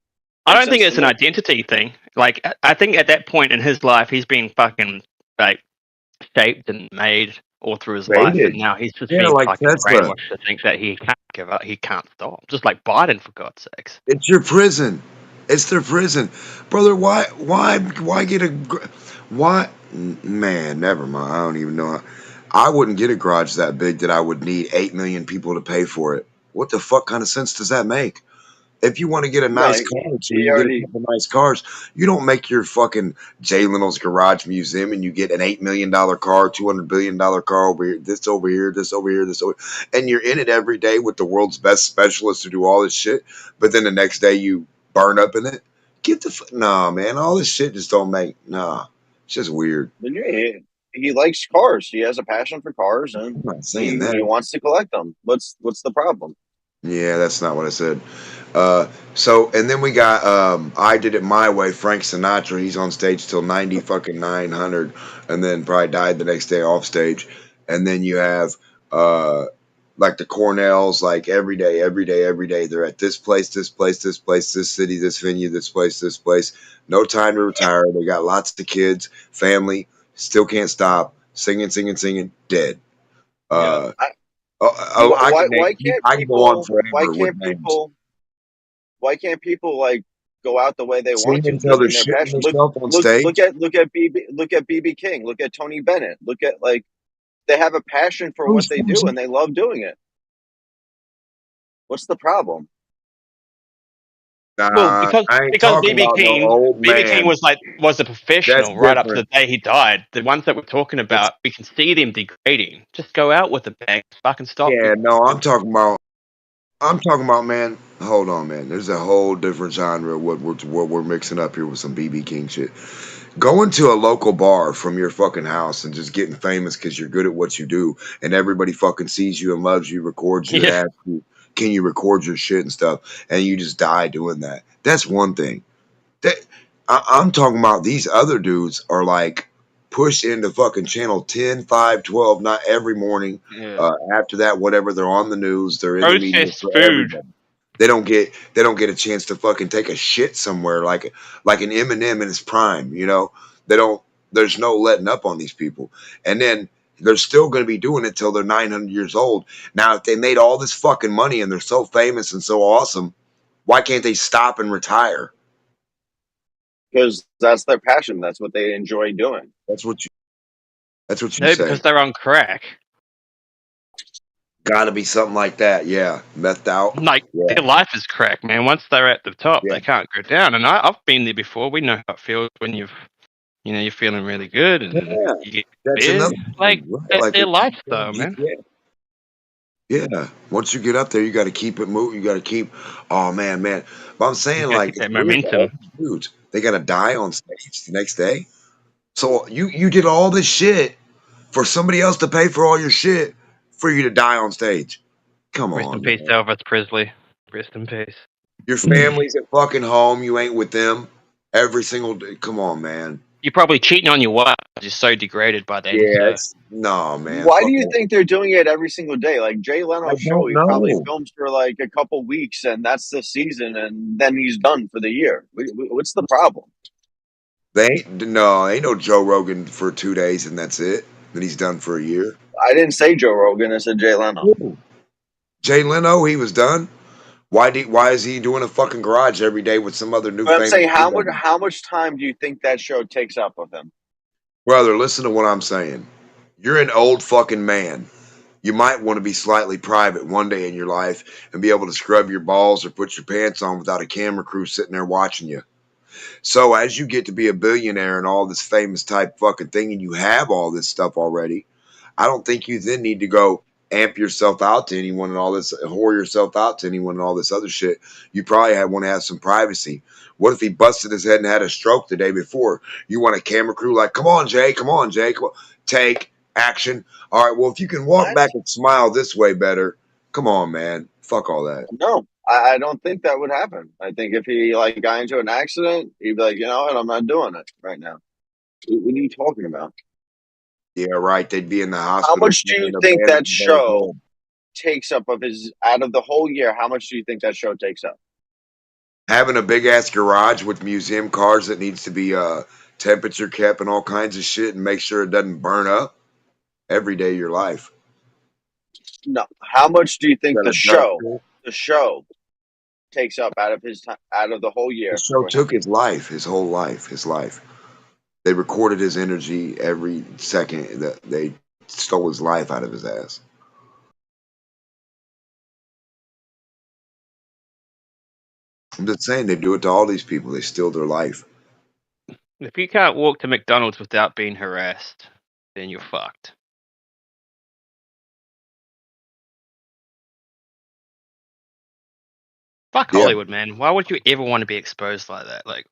I Makes don't think sense it's to an me. identity thing. Like, I think at that point in his life, he's been fucking like shaped and made all through his life, Rated. and now he's just Yeah, being like fucking Tesla. brainwashed to think that he can't give up, he can't stop. Just like Biden, for God's sakes. It's your prison. It's their prison, brother. Why get why? Man, never mind. I don't even know. I wouldn't get a garage that big that I would need 8 million people to pay for it. What the fuck kind of sense does that make? If you want to get a No, nice he- car, so he you already- get a couple nice cars, you don't make your fucking Jay Leno's Garage Museum and you get an $8 million car, $200 billion car over here, this over here, this over here, this over, and you're in it every day with the world's best specialists to do all this shit. But then the next day you burn up in it. Get the nah, man. All this shit just don't make nah. It's just weird. But yeah, he likes cars. He has a passion for cars, and I'm not saying that. he wants to collect them. What's the problem? Yeah, that's not what I said. So and then we got I Did It My Way, Frank Sinatra. He's on stage till 90 fucking 900, and then probably died the next day off stage. And then you have like the Cornells, like every day. They're at this place, this city, this venue, this place. No time to retire. They got lots of kids, family, still can't stop. Singing, dead. Why can't I can go on people? forever Why with can't names. people? Why can't people like go out the way they Sing want to? until they're Using their shitting passion. themselves on stage. Look at BB King. Look at Tony Bennett. Look at like they have a passion for what they do and they love doing it. What's the problem? Well, because I ain't because talking BB about no King, old BB King man. was a professional right up to the different. day he died. The ones that we're talking about, we can see them degrading. Just go out with a bang, fucking stop. Yeah, no, I'm talking about, man. Hold on, man. There's a whole different genre of what we're mixing up here with some BB King shit. Going to a local bar from your fucking house and just getting famous because you're good at what you do, and everybody fucking sees you and loves you, records you, Yeah. asks you, can you record your shit and stuff, and you just die doing that. That's one thing. I'm talking about these other dudes are like pushed into fucking channel 10, 5, 12, not every morning. Yeah. After that, whatever, they're on the news, they're in the media Processed for food. everybody. They don't get a chance to fucking take a shit somewhere like an Eminem in his prime, you know. There's no letting up on these people. And then they're still going to be doing it till they're 900 years old. Now, if they made all this fucking money and they're so famous and so awesome, why can't they stop and retire? Because that's their passion. That's what they enjoy doing. That's what you No, say. because they're on crack. Got to be something like that, yeah. Methed out. Like Yeah. their life is crack, man. Once they're at the top, Yeah. they can't go down. And I've been there before. We know how it feels when you're feeling really good and Yeah. you get That's beers. another Like thing, right? that's Like their it's- lifestyle, man. Yeah. Once you get up there, you got to keep it moving. You got to keep. Oh man. But I'm saying, gotta like, keep that it's weird, momentum. all these dudes, they got to die on stage the next day. So you did all this shit for somebody else to pay for all your shit for you to die on stage. Come Rest on, in peace, man. Elvis Presley. Rest in peace. Your family's at fucking home. You ain't with them every single day. Come on, man. You're probably cheating on your wife. You're so degraded by that. Yeah, no, man. Why fuck do you that. think they're doing it every single day? Like Jay I Leno's show, don't he probably know. films for like a couple weeks, and that's the season, and then he's done for the year. What's the problem? Ain't no Joe Rogan for 2 days and that's it. Then he's done for a year. I didn't say Joe Rogan. I said Jay Leno. Jay Leno, he was done. Why is he doing a fucking garage every day with some other new But I'm famous saying, celebrity? how much time do you think that show takes up of him? Brother, listen to what I'm saying. You're an old fucking man. You might want to be slightly private one day in your life and be able to scrub your balls or put your pants on without a camera crew sitting there watching you. So as you get to be a billionaire and all this famous type fucking thing and you have all this stuff already, I don't think you then need to go amp yourself out to anyone and all this, whore yourself out to anyone and all this other shit. You probably want to have some privacy. What if he busted his head and had a stroke the day before? You want a camera crew like, come on, Jay, come on, Jay, come on. Take action. All right, well, if you can walk back and smile this way better, come on, man. Fuck all that. No, I don't think that would happen. I think if he like got into an accident, he'd be like, you know what, I'm not doing it right now. What are you talking about? Yeah, right. They'd be in the How hospital. much do you think that show takes up of his out of the whole year? How much do you think that show takes up? Having a big ass garage with museum cars that needs to be temperature kept and all kinds of shit and make sure it doesn't burn up every day of your life. No. How much do you think That the industrial- show takes up out of his time, out of the whole year? The show for him? took his life, his whole life, his life. They recorded his energy every second that they stole his life out of his ass. I'm just saying they do it to all these people. They steal their life. If you can't walk to McDonald's without being harassed, then you're fucked. Fuck Yeah. Hollywood, man. Why would you ever want to be exposed like that? Like,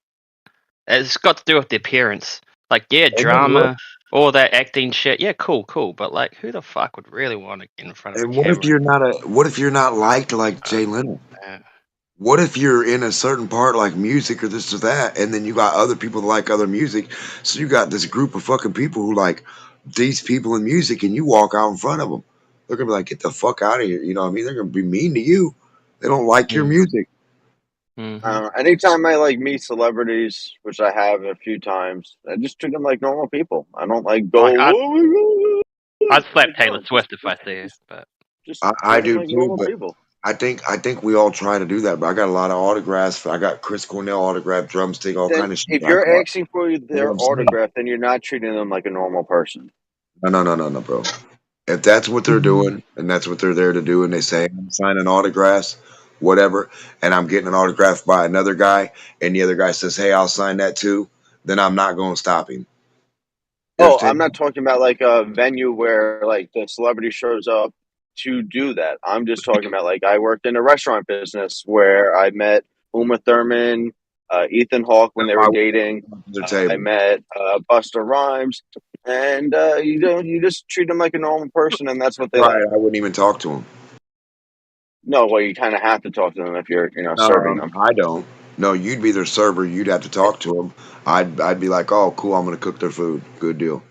it's got to do with the appearance. Like, yeah, drama, all that acting shit. Yeah, cool. But like, who the fuck would really want to get in front of And a what camera? if you're not liked like Jay Leno? What if you're in a certain part like music or this or that, and then you got other people that like other music, so you got this group of fucking people who like these people in music, and you walk out in front of them, they're gonna be like, "Get the fuck out of here!" You know what I mean? They're gonna be mean to you. They don't like your music. Anytime I like meet celebrities, which I have a few times, I just treat them like normal people. I don't like go. I'd slap Taylor Swift if I see her, but Just I treat them do like too, normal but people. I think we all try to do that. But I got a lot of autographs. I got Chris Cornell autograph, drumstick, all Then kind of shit. if I you're got. asking for You know their what I'm saying? autograph, then you're not treating them like a normal person. No, bro. If that's what they're doing and that's what they're there to do, and they say I'm signing autographs, whatever, and I'm getting an autograph by another guy, and the other guy says, "Hey, I'll sign that too," then I'm not going to stop him. You Oh, understand? I'm not talking about like a venue where like the celebrity shows up to do that. I'm just talking about like I worked in a restaurant business where I met Uma Thurman, Ethan Hawke when they were dating. I met Busta Rhymes, and you just treat them like a normal person, and that's what they Right, like. I wouldn't even talk to him. No, well, you kind of have to talk to them if you're No, serving them. I don't. No, you'd be their server. You'd have to talk to them. I'd be like, "Oh, cool. I'm going to cook their food. Good deal."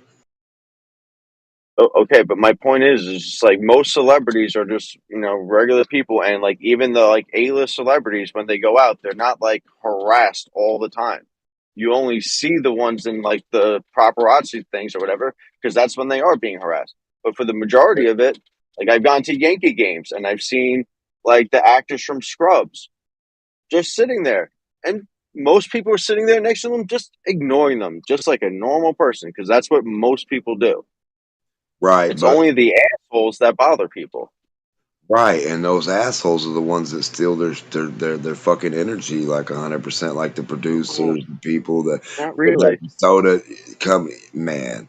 Okay, but my point is just like most celebrities are just regular people, and like even the like A-list celebrities when they go out, they're not like harassed all the time. You only see the ones in like the paparazzi things or whatever because that's when they are being harassed. But for the majority of it, like I've gone to Yankee games and I've seen like the actors from Scrubs just sitting there, and most people are sitting there next to them just ignoring them, just like a normal person because that's what most people do. Right, It's but only the assholes that bother people. right, and those assholes are the ones that steal their fucking energy like 100%, like the producers, the people that Not really. soda come. Man, I'm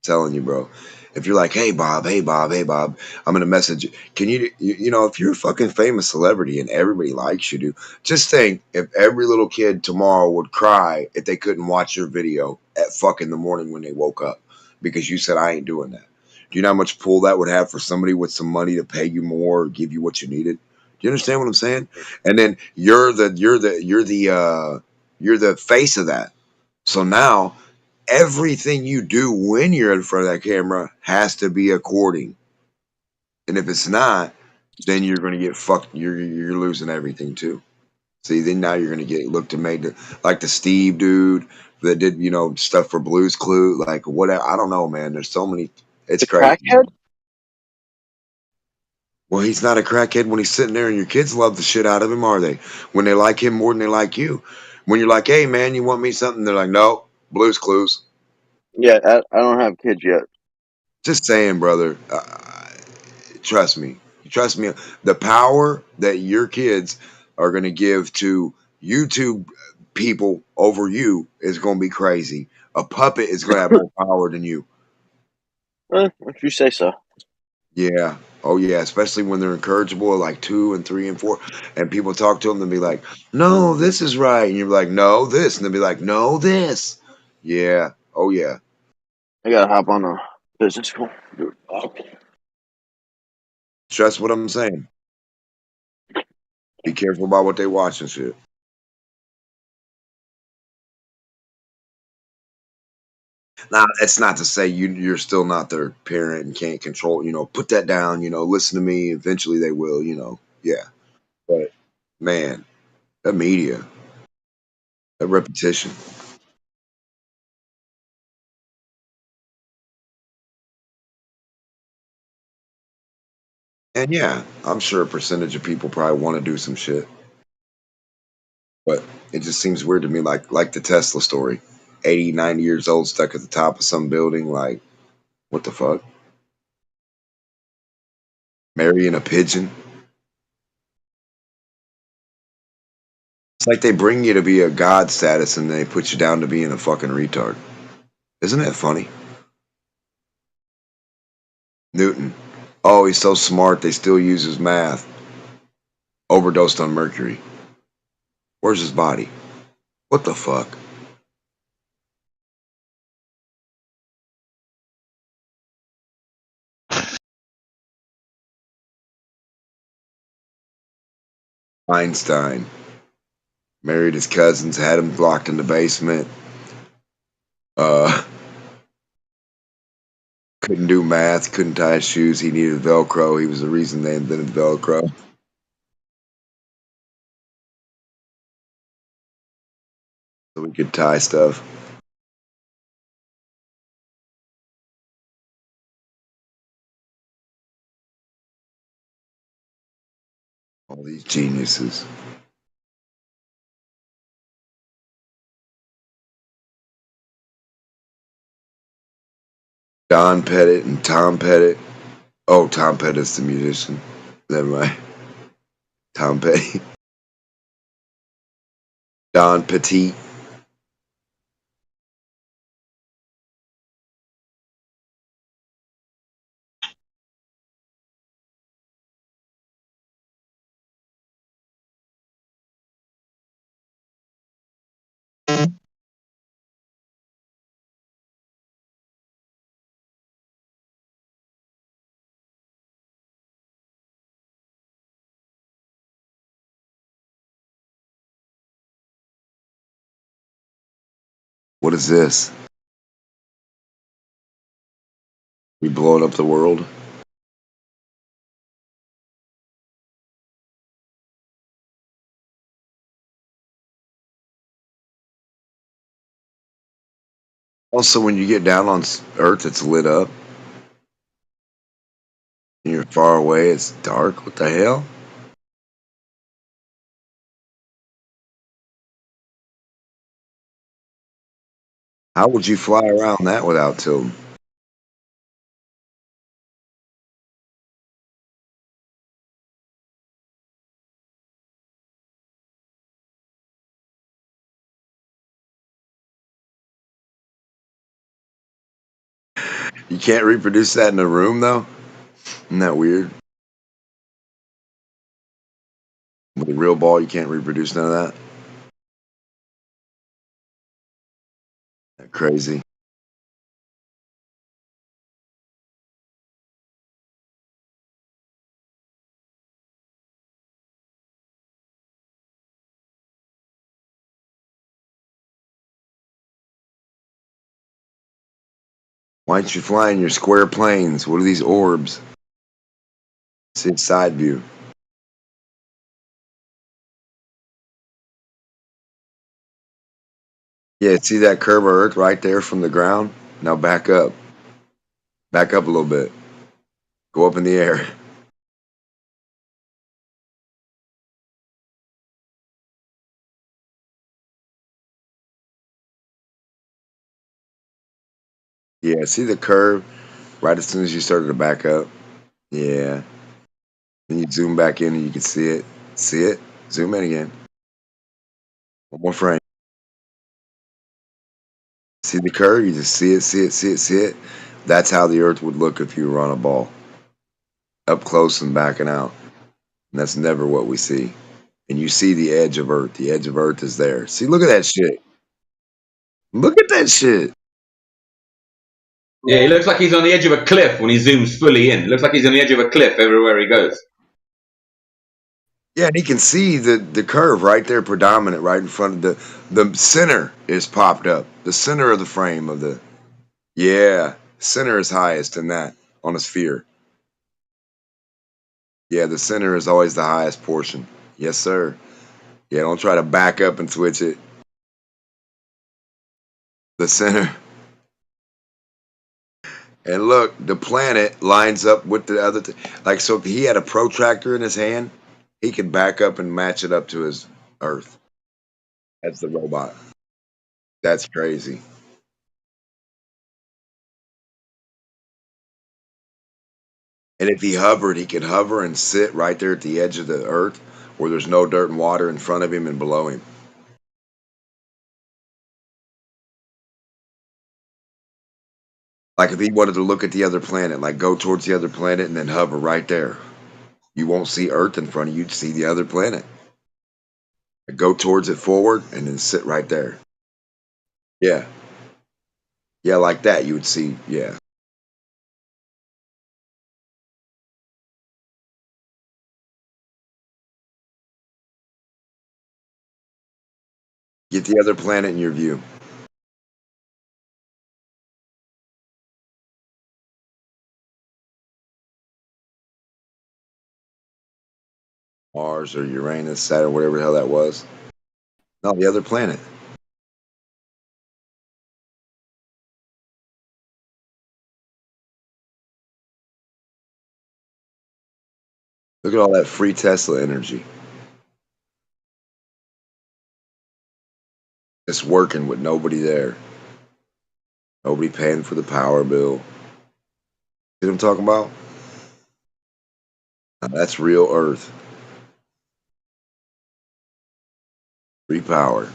telling you, bro. If you're like, hey Bob, I'm gonna message you. Can you know if you're a fucking famous celebrity and everybody likes you, dude, just think if every little kid tomorrow would cry if they couldn't watch your video at fucking the morning when they woke up because you said I ain't doing that. Do you know how much pull that would have for somebody with some money to pay you more or give you what you needed? Do you understand what I'm saying? And then you're the face of that. So now everything you do when you're in front of that camera has to be according. And if it's not, then you're going to get fucked. You're losing everything too. See, then now you're gonna get looked and made like the Steve dude that did stuff for Blue's Clue, like whatever. I don't know, man. There's so many. It's The crazy. crackhead? Well, he's not a crackhead when he's sitting there, and your kids love the shit out of him, are they? When they like him more than they like you. When you're like, "Hey, man, you want me something?" They're like, "No, Blue's Clues." Yeah, I don't have kids yet. Just saying, brother. Trust me. Trust me. The power that your kids are going to give to YouTube people over you is going to be crazy. A puppet is going to have more power than you. If you say so. Yeah. Oh, yeah. Especially when they're incorrigible, like 2 and 3 and 4. And people talk to them and be like, "No, this is right." And you're like, "No, this." And they'll be like, "No, this." Yeah. Oh, yeah. I gotta hop on a business call. Trust what I'm saying. Be careful about what they watch and shit. Now, it's not to say you're still not their parent and can't control. Put that down. Listen to me. Eventually, they will. Yeah. But man, that media, that repetition. And yeah, I'm sure a percentage of people probably want to do some shit, but it just seems weird to me. Like the Tesla story, 80, 90 years old, stuck at the top of some building. Like, what the fuck? Marrying a pigeon. It's like they bring you to be a god status and they put you down to being a fucking retard. Isn't that funny? Newton. Oh, he's so smart they still use his math. Overdosed on mercury. Where's his body? What the fuck? Einstein. Married his cousins, had him locked in the basement. Couldn't do math, couldn't tie his shoes. He needed Velcro. He was the reason they invented Velcro. So we could tie stuff. All these geniuses. Don Pettit and Tom Pettit. Oh, Tom Pettit's the musician. Never mind. Tom Petty. Don Petit. What is this? We blowing up the world? Also, when you get down on Earth, it's lit up. And you're far away, it's dark. What the hell? How would you fly around that without tilting? You can't reproduce that in a room, though? Isn't that weird? With a real ball, you can't reproduce none of that? That crazy. Why don't you fly in your square planes? What are these orbs? It's in side view. Yeah, see that curve of Earth right there from the ground? Now back up. Back up a little bit. Go up in the air. Yeah, see the curve right as soon as you started to back up? Yeah. Then you zoom back in and you can see it. See it? Zoom in again. One more frame. See the curve? You just see it, see it, see it, see it. That's how the Earth would look if you were on a ball. Up close and backing out. And that's never what we see. And you see the edge of Earth. The edge of Earth is there. See, look at that shit. Look at that shit. Yeah, he looks like he's on the edge of a cliff when he zooms fully in. Looks like he's on the edge of a cliff everywhere he goes. Yeah, and he can see the curve right there, predominant, right in front of the center is popped up. The center of the frame of the center is highest in that on a sphere. Yeah, the center is always the highest portion. Yes, sir. Yeah, don't try to back up and switch it. The center. And look, the planet lines up with the other. Like, so if he had a protractor in his hand, he could back up and match it up to his Earth. That's the robot. That's crazy. And if he hovered, he could hover and sit right there at the edge of the Earth where there's no dirt and water in front of him and below him. Like if he wanted to look at the other planet, like go towards the other planet and then hover right there. You won't see Earth in front of you, you'd see the other planet. Go towards it forward and then sit right there. Yeah. Yeah, like that you would see, yeah. Get the other planet in your view. Mars or Uranus, Saturn, whatever the hell that was. No, the other planet. Look at all that free Tesla energy. It's working with nobody there. Nobody paying for the power bill. See what I'm talking about? Now that's real Earth. Free power.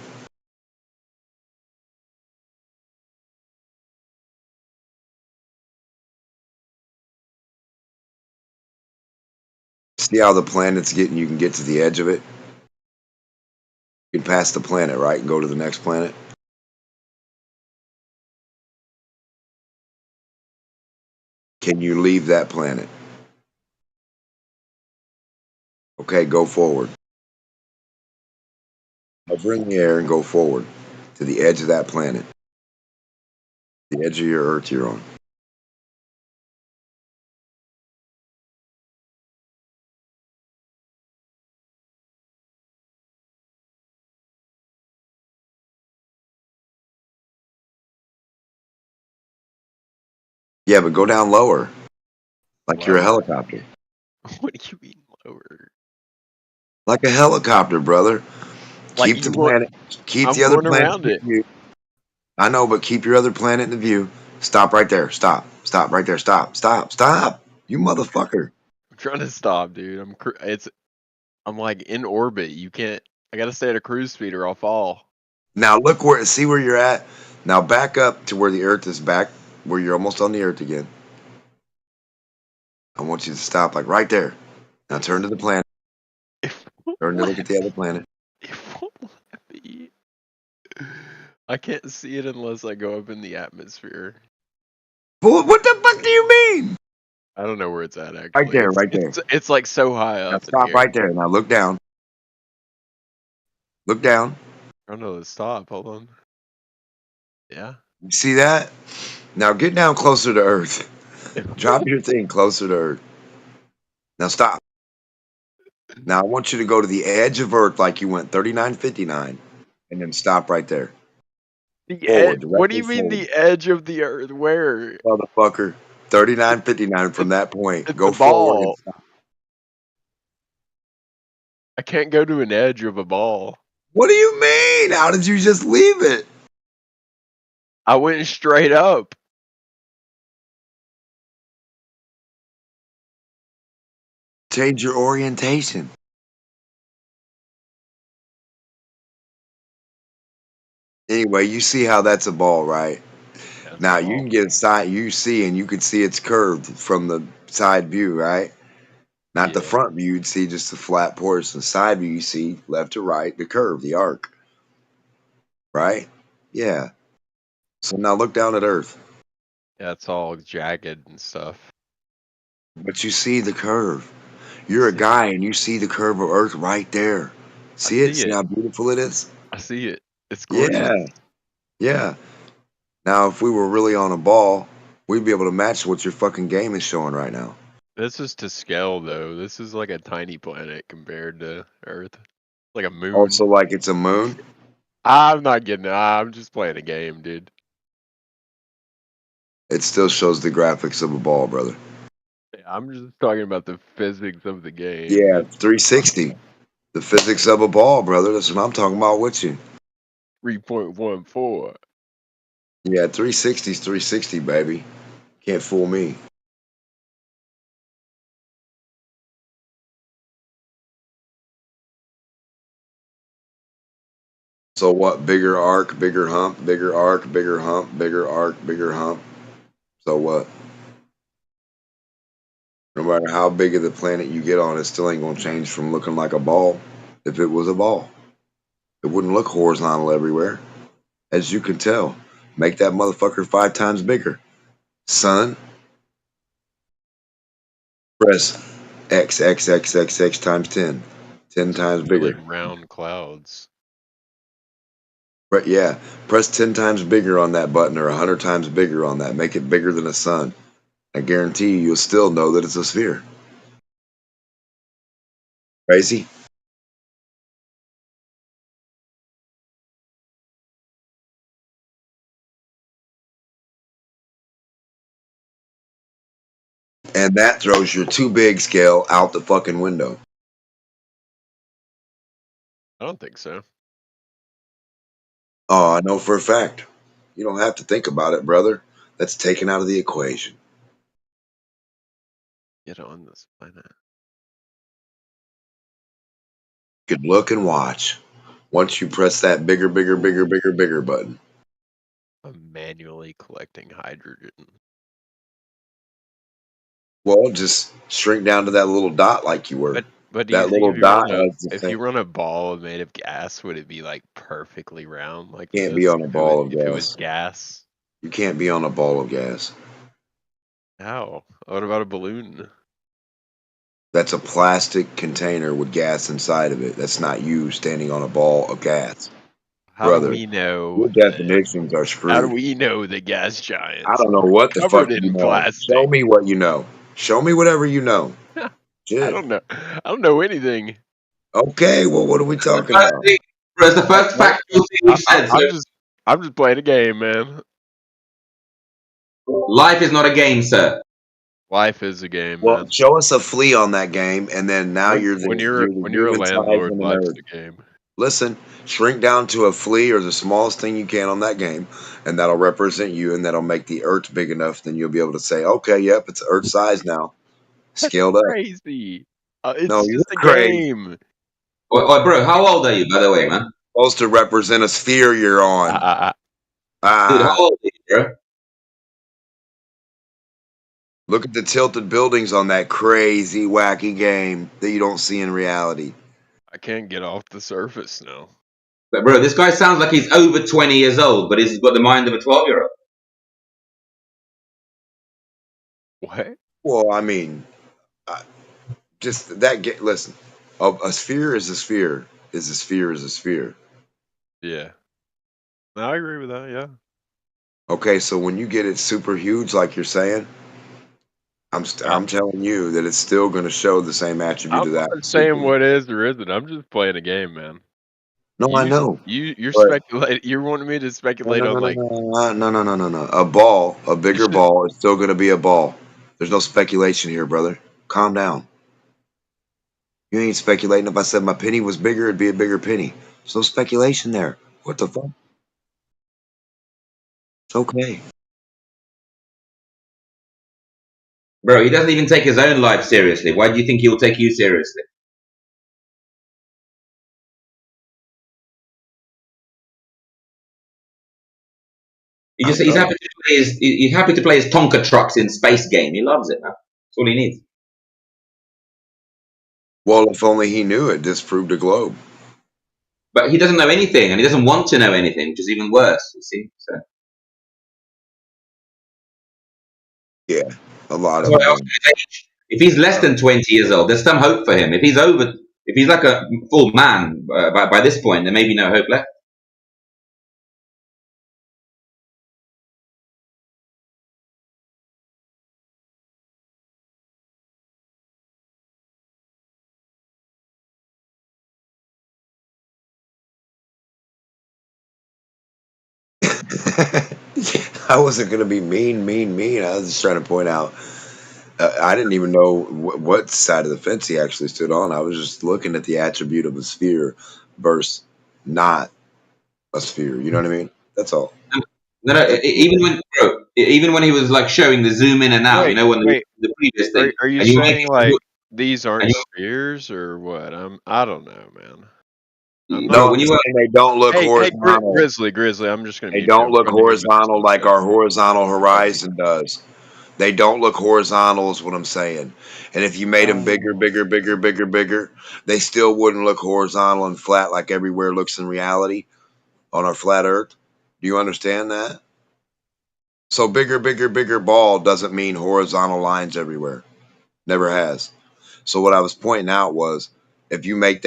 See how the planet's getting, you can get to the edge of it? You can pass the planet, right, and go to the next planet? Can you leave that planet? Okay, go forward. Hover in the air and go forward to the edge of that planet. The edge of your Earth you're on. Yeah, but go down lower. Like you're a helicopter. What do you mean lower? Like a helicopter, brother. Like Keep the you want- planet. Keep I'm the other going planet around in it. view. I know, but keep your other planet in the view. Stop right there. Stop. Stop right there. Stop. Stop. Stop. You motherfucker. I'm trying to stop, dude. I'm like in orbit. You can't. I gotta stay at a cruise speed or I'll fall. Now look where. See where you're at. Now back up to where the Earth is back, where you're almost on the Earth again. I want you to stop, like right there. Now turn to the planet. Turn to look at the other planet. I can't see it unless I go up in the atmosphere. What the fuck do you mean? I don't know where it's at actually. Right there, right there. It's like so high Now up. stop right there. Now look down. Look down. I don't know. Let's stop. Hold on. Yeah. You see that? Now get down closer to Earth. Drop your thing closer to Earth. Now stop. Now I want you to go to the edge of Earth like you went 3959 and then stop right there. Forward, What do directly you mean forward. the edge of the Earth? Where? Motherfucker. 39.59 from that point. It's Go the forward and ball. stop. I can't go to an edge of a ball. What do you mean? How did you just leave it? I went straight up. Change your orientation. Anyway, you see how that's a ball, right? That's Now a you ball. can get a side, you see, and you can see it's curved from the side view, right? Not the Yeah. front view, you'd see just the flat portion. The side view, you see left to right, the curve, the arc, right? Yeah. So now look down at Earth. Yeah, it's all jagged and stuff. But you see the curve. You're a guy and you see the curve of Earth right there. See it? see See it. how beautiful it is? I see it. It's gorgeous. Yeah. Yeah. Now, if we were really on a ball, we'd be able to match what your fucking game is showing right now. This is to scale, though. This is like a tiny planet compared to Earth. Like a moon. Also, like it's a moon. I'm not getting it. I'm just playing a game, dude. It still shows the graphics of a ball, brother. Yeah, I'm just talking about the physics of the game. Yeah, 360. The physics of a ball, brother. That's what I'm talking about with you. 3.14. Yeah, 360's 360, baby. Can't fool me. So what? Bigger arc, bigger hump, bigger arc, bigger hump, bigger arc, bigger hump. So what? No matter how big of the planet you get on, it still ain't gonna change from looking like a ball. If it was a ball, it wouldn't look horizontal everywhere. As you can tell, make that motherfucker 5 times bigger. Son, press X times 10. 10 times They're bigger. like round clouds. But yeah, press 10 times bigger on that button or 100 times bigger on that. Make it bigger than a sun. I guarantee you'll still know that it's a sphere. Crazy? And that throws your too big scale out the fucking window. I don't think so. Oh, I know for a fact. You don't have to think about it, brother. That's taken out of the equation. Get on this planet. You could look and watch. Once you press that bigger button. I'm manually collecting hydrogen. Well, just shrink down to that little dot like you were. But do you That think little dot has the if same. you run a ball made of gas, would it be like perfectly round like Can't this? be on a ball of If it was gas. gas? You can't be on a ball of gas. How? What about a balloon? That's a plastic container with gas inside of it. That's not you standing on a ball of gas. How Brother, do we know? your definitions are screwed. How do we know the gas giants? I don't know what the covered fuck you in know. plastic. Show me what you know. Show me whatever you know. I don't know. I don't know anything. Okay, well, what are we talking about? It's the first factual thing you said. I'm just playing a game, man. Life is not a game, sir. Life is a game, Well, man. show us a flea on that game, and then now When you're the you're a human size landlord, and the life's nerd. a game. Listen, shrink down to a flea or the smallest thing you can on that game, and that'll represent you, and that'll make the Earth big enough. Then you'll be able to say, okay, yep, it's Earth size now, scaled up. Crazy. It's No, you're just a crazy. game. Well, bro, how old are you, by the way, man? Supposed to represent a sphere you're on. Dude, how old are you, bro? Look at the tilted buildings on that crazy, wacky game that you don't see in reality. I can't get off the surface now. But bro, this guy sounds like he's over 20 years old, but he's got the mind of a 12-year-old. What? Well, I mean, just that. Listen, a sphere is a sphere. Is a sphere is a sphere. Yeah. No, I agree with that. Yeah. Okay, so when you get it super huge, like you're saying, I'm telling you that it's still going to show the same attribute I'm of that. not saying what is or isn't. I'm just playing a game, man. No, I know. You're But speculating. You're wanting me to no, speculate no, on no, like no. A ball, a bigger should- ball, is still going to be a ball. There's no speculation here, brother. Calm down. You ain't speculating. If I said my penny was bigger, it'd be a bigger penny. There's no speculation there. What the fuck? It's okay. Bro, he doesn't even take his own life seriously. Why do you think he will take you seriously? He's happy to play he's happy to play his Tonka trucks in space game. He loves it, man. That's all he needs. Well, if only he knew it disproved the globe. But he doesn't know anything, and he doesn't want to know anything, which is even worse. You see, so yeah, a lot that's of why I them. asked his age. If he's less than 20 years old, there's some hope for him. If he's like a full man by this point, there may be no hope left. I wasn't going to be mean. I was just trying to point out. I didn't even know what side of the fence he actually stood on. I was just looking at the attribute of a sphere versus not a sphere. You know what I mean? That's all. No, even when he was like showing the zoom in and out, you know, when wait. the previous thing. Are you and you saying make- like you- these aren't and you- spheres or what? I don't know, man. No, when you they don't look horizontal. Grizzly. I'm just gonna. They mute you. don't I'm look trying to hear what this horizontal dude like says. our horizontal horizon does. They don't look horizontal, is what I'm saying. And if you made them bigger, they still wouldn't look horizontal and flat like everywhere looks in reality on our flat Earth. Do you understand that? So bigger ball doesn't mean horizontal lines everywhere. Never has. So what I was pointing out was if you make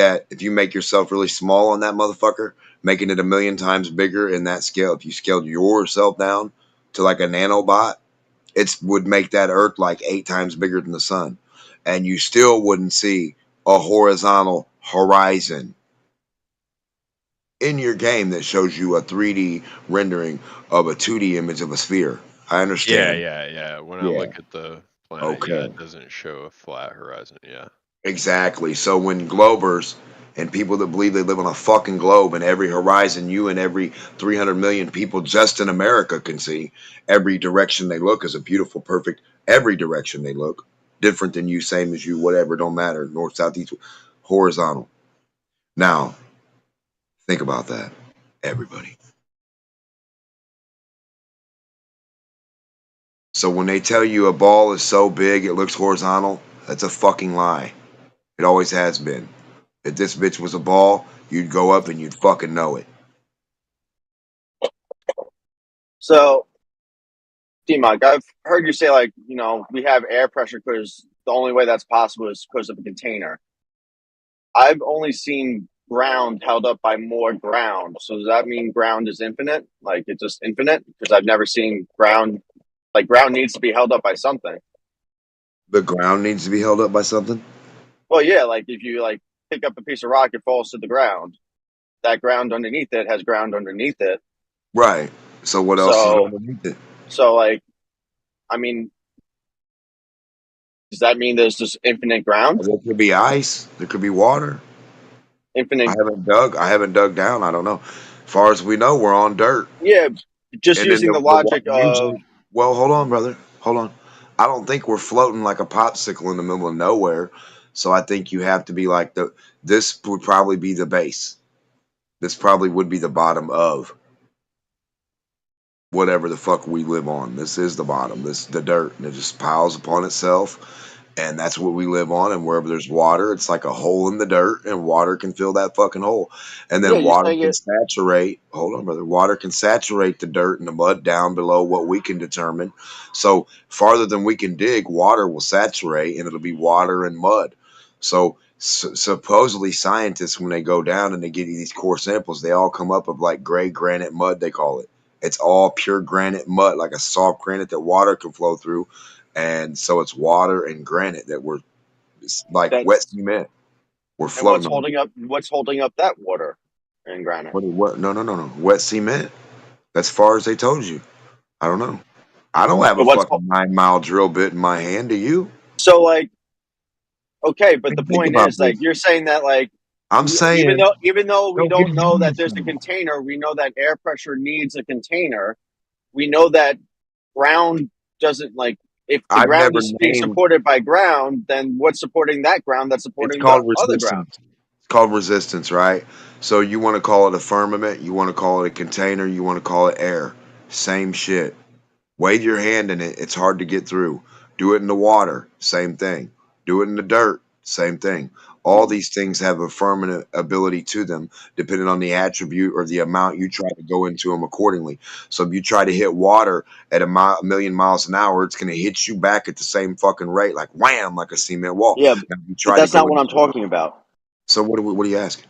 yourself really small on that motherfucker, making it 1,000,000 times bigger in that scale, if you scaled yourself down to like a nanobot, it would make that Earth like 8 times bigger than the sun. And you still wouldn't see a horizontal horizon in your game that shows you a 3D rendering of a 2D image of a sphere. I understand. Yeah. When I look at the planet, Okay. it doesn't show a flat horizon. Yeah. Exactly. So when Globers and people that believe they live on a fucking globe and every horizon you and every 300 million people just in America can see, every direction they look is a beautiful, perfect, every direction they look, different than you, same as you, whatever, don't matter, north, south, east, horizontal. Now, think about that, everybody. So when they tell you a ball is so big it looks horizontal, that's a fucking lie. It always has been. If this bitch was a ball, you'd go up and you'd fucking know it. So, D-Mike, I've heard you say, like, you know, we have air pressure because the only way that's possible is because of a container. I've only seen ground held up by more ground. So does that mean ground is infinite? Like, it's just infinite? Because I've never seen ground, like, ground needs to be held up by something. The ground needs to be held up by something? Well, yeah, like, if you, like, pick up a piece of rock, it falls to the ground. That ground underneath it has ground underneath it. Right. So what else is underneath it? So, like, I mean, does that mean there's just infinite ground? There could be ice. There could be water. Infinite. I haven't dug down. I don't know. As far as we know, we're on dirt. Yeah, just And using then the logic of. usually, well, hold on, brother. Hold on. I don't think we're floating like a popsicle in the middle of nowhere. So I think you have to be like this would probably be the base. This probably would be the bottom of whatever the fuck we live on. This is the bottom. This is the dirt, and it just piles upon itself, and that's what we live on. And wherever there's water, it's like a hole in the dirt, and water can fill that fucking hole. And then Yeah, you're water saying can it. saturate. Hold on, brother. Water can saturate the dirt and the mud down below what we can determine. So farther than we can dig, water will saturate, and it'll be water and mud. So supposedly scientists, when they go down and they get these core samples, they all come up of like gray granite mud, they call it. It's all pure granite mud, like a soft granite that water can flow through. And so it's water and granite that we're like That, wet cement. We're and what's floating on. holding up? What's holding up that water? and granite. What? No, no, no, no. Wet cement. As far as they told you. I don't know. I don't have So a what's fucking 9 mile drill bit in my hand. Do you? so like okay, but the Think point about is like this. you're saying that like I'm saying, even though we don't get don't know that there's a emotional. container, we know that air pressure needs a container. We know that ground doesn't like if the I've ground never is being named. supported by ground, then what's supporting that ground that's It's supporting the called other ground? resistance. It's called resistance, right? So you want to call it a firmament, you want to call it a container, you want to call it air. Same shit. Wade your hand in it. It's hard to get through. Do it in the water. Same thing. Do it in the dirt. Same thing. All these things have a firmament ability to them, depending on the attribute or the amount you try to go into them accordingly. So if you try to hit water at a million miles an hour, it's going to hit you back at the same fucking rate, like wham, like a cement wall. Yeah, Now, if you but try to that's not go what I'm into talking about. so what are you asking?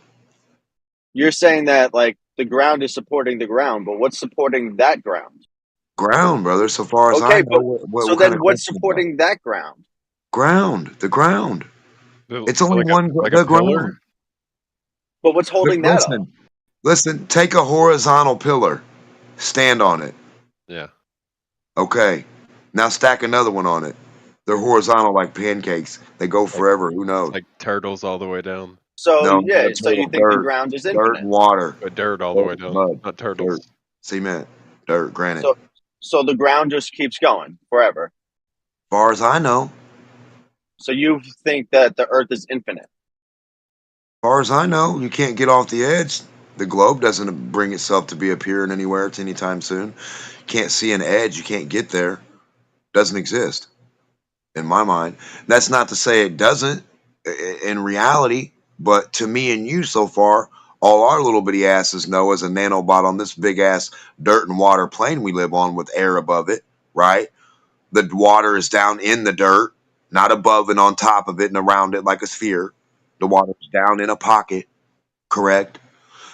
You're saying that like the ground is supporting the ground, but what's supporting that ground? Ground, brother. So far as I Okay, know, but what so kind then of what's question is that? supporting that ground? Ground. The ground. It's only Like a one. like a The ground. pillar. But what's holding that up? Listen. Take a horizontal pillar. Stand on it. Yeah. Okay. Now stack another one on it. They're horizontal like pancakes. They go Like forever. Who knows? like turtles all the way down. So No, not yeah, a so you turtle. think the Dirt. ground is Dirt infinite. and water. Dirt all the way Dirt, down. mud, Not turtles. dirt, cement, dirt, granite. So so the ground just keeps going forever. As far as I know. So you think that the earth is infinite. As far as I know, you can't get off the edge. The globe doesn't bring itself to be appearing anywhere at any time soon. Can't see an edge. You can't get there. Doesn't exist in my mind. That's not to say it doesn't in reality, but to me and you so far, all our little bitty asses know is a nanobot on this big ass dirt and water plane we live on with air above it, right? The water is down in the dirt, not above and on top of it and around it like a sphere. The water is down in a pocket, correct?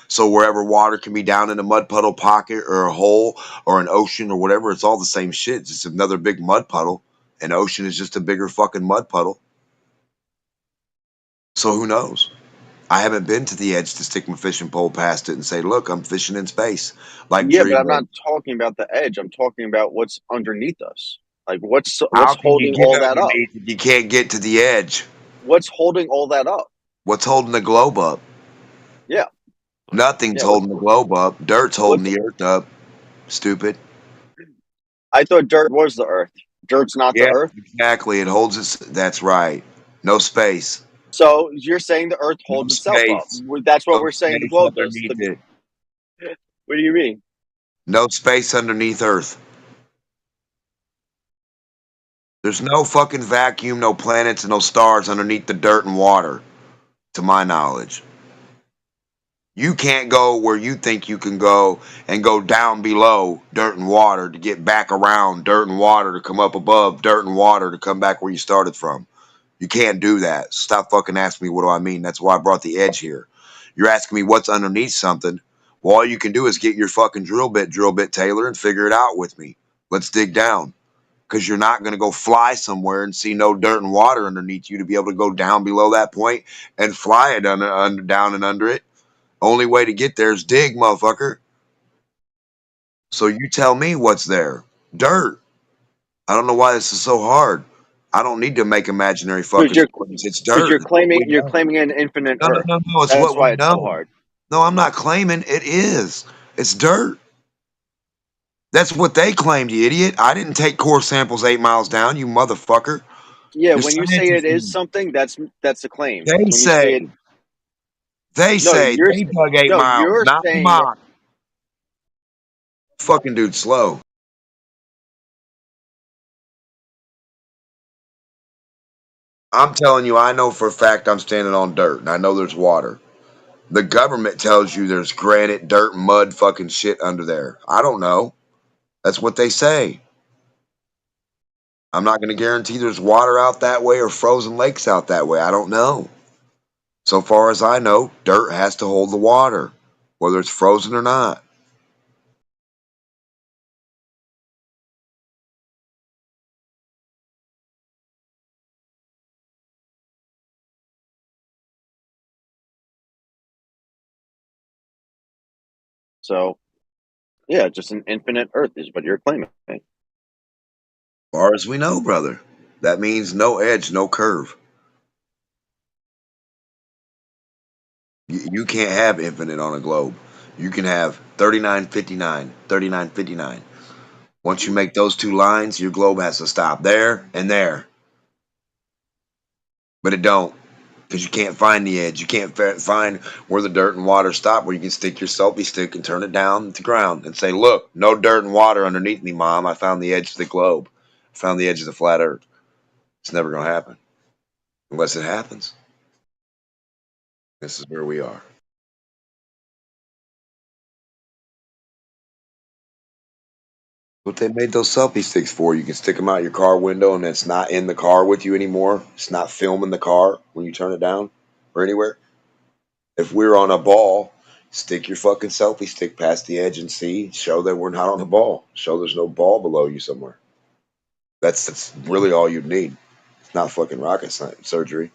So wherever water can be down in a mud puddle pocket or a hole or an ocean or whatever, it's all the same shit. It's just another big mud puddle. An ocean is just a bigger fucking mud puddle. So who knows? I haven't been to the edge to stick my fishing pole past it and say, look, I'm fishing in space. Like Yeah, but I'm Dreamer. not talking about the edge. I'm talking about what's underneath us. Like what's How can you holding get all that up? underneath if you can't get to the edge? What's holding all that up? What's holding the globe up? Yeah. Nothing's Yeah, holding the globe up. Dirt's holding what's the earth up. Stupid. I thought dirt was the earth. Dirt's not the Yeah, earth. exactly. It holds its. That's right. No space. So you're saying the earth No holds itself up. space. That's what No we're saying the space globe does. underneath it. What do you mean? No space underneath Earth. There's no fucking vacuum, no planets, and no stars underneath the dirt and water, to my knowledge. You can't go where you think you can go and go down below dirt and water to get back around dirt and water to come up above dirt and water to come back where you started from. You can't do that. Stop fucking asking me what do I mean. That's why I brought the edge here. You're asking me what's underneath something. Well, all you can do is get your fucking drill bit, Taylor, and figure it out with me. Let's dig down. Because you're not going to go fly somewhere and see no dirt and water underneath you to be able to go down below that point and fly it down and under it. Only way to get there is dig, motherfucker. So you tell me what's there. Dirt. I don't know why this is so hard. I don't need to make imaginary fucking stories. It's Because dirt. It's what we you're know. claiming an infinite No, no, earth. no, no. It's That's what why we it's so know. hard. No, I'm not claiming. It is. It's dirt. That's what they claimed, you idiot. I didn't take core samples 8 miles down, you motherfucker. Yeah, The when you say it scientists is did. something, that's a claim. They When you say it, say. They no, say they dug 8 miles, you're not saying that. mine. Fucking dude, slow. I'm telling you, I know for a fact I'm standing on dirt, and I know there's water. The government tells you there's granite, dirt, mud, fucking shit under there. I don't know. That's what they say. I'm not going to guarantee there's water out that way or frozen lakes out that way. I don't know. So far as I know, dirt has to hold the water, whether it's frozen or not. So, yeah, just an infinite Earth is what you're claiming. Far as we know, brother. That means no edge, no curve. You can't have infinite on a globe. You can have 3959, 3959. Once you make those two lines, your globe has to stop there and there. But it don't, because you can't find the edge. You can't find where the dirt and water stop, where you can stick your selfie stick and turn it down to ground and say, look, no dirt and water underneath me, Mom. I found the edge of the globe. I found the edge of the flat Earth. It's never going to happen unless it happens. This is where we are. What they made those selfie sticks for? You can stick them out your car window, and it's not in the car with you anymore. It's not filming the car when you turn it down or anywhere. If we're on a ball, stick your fucking selfie stick past the edge and see. Show that we're not on the ball. Show there's no ball below you somewhere. That's really all you need. It's not fucking rocket science surgery.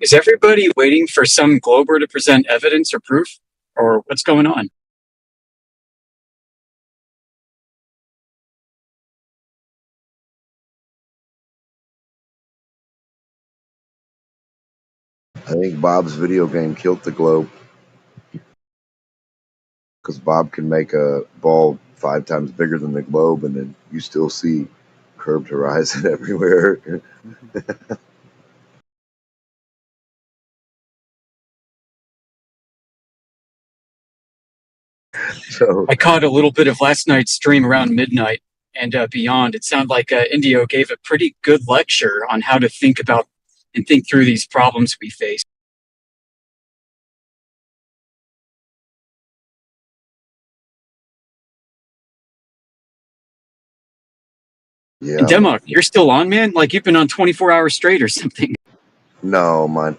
Is everybody waiting for some Glober to present evidence or proof? Or what's going on? I think Bob's video game killed the globe. Because Bob can make a ball 5 times bigger than the globe, and then you still see curved horizon everywhere. So I caught a little bit of last night's stream around midnight and beyond. It sounded like Indio gave a pretty good lecture on how to think about and think through these problems we face. yeah, And Demok, you're still on, man? Like you've been on 24 hours straight or something. no, my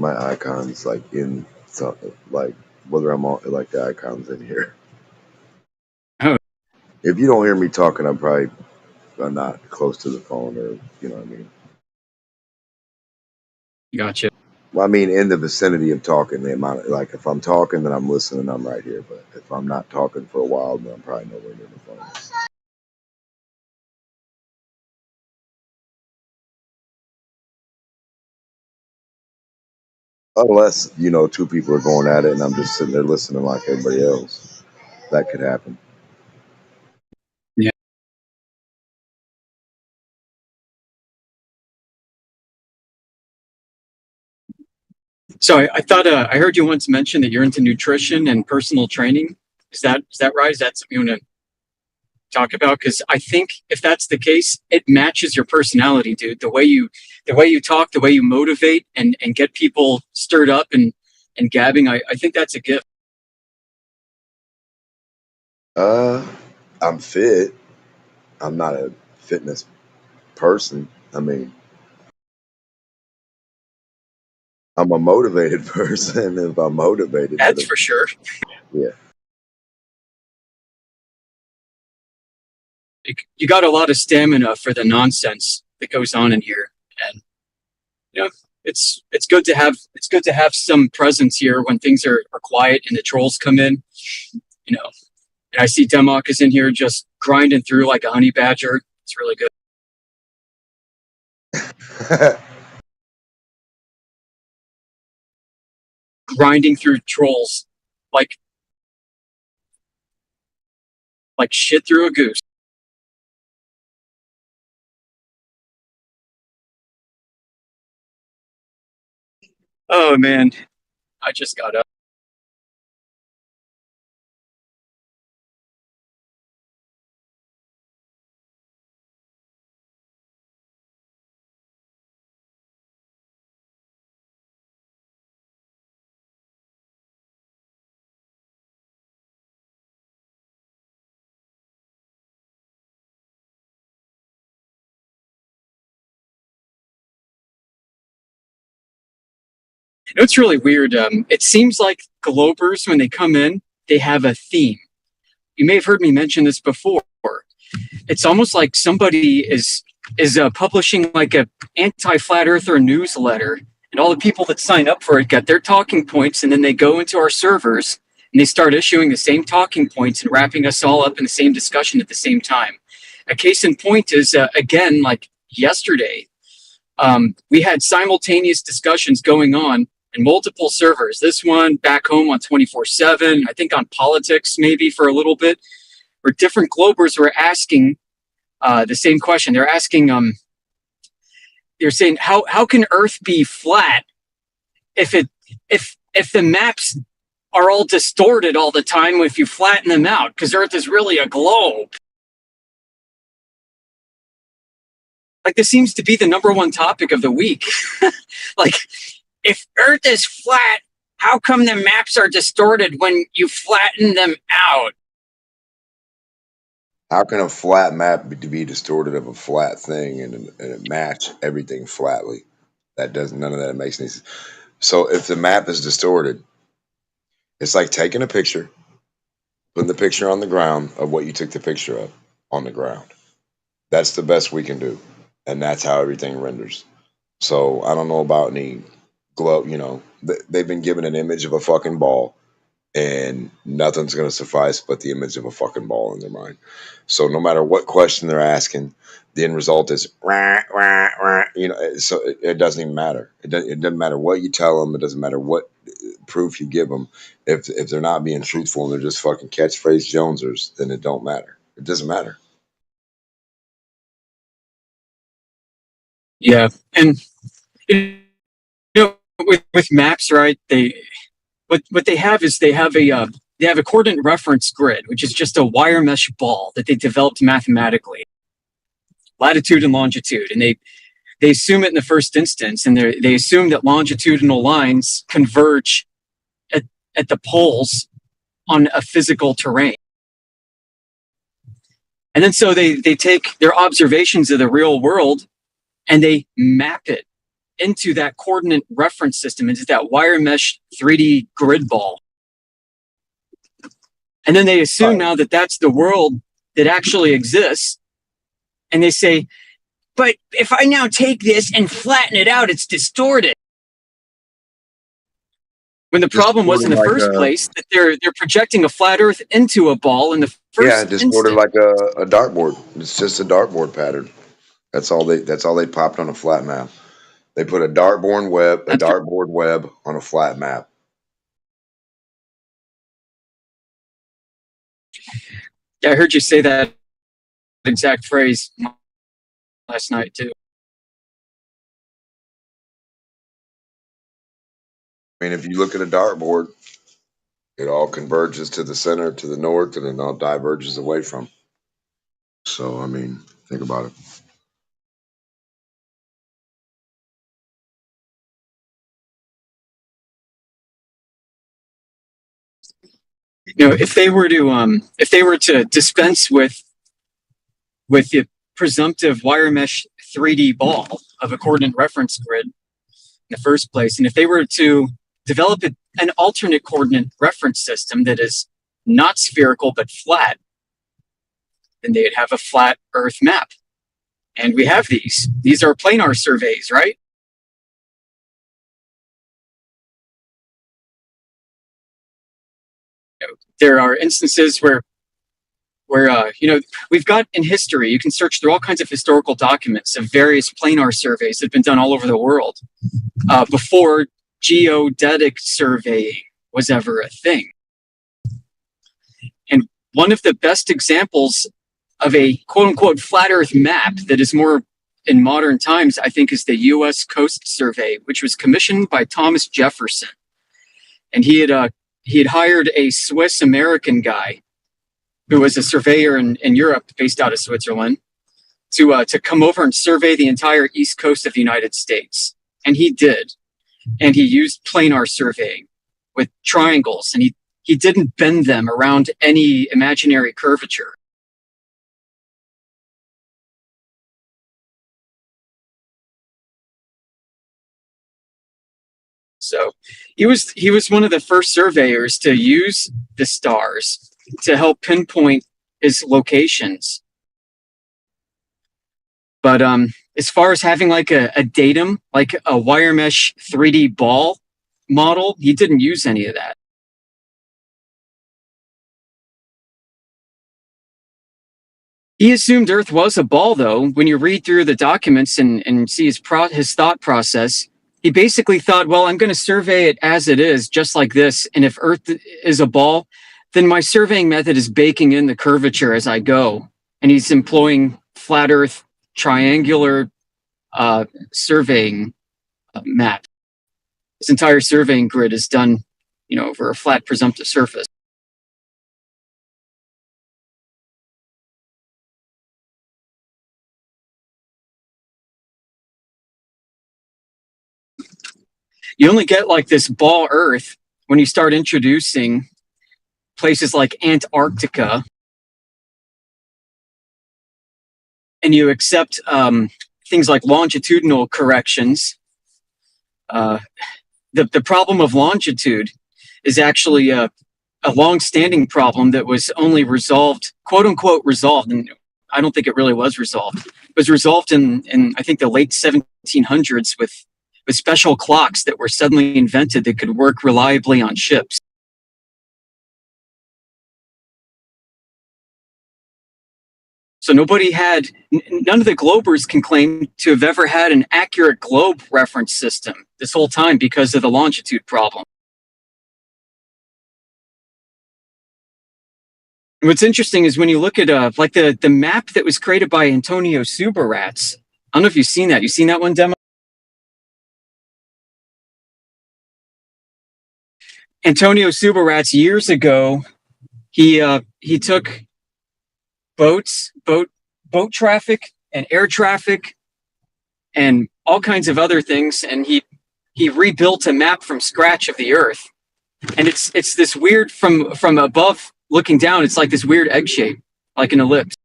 icon's like in some, like whether I'm on like the icon's in here. Oh. If you don't hear me talking, I'm not close to the phone, or you know what I mean. Gotcha. Well, I mean, in the vicinity of talking, the amount of, like, if I'm talking, then I'm listening, I'm right here. But if I'm not talking for a while, then I'm probably nowhere near the phone. Unless, 2 people are going at it and I'm just sitting there listening like everybody else. That could happen. Yeah. So I thought I heard you once mention that you're into nutrition and personal training. Is that right? Is that something you want to talk about? Because I think if that's the case, it matches your personality, dude. The way you talk, the way you motivate and get people stirred up and gabbing. I think that's a gift. I'm fit. I'm not a fitness person. I mean, I'm a motivated person if I'm motivated. That's for sure. Yeah. You got a lot of stamina for the nonsense that goes on in here, and it's good to have some presence here when things are quiet and the trolls come in. And I see Demok is in here just grinding through like a honey badger. It's really good. Grinding through trolls like shit through a goose. Oh man, I just got up. It's really weird. It seems like Globers, when they come in, they have a theme. You may have heard me mention this before. It's almost like somebody is publishing like a anti-flat earther newsletter, and all the people that sign up for it get their talking points, and then they go into our servers and they start issuing the same talking points and wrapping us all up in the same discussion at the same time. A case in point is again, like yesterday, we had simultaneous discussions going on in multiple servers. This one back home on 24/7, I think on politics maybe for a little bit, where different Globers were asking the same question. They're asking, they're saying, how can Earth be flat if the maps are all distorted all the time if you flatten them out? Because Earth is really a globe. Like, this seems to be the #1 topic of the week. Like, if Earth is flat, how come the maps are distorted when you flatten them out? How can a flat map be distorted of a flat thing and it match everything flatly? None of that makes any sense. So if the map is distorted, it's like taking a picture, putting the picture on the ground of what you took the picture of on the ground. That's the best we can do. And that's how everything renders. So I don't know about any globe. You know, they've been given an image of a fucking ball, and nothing's going to suffice but the image of a fucking ball in their mind. So no matter what question they're asking, the end result is rah, rah, rah, you know. So it doesn't even matter. It doesn't matter what you tell them. It doesn't matter what proof you give them. If they're not being truthful and they're just fucking catchphrase Jonesers, then it don't matter. It doesn't matter. Yeah, and you know, with maps, right? What they have is they have a coordinate reference grid, which is just a wire mesh ball that they developed mathematically, latitude and longitude, and they assume it in the first instance, and they assume that longitudinal lines converge at the poles on a physical terrain. And then so they take their observations of the real world and they map it into that coordinate reference system, into that wire mesh 3D grid ball. And then they assume now that that's the world that actually exists. And they say, but if I now take this and flatten it out, it's distorted. When the problem was in the first place that they're projecting a flat Earth into a ball in the first distorted like a dartboard. It's just a dartboard pattern. That's all they popped on a flat map. They put a dartboard web on a flat map. Yeah, I heard you say that exact phrase last night too. I mean, if you look at a dartboard, it all converges to the center, to the north, and it all diverges away from. So, I mean, think about it. You know, if they were to dispense with the presumptive wire mesh 3D ball of a coordinate reference grid in the first place, and if they were to develop an alternate coordinate reference system that is not spherical but flat, then they'd have a flat Earth map. And we have these. These are planar surveys, right? You know, there are instances where you know, we've got in history, you can search through all kinds of historical documents of various planar surveys that have been done all over the world before geodetic surveying was ever a thing. And one of the best examples of a quote-unquote flat Earth map that is more in modern times, I think, is the U.S. Coast Survey, which was commissioned by Thomas Jefferson. And he had hired a Swiss-American guy who was a surveyor in Europe, based out of Switzerland, to come over and survey the entire east coast of the United States. And he did. And he used planar surveying with triangles, and he didn't bend them around any imaginary curvature. So he was one of the first surveyors to use the stars to help pinpoint his locations. But as far as having like a datum, like a wire mesh 3D ball model, he didn't use any of that. He assumed Earth was a ball, though. When you read through the documents and see his thought process, he basically thought, well, I'm going to survey it as it is, just like this. And if Earth is a ball, then my surveying method is baking in the curvature as I go. And he's employing flat Earth triangular surveying map. This entire surveying grid is done, you know, over a flat presumptive surface. You only get like this ball Earth when you start introducing places like Antarctica, and you accept things like longitudinal corrections. The problem of longitude is actually a long-standing problem that was only resolved, quote unquote resolved, and I don't think it really was resolved, was resolved in I think the late 1700s with special clocks that were suddenly invented that could work reliably on ships. So none of the globers can claim to have ever had an accurate globe reference system this whole time because of the longitude problem. And what's interesting is when you look at like the map that was created by Antonio Subirats. I don't know if you've seen that. You seen that one, Demo? Antonio Subirats years ago, he took boat traffic and air traffic and all kinds of other things, and he rebuilt a map from scratch of the Earth. And it's this weird from above looking down, it's like this weird egg shape, like an ellipse.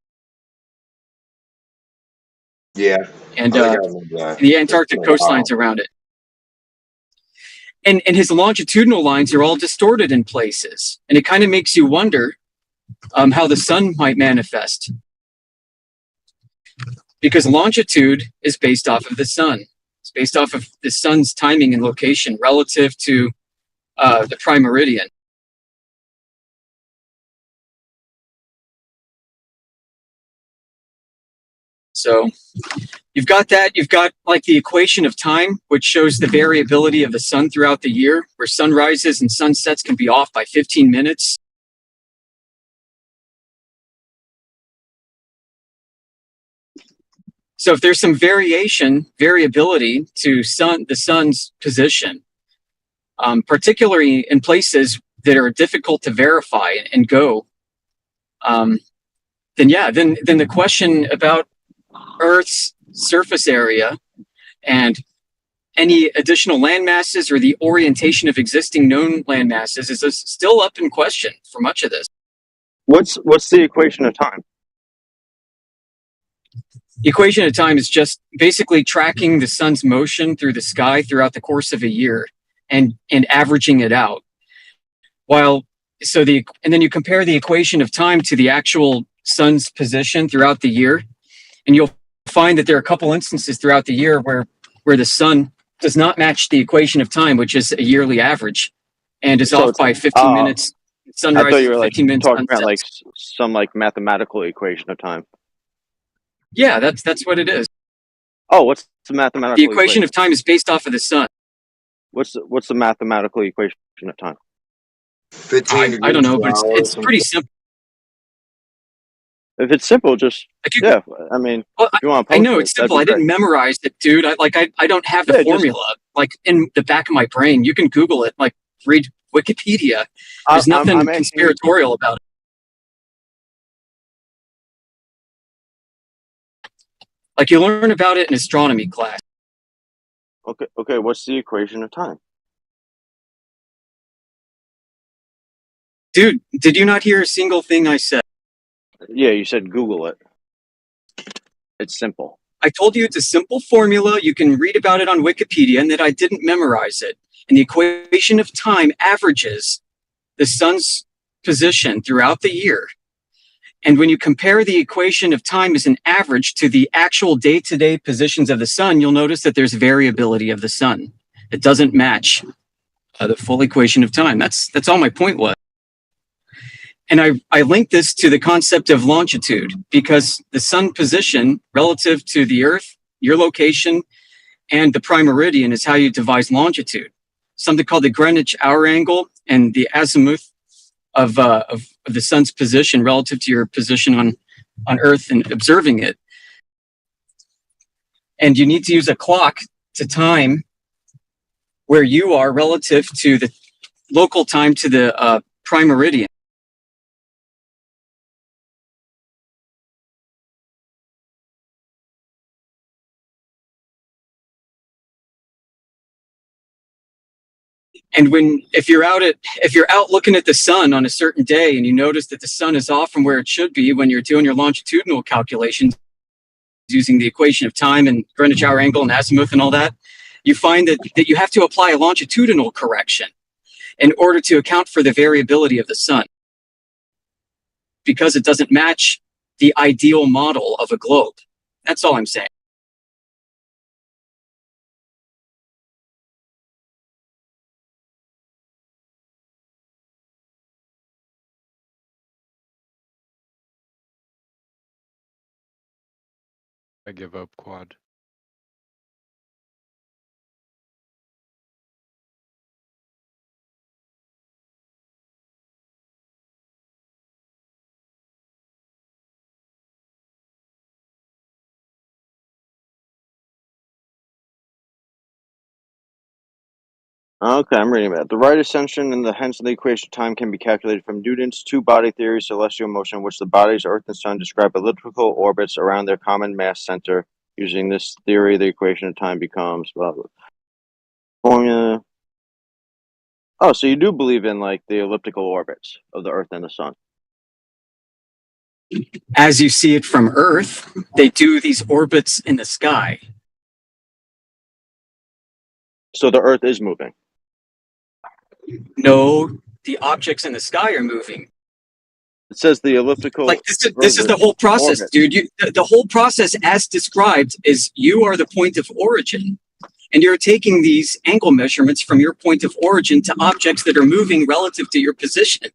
Yeah. And I think I remember that. the Antarctic coastlines around it. And his longitudinal lines are all distorted in places. And it kind of makes you wonder how the sun might manifest. Because longitude is based off of the sun. It's based off of the sun's timing and location relative to the prime meridian. So you've got that. You've got like the equation of time, which shows the variability of the sun throughout the year, where sunrises and sunsets can be off by 15 minutes. So if there's some variability to the sun's position, particularly in places that are difficult to verify and go, then the question about Earth's surface area and any additional land masses or the orientation of existing known land masses is still up in question for much of this. What's the equation of time? The equation of time is just basically tracking the sun's motion through the sky throughout the course of a year and averaging it out. And then you compare the equation of time to the actual sun's position throughout the year, and you'll find that there are a couple instances throughout the year where the sun does not match the equation of time, which is a yearly average, and is off by 15 minutes. Sunrise, I thought you were 15 minutes. talking about like some like mathematical equation of time. Yeah, that's what it is. Oh, what's the mathematical? The equation of time is based off of the sun. What's the mathematical equation of time? 15 I don't know, but it's pretty simple. If it's simple, just yeah. I mean, if you want to I know it's simple. I didn't memorize it, dude. I don't have the formula like in the back of my brain. You can Google it, like read Wikipedia. There's nothing conspiratorial about it. Like you learn about it in astronomy class. Okay. What's the equation of time? Dude, did you not hear a single thing I said? Yeah, you said Google it. It's simple. I told you it's a simple formula. You can read about it on Wikipedia, and that I didn't memorize it. And the equation of time averages the sun's position throughout the year. And when you compare the equation of time as an average to the actual day-to-day positions of the sun, you'll notice that there's variability of the sun. It doesn't match the full equation of time. That's all my point was. And I link this to the concept of longitude because the sun position relative to the Earth, your location, and the prime meridian is how you devise longitude. Something called the Greenwich hour angle and the azimuth of the sun's position relative to your position on Earth and observing it. And you need to use a clock to time where you are relative to the local time to the prime meridian. And if you're out looking at the sun on a certain day and you notice that the sun is off from where it should be when you're doing your longitudinal calculations using the equation of time and Greenwich hour angle and azimuth and all that, you find that you have to apply a longitudinal correction in order to account for the variability of the sun because it doesn't match the ideal model of a globe. That's all I'm saying. I give up, Quad. Okay, I'm reading about it. The right ascension and the hence the equation of time can be calculated from Newton's two-body theory, celestial motion, in which the bodies Earth and Sun describe elliptical orbits around their common mass center. Using this theory, the equation of time becomes blah blah. Formula. Oh, so you do believe in like the elliptical orbits of the Earth and the Sun? As you see it from Earth, they do these orbits in the sky. So the Earth is moving. No, the objects in the sky are moving. It says the elliptical. Like this is the whole process, orbit. dude. The whole process, as described, is you are the point of origin, and you're taking these angle measurements from your point of origin to objects that are moving relative to your position.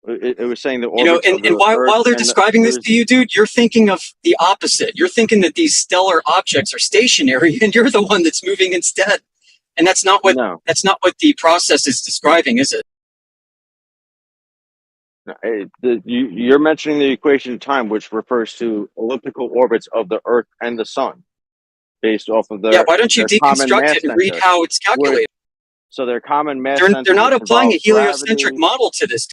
It was saying the You know, orbits of and the while Earth they're and the- describing it this was- to you, dude, you're thinking of the opposite. You're thinking that these stellar objects are stationary, and you're the one that's moving instead. And that's not what the process is describing, is it? You're mentioning the equation of time, which refers to elliptical orbits of the Earth and the Sun, based off of their Yeah, why don't you their common deconstruct mass it and read center. how it's calculated? So their common mass They're center. not which applying a involves heliocentric gravity. model to this.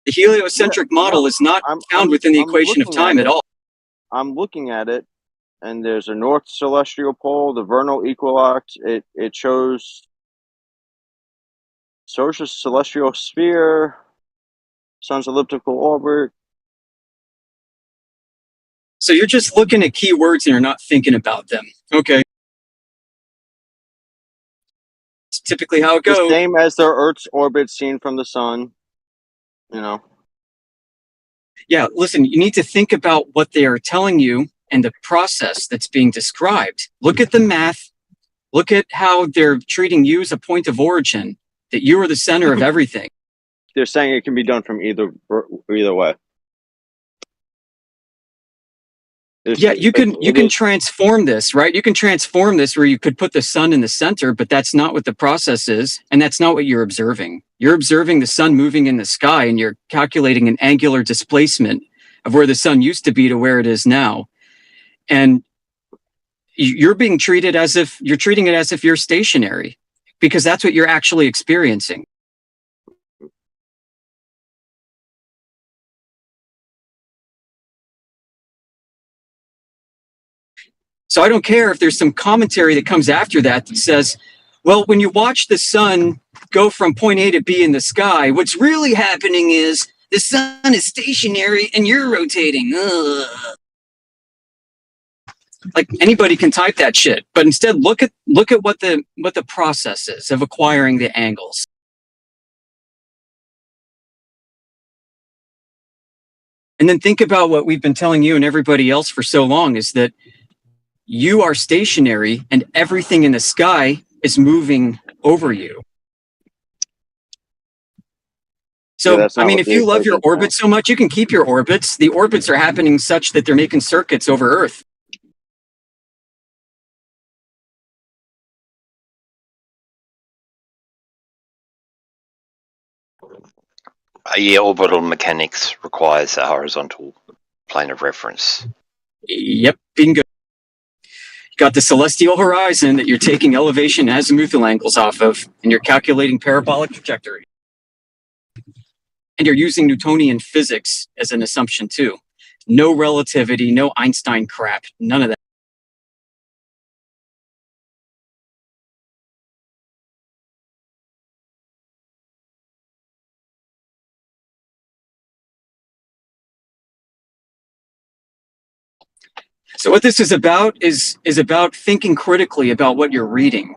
The heliocentric model is not found within the equation of looking time at at it. all. I'm looking at it, and there's a north celestial pole, the vernal equinox. It shows social celestial sphere, sun's elliptical orbit. So you're just looking at keywords and you're not thinking about them. Okay. It's typically how it The goes. same as the Earth's orbit seen from the sun. You know. Yeah, listen, you need to think about what they are telling you and the process that's being described. Look at the math. Look at how they're treating you as a point of origin, that you are the center of everything. They're saying it can be done from either way. Yeah, you can transform this, right? You can transform this where you could put the sun in the center, but that's not what the process is, and that's not what you're observing. You're observing the sun moving in the sky, and you're calculating an angular displacement of where the sun used to be to where it is now. And you're being treated as if you're treating it as if you're stationary, because that's what you're actually experiencing. So I don't care if there's some commentary that comes after that that says, well, when you watch the sun go from point A to B in the sky, what's really happening is the sun is stationary and you're rotating. Ugh. Like anybody can type that shit, but instead look at what the process is of acquiring the angles. And then think about what we've been telling you and everybody else for so long is that you are stationary and everything in the sky is moving over you. So, Yeah, that's I not mean, what if the you love your equation orbit so much, you can keep your orbits. The orbits are happening such that they're making circuits over Earth. Yeah, orbital mechanics requires a horizontal plane of reference. Yep, bingo. You got the celestial horizon that you're taking elevation azimuthal angles off of, and you're calculating parabolic trajectory. And you're using Newtonian physics as an assumption too. No relativity, no Einstein crap, none of that. So what this is about is about thinking critically about what you're reading.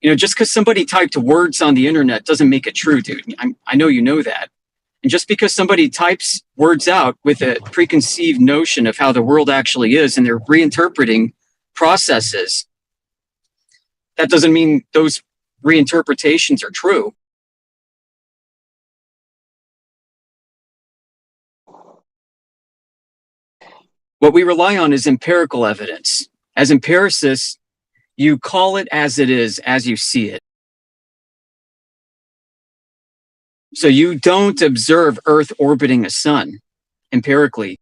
You know, just because somebody typed words on the internet doesn't make it true, dude. I know you know that. And just because somebody types words out with a preconceived notion of how the world actually is and they're reinterpreting processes, that doesn't mean those reinterpretations are true. What we rely on is empirical evidence. As empiricists, you call it as it is, as you see it. So you don't observe Earth orbiting a sun empirically.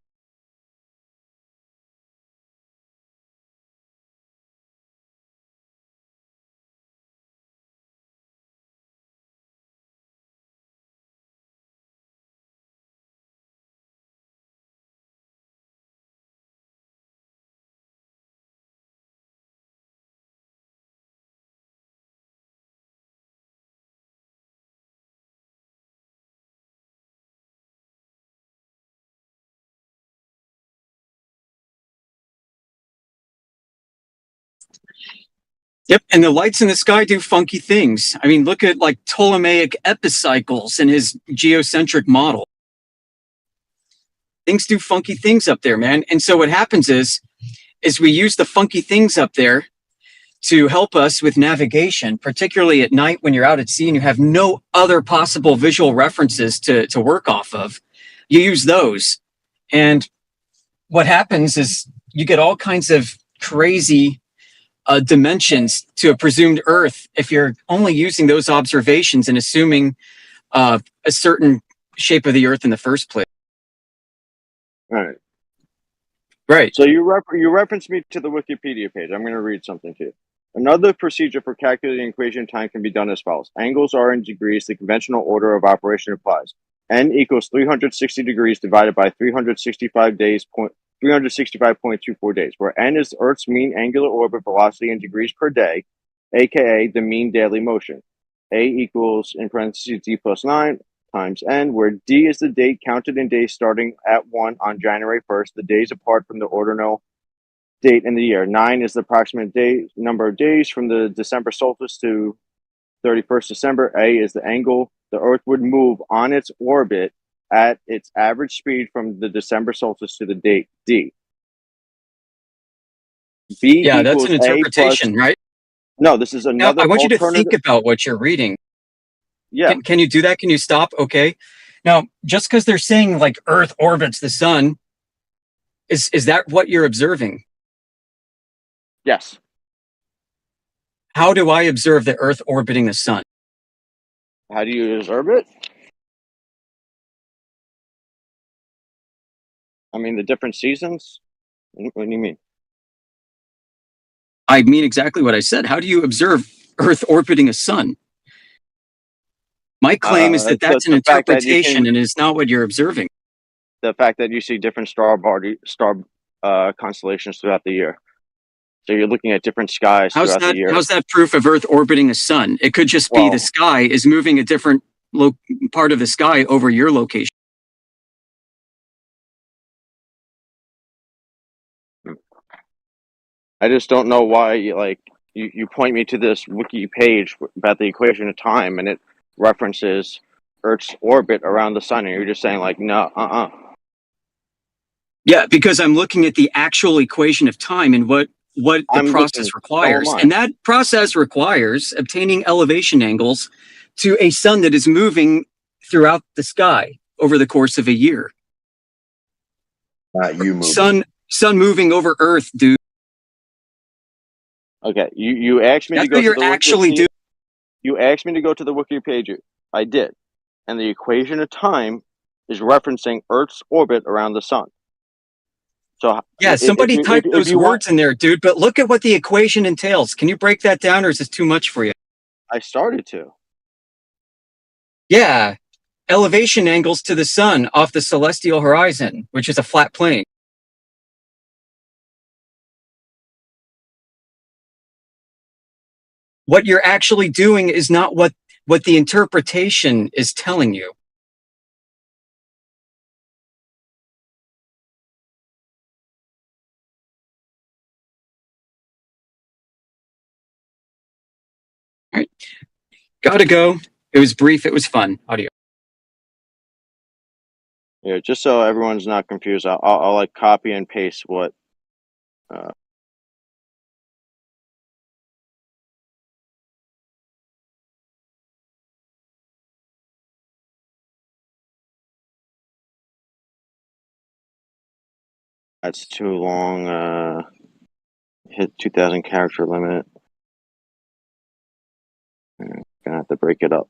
Yep, and the lights in the sky do funky things. I mean, look at like Ptolemaic epicycles and his geocentric model. Things do funky things up there, man. And so what happens is we use the funky things up there to help us with navigation, particularly at night when you're out at sea and you have no other possible visual references to work off of. You use those. And what happens is you get all kinds of crazy dimensions to a presumed Earth if you're only using those observations and assuming a certain shape of the Earth in the first place. Right. Right. So you referenced me to the Wikipedia page. I'm going to read something to you. Another procedure for calculating equation time can be done as follows. Angles are in degrees. The conventional order of operation applies. N equals 360 degrees divided by 365 days. 365.24 days, where n is Earth's mean angular orbit velocity in degrees per day, aka the mean daily motion. A equals, in parentheses, d plus 9 times n, where d is the date counted in days starting at 1 on January 1st, the days apart from the ordinal date in the year. 9 is the approximate number of days from the December solstice to 31st December. A is the angle the Earth would move on its orbit at its average speed from the December solstice to the date D. B yeah, that's equals an interpretation, plus, right? No, this is another. Now, I want you to alternative. think about what you're reading. Yeah. Can you do that? Can you stop? Okay. Now, just because they're saying like Earth orbits the sun, is that what you're observing? Yes. How do I observe the Earth orbiting the sun? How do you observe it? I mean, the different seasons? What do you mean? I mean exactly what I said. How do you observe Earth orbiting a sun? My claim is that that's an interpretation and it's not what you're observing. The fact that you see different star constellations throughout the year. So you're looking at different skies throughout the year. How's that proof of Earth orbiting a sun? It could just be the sky is moving a different part of the sky over your location. I just don't know why you point me to this wiki page about the equation of time and it references Earth's orbit around the sun, and you're just saying like, no, Yeah, because I'm looking at the actual equation of time and what the process requires. And that process requires obtaining elevation angles to a sun that is moving throughout the sky over the course of a year. Not you moving. Sun moving over Earth, dude. Okay, you asked me to go to the Wiki. You asked me to go to the wiki page. I did, and the equation of time is referencing Earth's orbit around the sun. So yeah, somebody typed those words in there, dude. But look at what the equation entails. Can you break that down, or is this too much for you? I started to. Yeah, elevation angles to the sun off the celestial horizon, which is a flat plane. What you're actually doing is not what the interpretation is telling you. All right. Gotta go. It was brief. It was fun. Audio. Yeah, just so everyone's not confused, I'll like copy and paste what. That's too long. Hit 2,000 character limit. Gonna have to break it up.